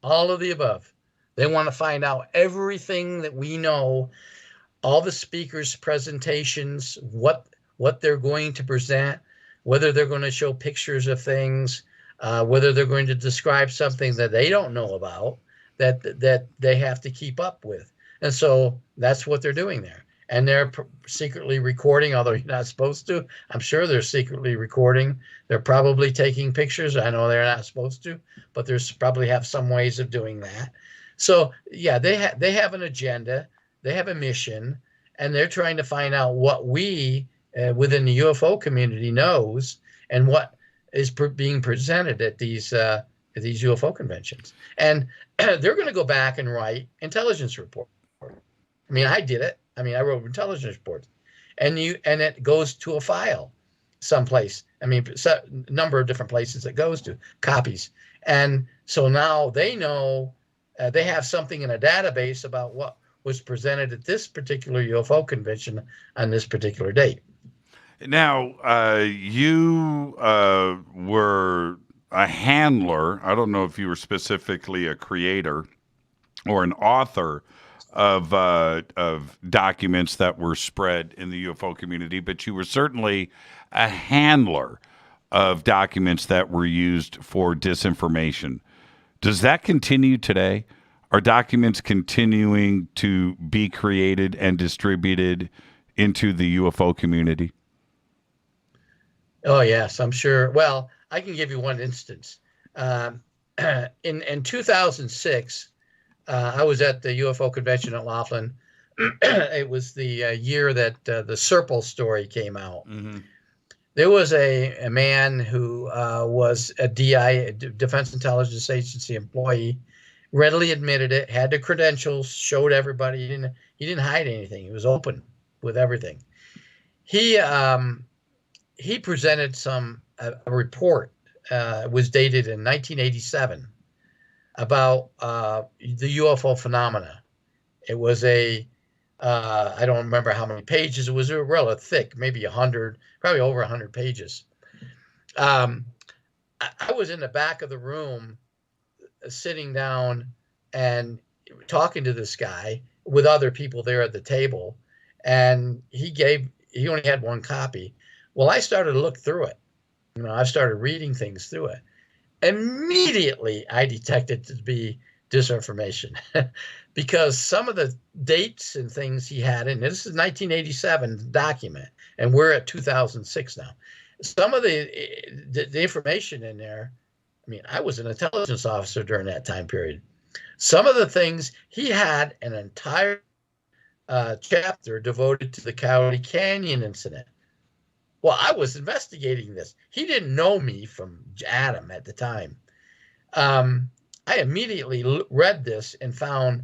All of the above. They want to find out everything that we know, all the speakers' presentations, what they're going to present, whether they're going to show pictures of things, whether they're going to describe something that they don't know about, that they have to keep up with. And so that's what they're doing there. And they're secretly recording, although you're not supposed to. I'm sure they're secretly recording. They're probably taking pictures. I know they're not supposed to, but there's probably have some ways of doing that. So yeah, they have an agenda. They have a mission, and they're trying to find out what we within the UFO community knows and what is being presented at these UFO conventions. And they're going to go back and write intelligence report. I mean, I did it. I mean, I wrote intelligence reports, and it goes to a file someplace. I mean, a number of different places it goes to, copies. And so now they know, they have something in a database about what was presented at this particular UFO convention on this particular date. Now, you were a handler. I don't know if you were specifically a creator or an author of documents that were spread in the UFO community, but you were certainly a handler of documents that were used for disinformation. Does that continue today? Are documents continuing to be created and distributed into the UFO community? Oh, yes, I'm sure. Well, I can give you one instance. In 2006, I was at the UFO convention at Laughlin. It was the year that the Serpil story came out. Mm-hmm. There was a man who was a DI, Defense Intelligence Agency employee, readily admitted it, had the credentials, showed everybody. He didn't hide anything. He was open with everything. He presented a report. It was dated in 1987 about the UFO phenomena. It was I don't remember how many pages. It was rather thick, maybe 100, probably over 100 pages. I was in the back of the room sitting down and talking to this guy with other people there at the table. And he only had one copy. Well, I started to look through it. I started reading things through it. Immediately, I detected it to be disinformation because some of the dates and things he had in this is 1987 document, and we're at 2006 now. Some of the information in there, I was an intelligence officer during that time period. Some of the things, he had an entire chapter devoted to the Coyote Canyon incident. Well, I was investigating this. He didn't know me from Adam at the time. I immediately read this and found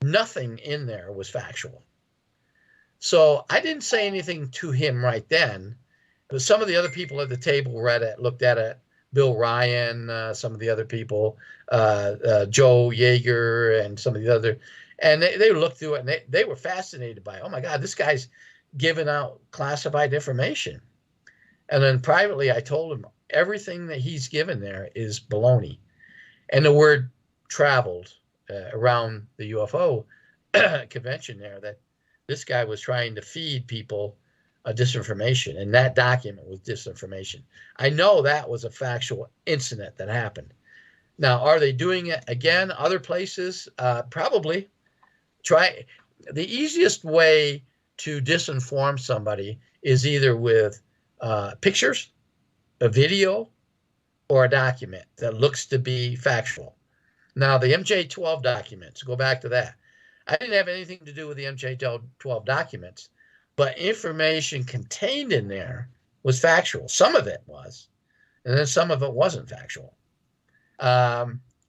nothing in there was factual. So I didn't say anything to him right then, but some of the other people at the table read it, looked at it. Bill Ryan, some of the other people, Joe Yeager, and some of the other, and they looked through it and they were fascinated by it. Oh my God, this guy's giving out classified information. And then privately, I told him everything that he's given there is baloney. And the word traveled around the UFO convention there that this guy was trying to feed people disinformation, and that document was disinformation. I know that was a factual incident that happened. Now, are they doing it again other places? Probably. The easiest way to disinform somebody is either with pictures, a video, or a document that looks to be factual. Now, the MJ-12 documents, go back to that. I didn't have anything to do with the MJ-12 documents, but information contained in there was factual. Some of it was, and then some of it wasn't factual.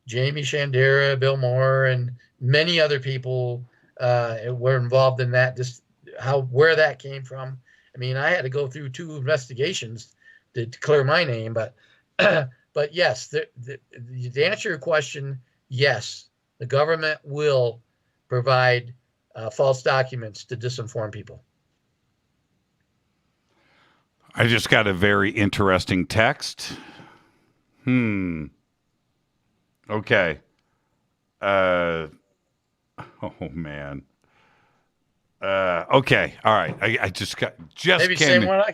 Jamie Shandera, Bill Moore, and many other people were involved in that, just where that came from. I had to go through 2 investigations to clear my name, but yes, to answer your question, yes, the government will provide false documents to disinform people. I just got a very interesting text. Okay. Oh man. Okay. All right. I just maybe came same one I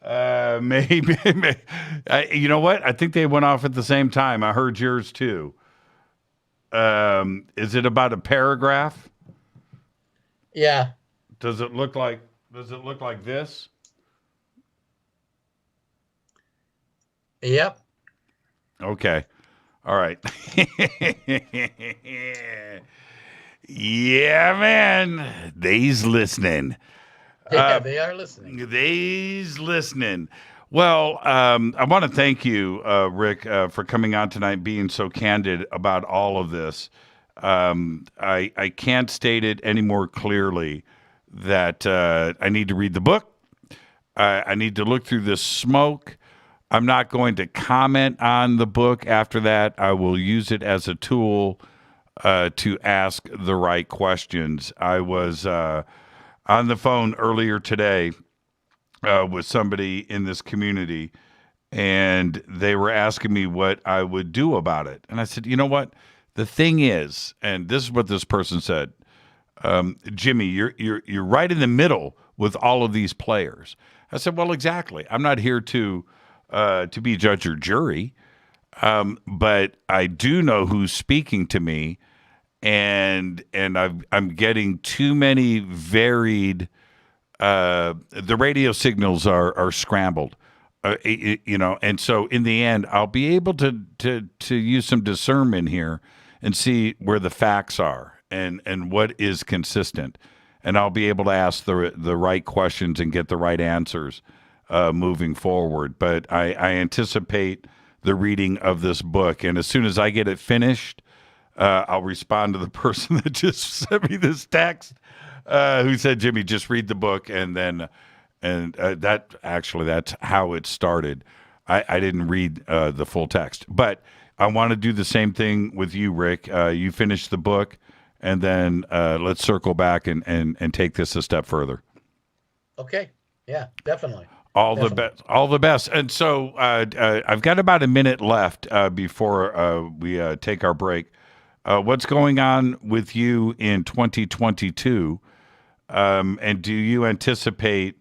got. Maybe. You know what? I think they went off at the same time. I heard yours too. Is it about a paragraph? Yeah. Does it look like this? Yep. Okay. All right. Yeah, man. They's listening. Yeah, they are listening. They's listening. Well, I want to thank you, Rick, for coming on tonight, being so candid about all of this. I can't state it any more clearly that I need to read the book. I need to look through this smoke. I'm not going to comment on the book after that. I will use it as a tool to ask the right questions. I was on the phone earlier today with somebody in this community, and they were asking me what I would do about it. And I said, you know what? The thing is, and this is what this person said, Jimmy, you're right in the middle with all of these players. I said, well, exactly. I'm not here to be judge or jury, but I do know who's speaking to me, and I'm getting too many varied. The radio signals are scrambled, and so in the end, I'll be able to use some discernment here and see where the facts are and what is consistent. and I'll be able to ask the right questions and get the right answers moving forward. But I anticipate the reading of this book, and as soon as I get it finished, I'll respond to the person that just sent me this text, who said, "Jimmy, just read the book," and that's how it started. I didn't read the full text, but I want to do the same thing with you, Rick. You finish the book, and then let's circle back and take this a step further. Okay. Yeah, definitely. All the best. And so I've got about a minute left before we take our break. What's going on with you in 2022? And do you anticipate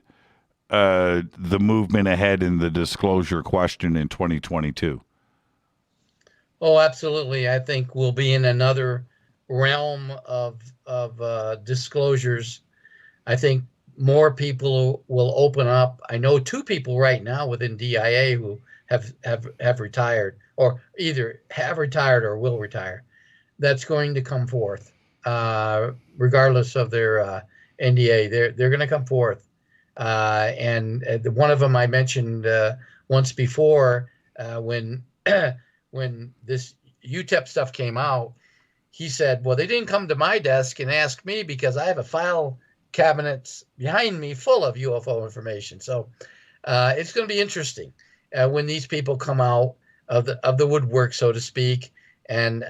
the movement ahead in the disclosure question in 2022? Oh, absolutely. I think we'll be in another realm of disclosures. I think more people will open up. I know 2 people right now within DIA who have retired, or either have retired or will retire. That's going to come forth, regardless of their NDA. They're going to come forth, and one of them I mentioned once before, when this UTEP stuff came out, he said, "Well, they didn't come to my desk and ask me because I have a file cabinet behind me full of UFO information." So it's going to be interesting when these people come out of the woodwork, so to speak, and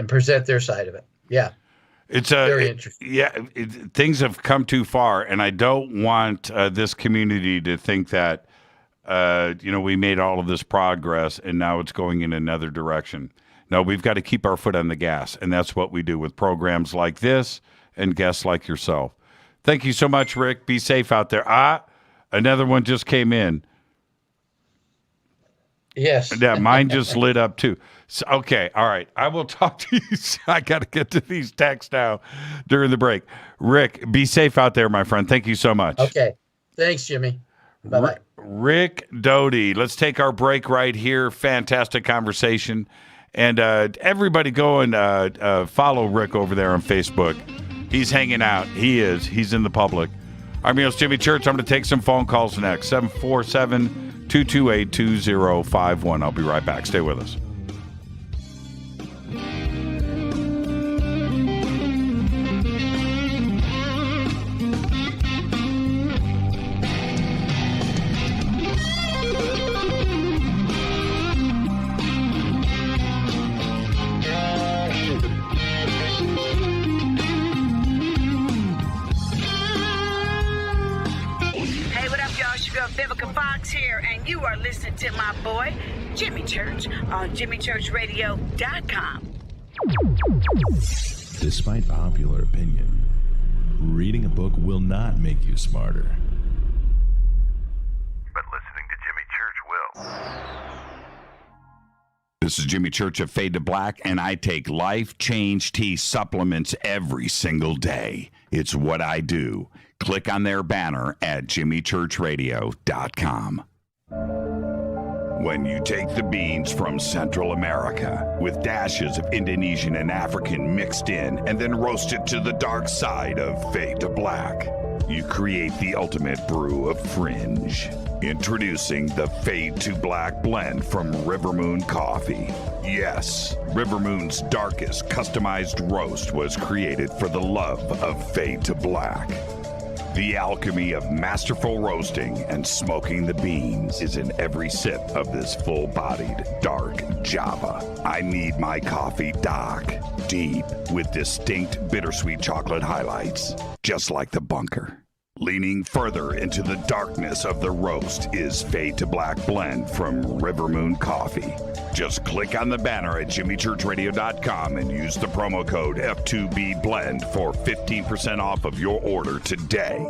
present their side of it. Yeah. It's very interesting. Things have come too far, and I don't want this community to think that we made all of this progress and now it's going in another direction. No, we've got to keep our foot on the gas, and that's what we do with programs like this and guests like yourself. Thank you so much, Rick. Be safe out there. Another one just came in. Yes. Yeah, mine just lit up too. So, okay, all right. I will talk to you. I got to get to these texts now during the break. Rick, be safe out there, my friend. Thank you so much. Okay. Thanks, Jimmy. Bye-bye. Rick Doty. Let's take our break right here. Fantastic conversation. And everybody go and follow Rick over there on Facebook. He's hanging out. He's in the public. I'm your host, Jimmy Church. I'm going to take some phone calls next. 747-228-2051. I'll be right back. Stay with us. You are listening to my boy, Jimmy Church, on JimmyChurchRadio.com. Despite popular opinion, reading a book will not make you smarter. But listening to Jimmy Church will. This is Jimmy Church of Fade to Black, and I take Life Change Tea supplements every single day. It's what I do. Click on their banner at JimmyChurchRadio.com. When you take the beans from Central America with dashes of Indonesian and African mixed in and then roast it to the dark side of Fade to Black, you create the ultimate brew of fringe. Introducing the Fade to Black blend from Rivermoon Coffee. Yes, Rivermoon's darkest customized roast was created for the love of Fade to Black. The alchemy of masterful roasting and smoking the beans is in every sip of this full-bodied, dark Java. I need my coffee dark, deep, with distinct bittersweet chocolate highlights, just like the bunker. Leaning further into the darkness of the roast is Fade to Black blend from Rivermoon Coffee. Just click on the banner at JimmyChurchRadio.com and use the promo code F2B blend for 15% off of your order today.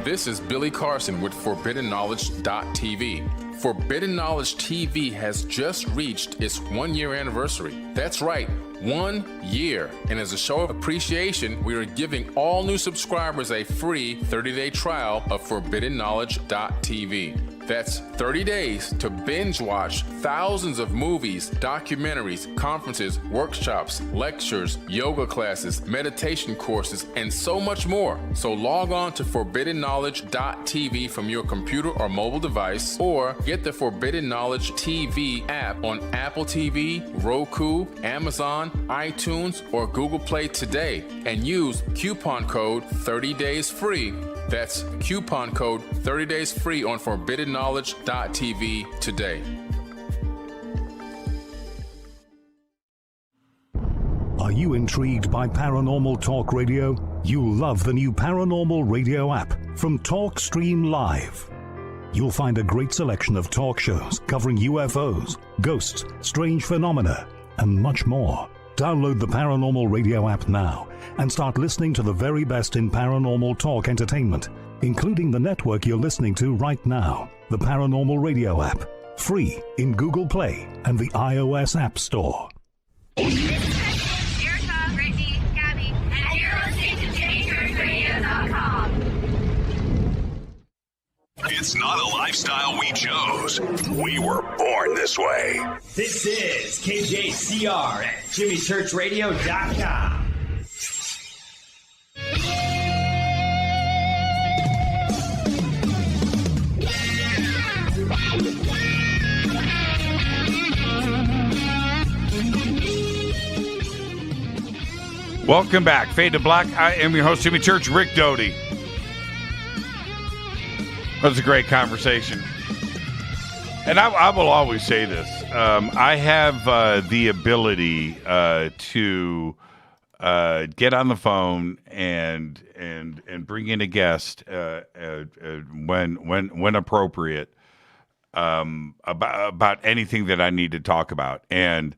This is Billy Carson with ForbiddenKnowledge.tv. Forbidden Knowledge TV has just reached its 1-year anniversary. That's right, 1 year. And as a show of appreciation, we are giving all new subscribers a free 30-day trial of ForbiddenKnowledge.tv. That's 30 days to binge watch thousands of movies, documentaries, conferences, workshops, lectures, yoga classes, meditation courses, and so much more. So log on to forbiddenknowledge.tv from your computer or mobile device, or get the Forbidden Knowledge TV app on Apple TV, Roku, Amazon, iTunes, or Google Play today, and use coupon code 30 days free. That's coupon code 30 days free on forbiddenknowledge.tv today. Are you intrigued by Paranormal Talk Radio? You'll love the new Paranormal Radio app from TalkStream Live. You'll find a great selection of talk shows covering UFOs, ghosts, strange phenomena, and much more. Download the Paranormal Radio app now and start listening to the very best in paranormal talk entertainment, including the network you're listening to right now, the Paranormal Radio app, free in Google Play and the iOS App Store. It's not a lifestyle we chose. We were born this way. This is KJCR at JimmyChurchRadio.com. Welcome back. Fade to Black. I am your host, Jimmy Church, Rick Doty. That was a great conversation. And I will always say this. I have the ability to get on the phone and bring in a guest when appropriate about anything that I need to talk about. And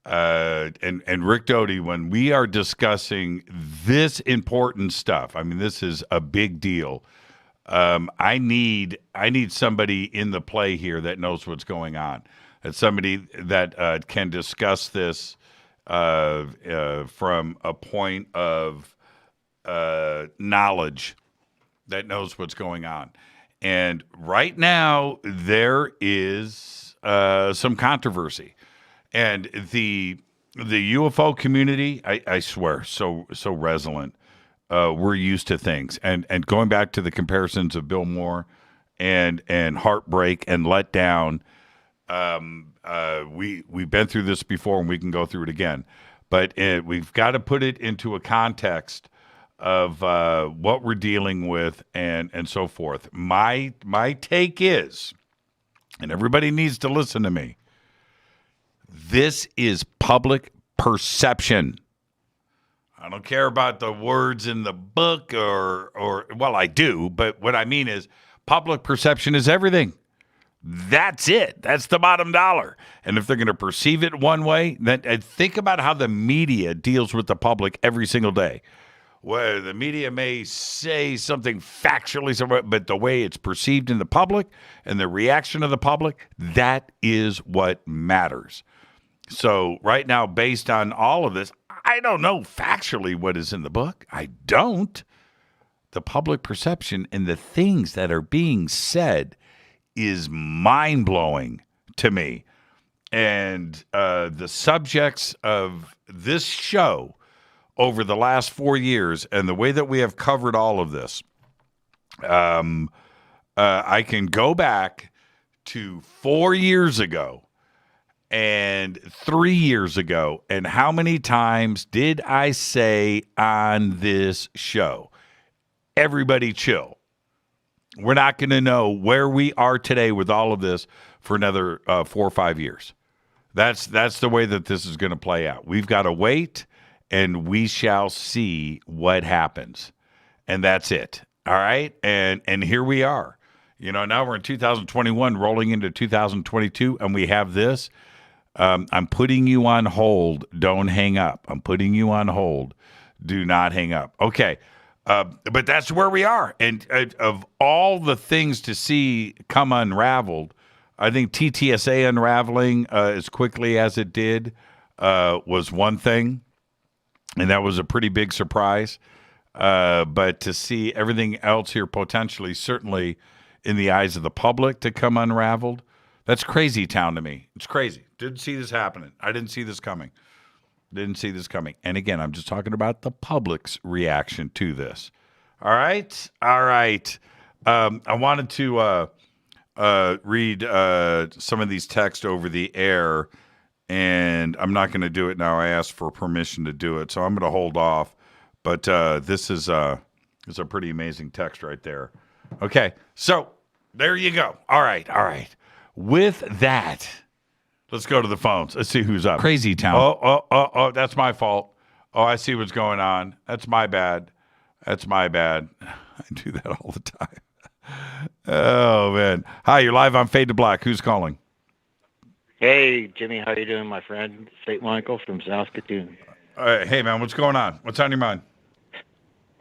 Rick Doty, when we are discussing this important stuff, I mean, this is a big deal. I need somebody in the play here that knows what's going on. That's somebody that can discuss this from a point of knowledge, that knows what's going on. And right now there is some controversy, and the UFO community, I swear, so resilient. We're used to things, and going back to the comparisons of Bill Moore and heartbreak and letdown, we've been through this before, and we can go through it again. But we've got to put it into a context of what we're dealing with and so forth. My take is, and everybody needs to listen to me, this is public perception. I don't care about the words in the book or well, I do, but what I mean is public perception is everything. That's it. That's the bottom dollar. And if they're going to perceive it one way, then think about how the media deals with the public every single day. Where the media may say something factually, but the way it's perceived in the public and the reaction of the public, that is what matters. So right now, based on all of this, I don't know factually what is in the book. I don't. The public perception and the things that are being said is mind-blowing to me. And the subjects of this show over the last 4 years and the way that we have covered all of this, I can go back to 4 years ago and 3 years ago, and how many times did I say on this show, everybody chill. We're not going to know where we are today with all of this for another 4 or 5 years. That's the way that this is going to play out. We've got to wait, and we shall see what happens. And that's it. All right? And here we are. You know, now we're in 2021, rolling into 2022, and we have this. I'm putting you on hold. Don't hang up. I'm putting you on hold. Do not hang up. Okay. But that's where we are. And of all the things to see come unraveled, I think TTSA unraveling as quickly as it did was one thing. And that was a pretty big surprise. But to see everything else here potentially certainly in the eyes of the public to come unraveled. That's crazy town to me. It's crazy. Didn't see this happening. I didn't see this coming. Didn't see this coming. And again, I'm just talking about the public's reaction to this. All right? All right. I wanted to read some of these texts over the air, and I'm not going to do it now. I asked for permission to do it, so I'm going to hold off. But this is a pretty amazing text right there. Okay, so there you go. All right, all right. With that, let's go to the phones. Let's see who's up. Crazy town. Oh, that's my fault. Oh, I see what's going on. That's my bad. That's my bad. I do that all the time. Oh, man. Hi, you're live on Fade to Black. Who's calling? Hey, Jimmy. How you doing, my friend? St. Michael from Saskatoon. Hey, man, what's going on? What's on your mind?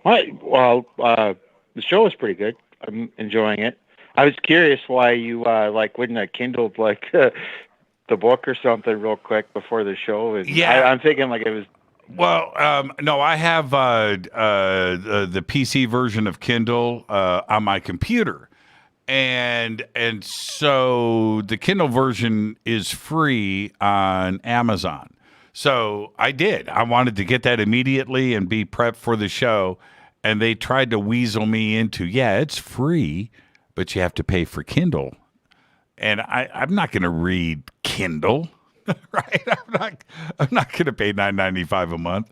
Well, the show is pretty good. I'm enjoying it. I was curious why you wouldn't have kindled the book or something real quick before the show. And Yeah. I'm thinking like it was. Well, no, I have the PC version of Kindle on my computer, and so the Kindle version is free on Amazon. So I did. I wanted to get that immediately and be prepped for the show, and they tried to weasel me into, yeah, it's free, but you have to pay for Kindle, and I'm not going to read Kindle. Right, I'm not going to pay $9.95 a month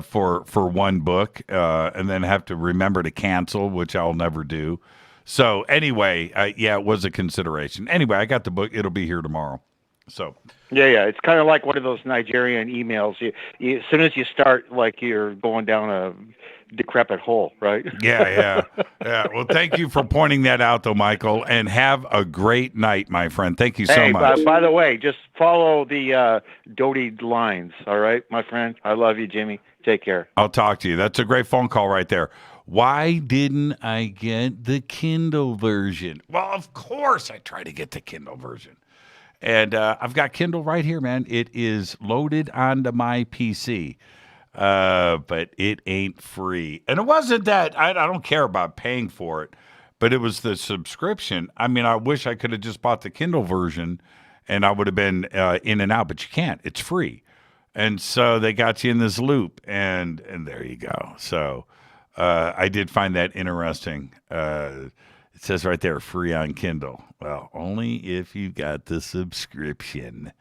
for one book, and then have to remember to cancel, which I'll never do. So anyway, yeah, it was a consideration. Anyway, I got the book; it'll be here tomorrow. So Yeah, it's kind of like one of those Nigerian emails. You as soon as you start, like you're going down a decrepit hole, right? Yeah. Well, thank you for pointing that out, though, Michael, and have a great night, my friend. Thank you so much. By the way, just follow the Doty lines, all right, my friend? I love you, Jimmy. Take care. I'll talk to you. That's a great phone call right there. Why didn't I get the Kindle version? Well, of course I try to get the Kindle version. And I've got Kindle right here, man. It is loaded onto my PC. But it ain't free. And it wasn't that, I don't care about paying for it, but it was the subscription. I mean, I wish I could have just bought the Kindle version and I would have been in and out, but you can't. It's free. And so they got you in this loop, and there you go. So I did find that interesting. It says right there, free on Kindle. Well, only if you got the subscription.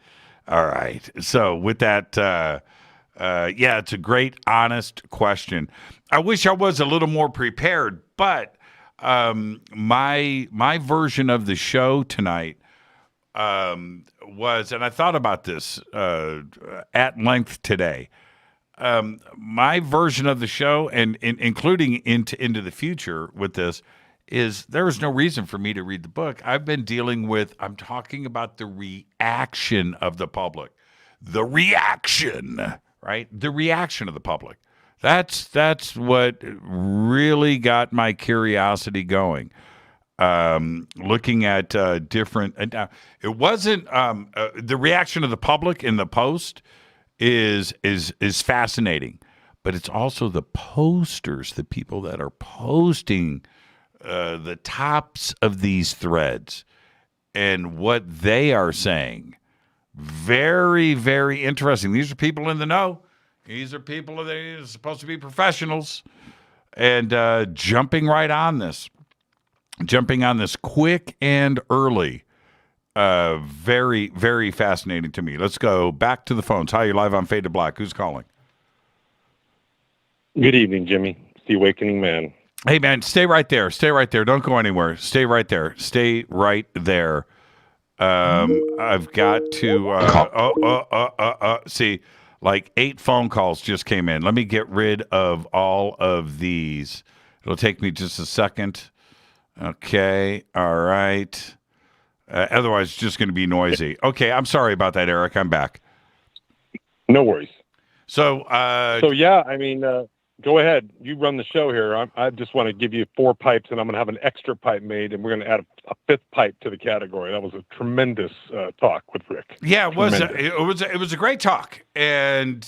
All right. So with that, yeah, it's a great, honest question. I wish I was a little more prepared, but my version of the show tonight was, and I thought about this at length today. My version of the show, and including into the future with this, is there was no reason for me to read the book. I'm talking about the reaction of the public. The reaction, right? The reaction of the public. That's what really got my curiosity going. Looking at different, it wasn't the reaction of the public in the post is fascinating, but it's also the posters, the people that are posting the tops of these threads and what they are saying. Very, very interesting. These are people in the know. These are people that are supposed to be professionals, and jumping on this quick and early. Very, very fascinating to me. Let's go back to the phones. Hi, you're live on Fade to Black. Who's calling? Good evening, Jimmy. It's the Awakening Man. Hey, man, stay right there. Stay right there. Don't go anywhere. Stay right there. Stay right there. I've got to see, like 8 phone calls just came in. Let me get rid of all of these. It'll take me just a second. Okay. All right. Otherwise, it's just going to be noisy. Okay. I'm sorry about that, Eric. I'm back. No worries. So yeah, I mean, go ahead. You run the show here. I just want to give you 4 pipes, and I'm going to have an extra pipe made, and we're going to add a 5th pipe to the category. That was a tremendous talk with Rick. Yeah, it was. It was a great talk. And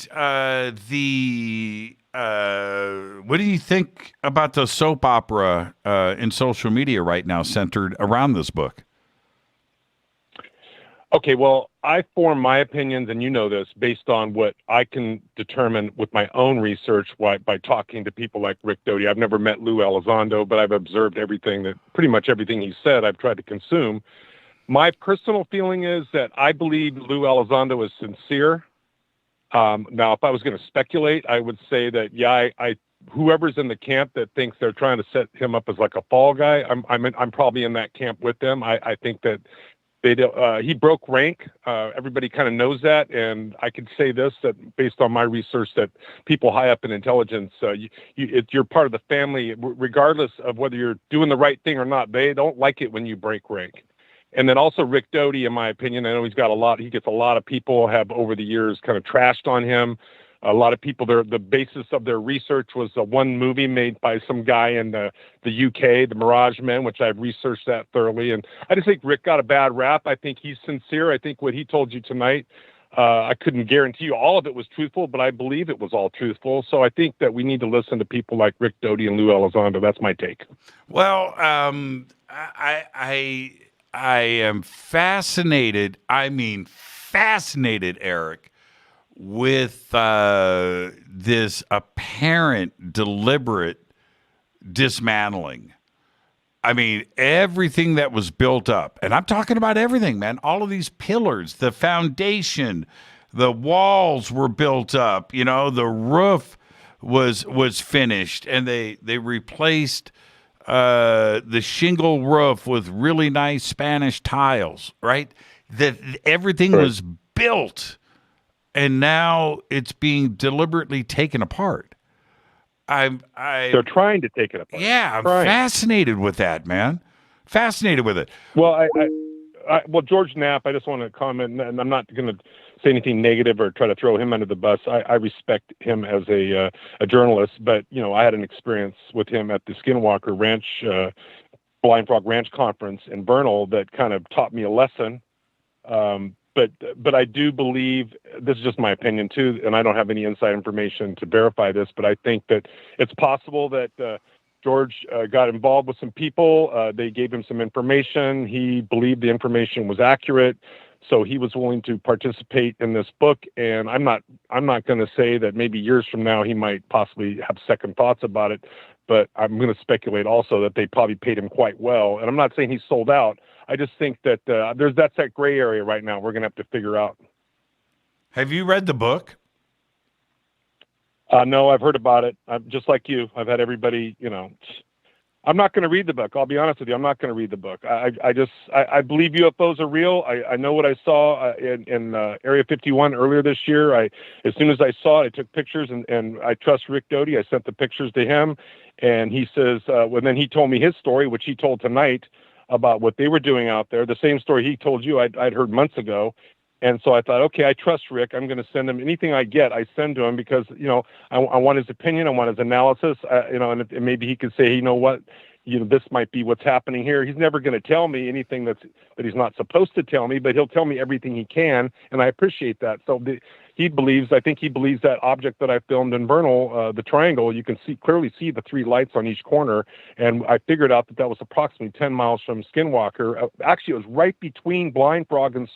what do you think about the soap opera in social media right now, centered around this book? Okay, well, I form my opinions, and you know this, based on what I can determine with my own research by talking to people like Rick Doty. I've never met Lou Elizondo, but I've observed pretty much everything he said, I've tried to consume. My personal feeling is that I believe Lou Elizondo is sincere. Now, if I was going to speculate, I would say that, whoever's in the camp that thinks they're trying to set him up as like a fall guy, I'm probably in that camp with them. I think that he broke rank. Everybody kind of knows that, and I could say this, that based on my research, that people high up in intelligence, you're part of the family, regardless of whether you're doing the right thing or not. They don't like it when you break rank. And then also Rick Doty, in my opinion, I know he gets a lot of people have over the years kind of trashed on him. A lot of people, the basis of their research was one movie made by some guy in the UK, The Mirage Men, which I've researched that thoroughly. And I just think Rick got a bad rap. I think he's sincere. I think what he told you tonight, I couldn't guarantee you all of it was truthful, but I believe it was all truthful. So I think that we need to listen to people like Rick Doty and Lou Elizondo. That's my take. Well, I am fascinated. I mean, fascinated, Eric, with this apparent deliberate dismantling. I mean, everything that was built up, and I'm talking about everything, man, all of these pillars, the foundation, the walls were built up, the roof was finished, and they replaced the shingle roof with really nice Spanish tiles, right? That everything was built. And now it's being deliberately taken apart. They're trying to take it apart. Yeah, I'm fascinated with that, man. Fascinated with it. Well, well, George Knapp, I just want to comment, and I'm not going to say anything negative or try to throw him under the bus. I respect him as a journalist, but I had an experience with him at the Skinwalker Ranch, Blind Frog Ranch conference in Vernal that kind of taught me a lesson. But I do believe, this is just my opinion too, and I don't have any inside information to verify this, but I think that it's possible that George got involved with some people. They gave him some information. He believed the information was accurate, so he was willing to participate in this book. And I'm not going to say that maybe years from now he might possibly have second thoughts about it, but I'm going to speculate also that they probably paid him quite well. And I'm not saying he's sold out. I just think that that's that gray area right now we're going to have to figure out. Have you read the book? No, I've heard about it. Just like you, I've had everybody, I'm not going to read the book. I'll be honest with you. I'm not going to read the book. I believe UFOs are real. I know what I saw in Area 51 earlier this year. As soon as I saw it, I took pictures, and I trust Rick Doty. I sent the pictures to him, and he says, then he told me his story, which he told tonight, about what they were doing out there. The same story he told you I'd heard months ago. And so I thought, okay, I trust Rick. I'm going to send him anything I get. I send to him because, I want his opinion. I want his analysis, and maybe he could say, what, this might be what's happening here. He's never going to tell me anything that he's not supposed to tell me, but he'll tell me everything he can. And I appreciate that. So I think he believes that object that I filmed in Vernal, the triangle, you can clearly see the 3 lights on each corner. And I figured out that was approximately 10 miles from Skinwalker. Actually, it was right between Blind Frog and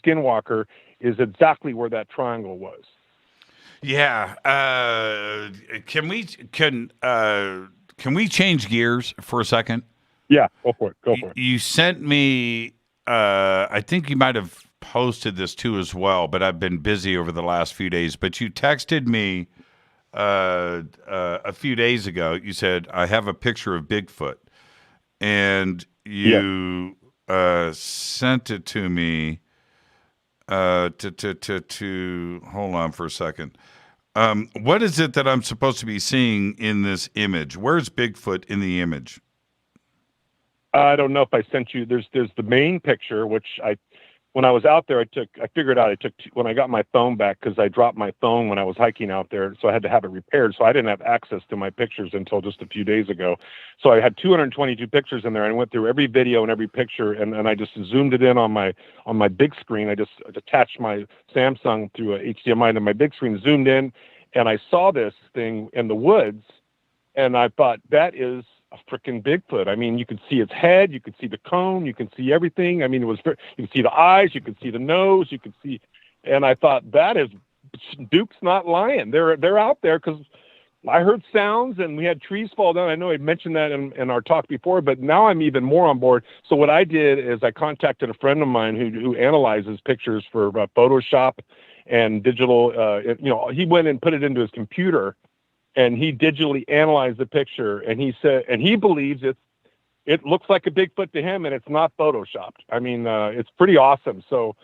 Skinwalker is exactly where that triangle was. Yeah. Can we change gears for a second? Yeah, go for it. You sent me, I think you might have posted this too as well, but I've been busy over the last few days. But you texted me a few days ago. You said, I have a picture of Bigfoot. And you sent it to me to hold on for a second. What is it that I'm supposed to be seeing in this image? Where's Bigfoot in the image? I don't know if I sent you. There's the main picture, which when I was out there, when I got my phone back, because I dropped my phone when I was hiking out there, so I had to have it repaired. So I didn't have access to my pictures until just a few days ago. So I had 222 pictures in there, and I went through every video and every picture, and I just zoomed it in on my big screen. I just attached my Samsung through a HDMI, and then my big screen zoomed in, and I saw this thing in the woods, and I thought, that is a freaking Bigfoot. I mean, you could see its head, you could see the cone, you could see everything. I mean, you could see the eyes, you could see the nose, you could see, and I thought, that is, Duke's not lying. They're out there, because I heard sounds and we had trees fall down. I know I mentioned that in our talk before, but now I'm even more on board. So what I did is I contacted a friend of mine who analyzes pictures for Photoshop and digital. He went and put it into his computer, and he digitally analyzed the picture, and he said, and he believes it looks like a Bigfoot to him, and it's not photoshopped. I mean, it's pretty awesome. So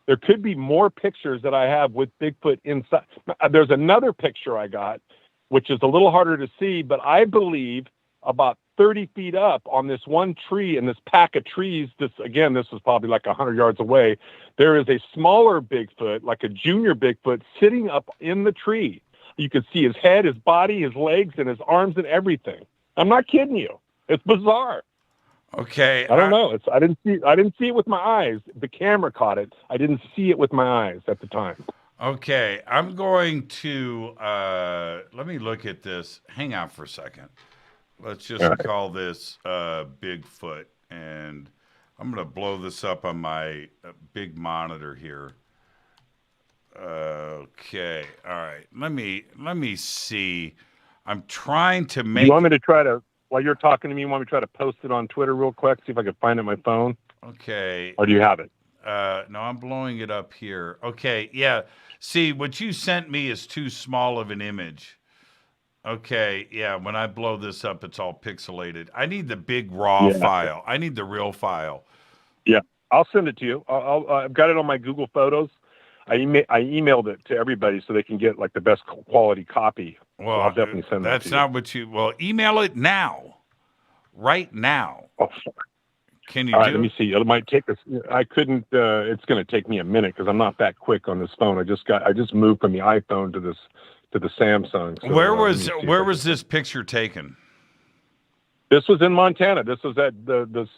there could be more pictures that I have with Bigfoot inside. There's another picture I got, which is a little harder to see, but I believe about 30 feet up on this one tree in this pack of trees, this was probably like 100 yards away, there is a smaller Bigfoot, like a junior Bigfoot, sitting up in the tree. You could see his head, his body, his legs, and his arms and everything. I'm not kidding you. It's bizarre. Okay. I don't know. I didn't see it with my eyes. The camera caught it. I didn't see it with my eyes at the time. Okay. I'm going to let me look at this. Hang on for a second. Let's just call this Bigfoot, and I'm going to blow this up on my big monitor here. Okay. All right. Let me see. I'm trying to make. You want me to try to, while you're talking to me, you want me to try to post it on Twitter real quick, see if I can find it on my phone? Okay. Or do you have it? No, I'm blowing it up here. Okay. Yeah. See, what you sent me is too small of an image. Okay. Yeah. When I blow this up, it's all pixelated. I need the big raw file. I need the real file. Yeah. I'll send it to you. I've got it on my Google Photos. I emailed it to everybody so they can get like the best quality copy. Well, so I'll definitely send that's that to not you. what you. Well, email it now, right now. Oh, can you? All do right, let me see. It might take us. I couldn't. It's going to take me a minute because I'm not that quick on this phone. I just moved from the iPhone to the Samsung. So, where was this picture taken? This was in Montana. This was at the.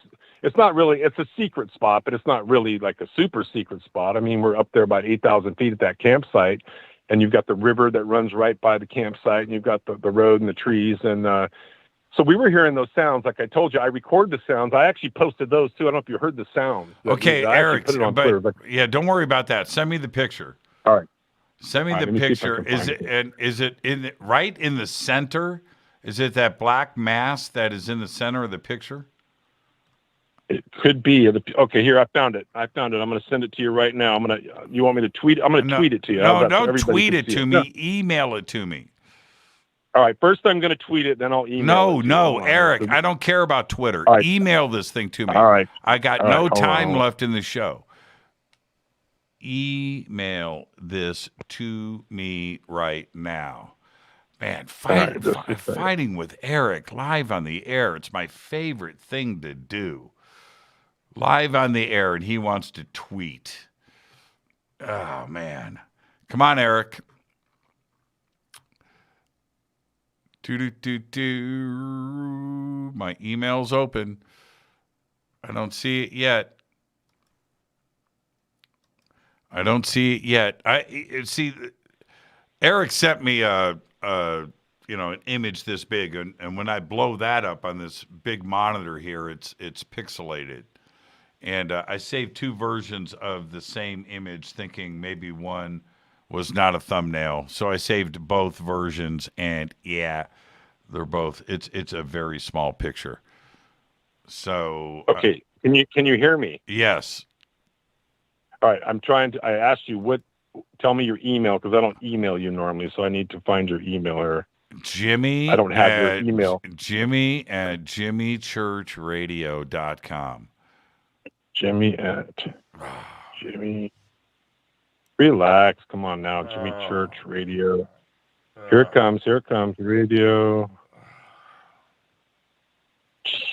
It's not really, it's a secret spot, but it's not really like a super secret spot. I mean, we're up there about 8,000 feet at that campsite, and you've got the river that runs right by the campsite, and you've got the road and the trees. And so we were hearing those sounds. Like I told you, I recorded the sounds. I actually posted those too. I don't know if you heard the sounds. Okay, Eric, put it on Twitter, but yeah, don't worry about that. Send me the picture. All right. Send me the picture. Is it right in the center? Is it that black mass that is in the center of the picture? It could be. Okay, here, I found it. I'm going to send it to you right now. You want me to tweet? I'm going to tweet it to you. No, don't tweet it to me. Email it to me. All right, first I'm going to tweet it, then I'll email it. No, Eric, I don't care about Twitter. Right. Email this thing to me. All right. I got no time left in the show. Email this to me right now. Man, fighting with Eric live on the air. It's my favorite thing to do. Live on the air, and he wants to tweet. Oh, man. Come on, Eric. My email's open. I don't see it yet. Eric sent me an image this big, and when I blow that up on this big monitor here, it's pixelated. And I saved two versions of the same image, thinking maybe one was not a thumbnail. So I saved both versions, and yeah, they're both. It's a very small picture. So okay, can you hear me? Yes. All right, I asked you tell me your email, because I don't email you normally, so I need to find your email here. Jimmy. I don't have your email. Jimmy at jimmychurchradio.com. Jimmy. Relax. Come on now. Jimmy Church Radio. Here it comes. Radio.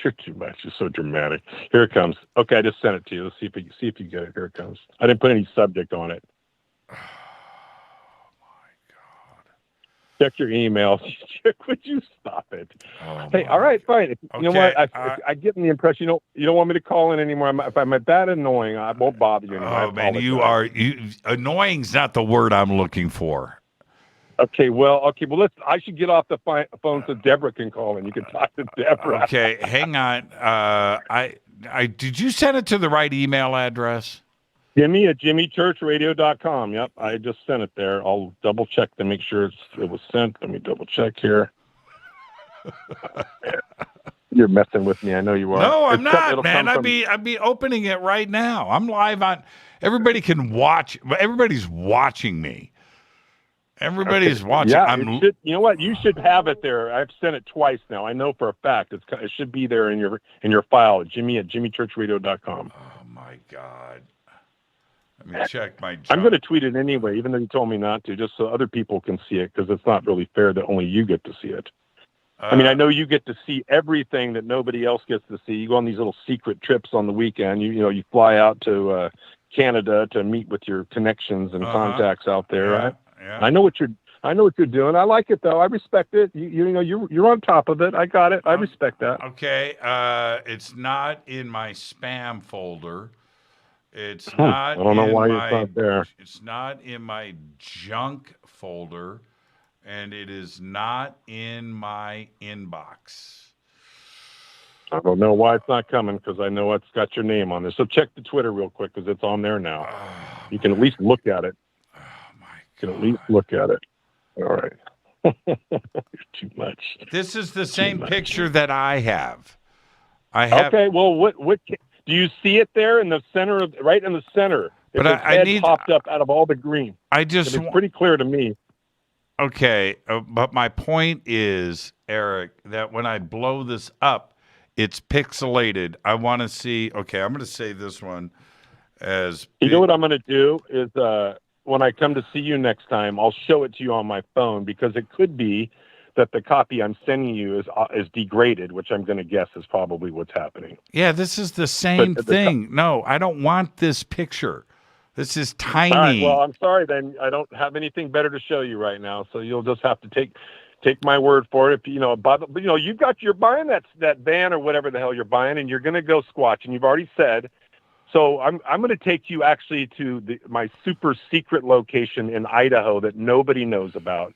You're too much. You're so dramatic. Here it comes. Okay, I just sent it to you. Let's see if you get it. Here it comes. I didn't put any subject on it. Oh my God! Check your emails. Would you stop it? Oh, hey, all right, fine. You know what? I get the impression you don't want me to call in anymore. If I'm that annoying, I won't bother you anymore. Oh man, annoying's not the word I'm looking for. Okay, well, I should get off the phone so Deborah can call in. You can talk to Deborah. Okay, hang on. I did you send it to the right email address? Jimmy at jimmychurchradio.com. Yep, I just sent it there. I'll double check to make sure it was sent. Let me double check here. You're messing with me. I know you are. No, I'm not, man. I'd be opening it right now. I'm live on. Everybody can watch. Everybody's watching me. Everybody's watching. Yeah, you know what? You should have it there. I've sent it twice now. I know for a fact it should be there in your file. Jimmy at jimmychurchradio.com. Oh my God! Let me check my. I'm going to tweet it anyway, even though you told me not to, just so other people can see it, because it's not really fair that only you get to see it. I mean, I know you get to see everything that nobody else gets to see. You go on these little secret trips on the weekend. You fly out to Canada to meet with your connections and contacts out there, right? Yeah. I know what you're doing. I like it though. I respect it. You're on top of it. I got it. I respect that. Okay. It's not in my spam folder. It's not. I don't know why it's not there. It's not in my junk folder, and it is not in my inbox. I don't know why it's not coming, because I know it's got your name on there. So check the Twitter real quick, because it's on there now. You can at least look at it. Can at least look at it. All right. You're too much. This is the same picture that I have. Okay. Well, what do you see it there in the center right in the center? But I need popped up out of all the green. It's pretty clear to me. Okay, but my point is, Eric, that when I blow this up, it's pixelated. I want to see. Okay, I'm going to say this one as. You know what I'm going to do is. When I come to see you next time, I'll show it to you on my phone, because it could be that the copy I'm sending you is degraded, which I'm going to guess is probably what's happening. Yeah, this is the same thing. No, I don't want this picture. This is tiny. All right, well, I'm sorry then. I don't have anything better to show you right now, so you'll just have to take my word for it. If you're buying that van or whatever the hell you're buying, and you're going to go Squatch, and you've already said. So I'm going to take you actually to my super secret location in Idaho that nobody knows about.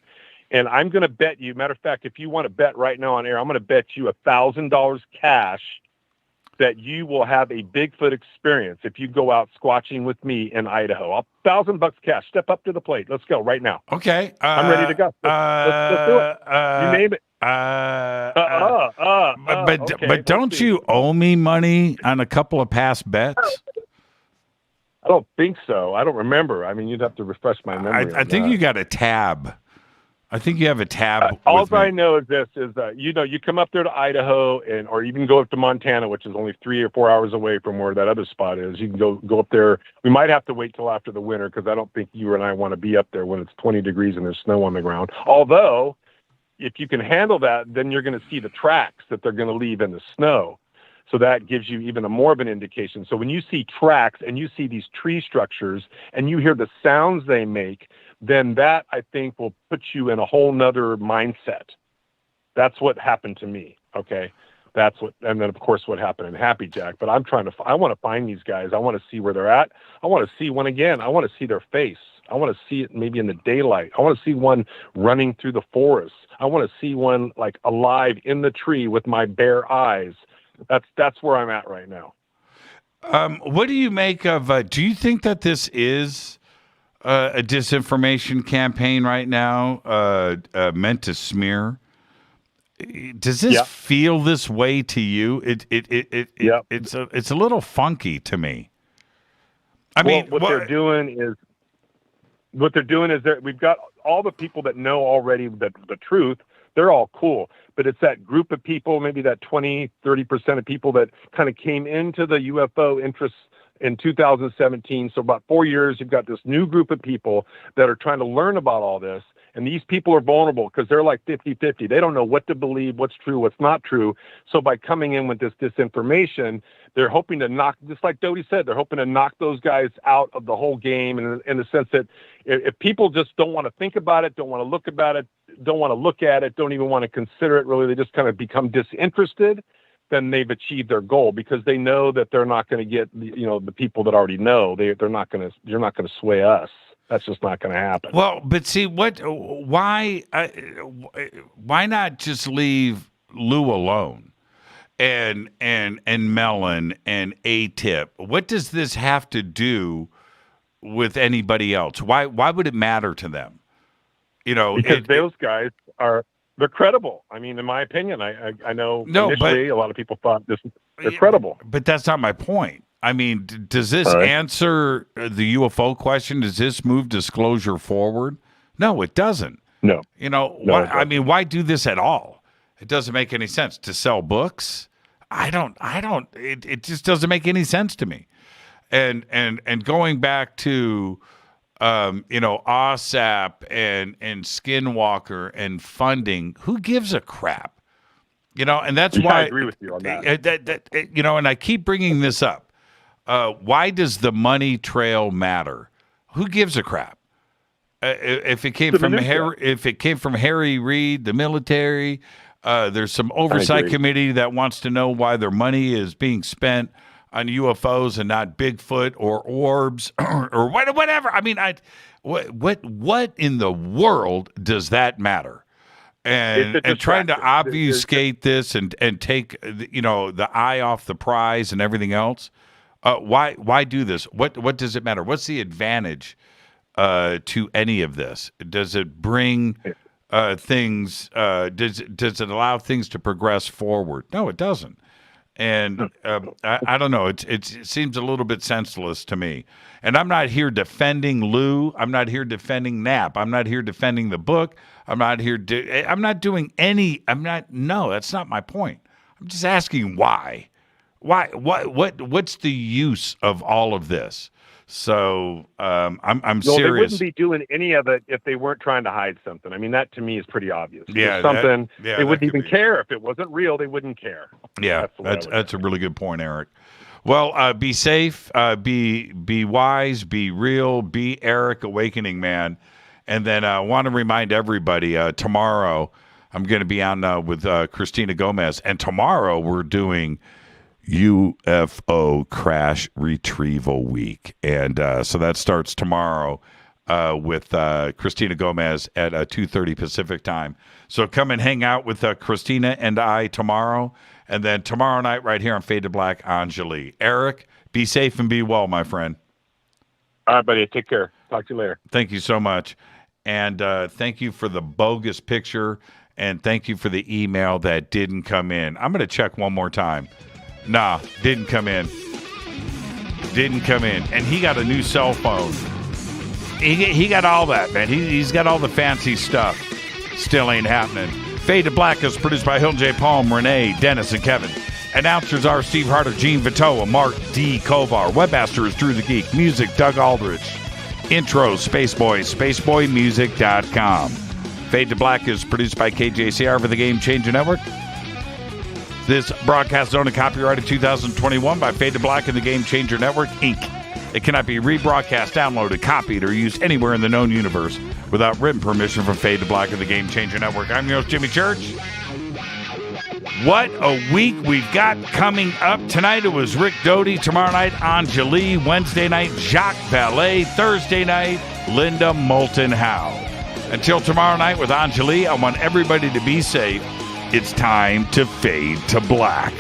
And I'm going to bet you, matter of fact, if you want to bet right now on air, I'm going to bet you $1,000 cash that you will have a Bigfoot experience if you go out squatching with me in Idaho. $1,000 cash. Step up to the plate. Let's go right now. Okay. I'm ready to go. Let's do it. You name it. But don't you owe me money on a couple of past bets? I don't think so. I don't remember. I mean, you'd have to refresh my memory. I think you got a tab. I think you have a tab. All I know is this: you come up there to Idaho, or even go up to Montana, which is only 3 or 4 hours away from where that other spot is. You can go up there. We might have to wait till after the winter, because I don't think you and I want to be up there when it's 20 degrees and there's snow on the ground. Although, if you can handle that, then you're going to see the tracks that they're going to leave in the snow. So that gives you even more of an indication. So when you see tracks and you see these tree structures and you hear the sounds they make, then that, I think, will put you in a whole nother mindset. That's what happened to me. Okay. And then of course what happened in Happy Jack, but I want to find these guys. I want to see where they're at. I want to see one again. I want to see their face. I want to see it maybe in the daylight. I want to see one running through the forest. I want to see one like alive in the tree with my bare eyes. That's where I'm at right now. What do you make of, do you think that this is a disinformation campaign right now, meant to smear? Does this feel this way to you? It's a little funky to me. I mean, what they're doing is we've got all the people that know already the truth. They're all cool, but it's that group of people, maybe that 20-30% of people that kind of came into the UFO interest in 2017. So about 4 years, you've got this new group of people that are trying to learn about all this. And these people are vulnerable because they're like 50-50. They don't know what to believe, what's true, what's not true. So by coming in with this disinformation, they're hoping to knock, just like Doty said, they're hoping to knock those guys out of the whole game in the sense that if people just don't want to think about it, don't want to look about it, don't want to look at it, don't even want to consider it, really, they just kind of become disinterested, then they've achieved their goal because they know that they're not going to get, the people that already know. You're not going to sway us. That's just not going to happen. Well, but see, why not just leave Lou alone and Mellon and A-Tip? What does this have to do with anybody else? Why would it matter to them? Because those guys they're credible. I mean, in my opinion, I know initially a lot of people thought they're credible. But that's not my point. I mean, does this answer the UFO question? Does this move disclosure forward? No, it doesn't. No. Why do this at all? It doesn't make any sense. To sell books? It just doesn't make any sense to me. And going back to AAWSAP and Skinwalker and funding, who gives a crap? And that's why I agree with you on that. And I keep bringing this up. Why does the money trail matter? Who gives a crap? If it came from Harry Reid, the military, there's some oversight committee that wants to know why their money is being spent on UFOs and not Bigfoot or orbs or whatever. I mean, what in the world does that matter? And trying to obfuscate this and take the eye off the prize and everything else. Why do this? What does it matter? What's the advantage to any of this? Does it bring things? Does it allow things to progress forward? No, it doesn't. And I don't know. It seems a little bit senseless to me. And I'm not here defending Lou. I'm not here defending Knapp. I'm not here defending the book. I'm not here. I'm not doing any. No, that's not my point. I'm just asking why. Why? What's the use of all of this? So I'm serious. They wouldn't be doing any of it if they weren't trying to hide something. I mean, that to me is pretty obvious. Yeah, they wouldn't even care if it wasn't real. They wouldn't care. Yeah, that's a really good point, Eric. Well, be safe, be wise, be real, be Eric Awakening Man, and then I want to remind everybody tomorrow I'm going to be on with Christina Gomez, and tomorrow we're doing UFO Crash Retrieval Week. And so that starts tomorrow with Christina Gomez at 2:30 Pacific time. So come and hang out with Christina and I tomorrow. And then tomorrow night right here on Fade to Black, Anjali. Eric, be safe and be well, my friend. All right, buddy. Take care. Talk to you later. Thank you so much. And thank you for the bogus picture. And thank you for the email that didn't come in. I'm going to check one more time. Nah, didn't come in. Didn't come in. And he got a new cell phone. He got all that, man. He's got all the fancy stuff. Still ain't happening. Fade to Black is produced by Hilton J. Palm, Renee, Dennis, and Kevin. Announcers are Steve Harder, Gene Vitoa, Mark D. Kovar. Webmaster is Drew the Geek. Music, Doug Aldrich. Intro, Spaceboy, spaceboymusic.com. Fade to Black is produced by KJCR for the Game Changer Network. This broadcast is owned and copyrighted 2021 by Fade to Black and the Game Changer Network, Inc. It cannot be rebroadcast, downloaded, copied, or used anywhere in the known universe without written permission from Fade to Black and the Game Changer Network. I'm your host, Jimmy Church. What a week we've got coming up. Tonight it was Rick Doty. Tomorrow night, Anjali. Wednesday night, Jacques Vallée. Thursday night, Linda Moulton Howe. Until tomorrow night with Anjali, I want everybody to be safe. It's time to fade to black.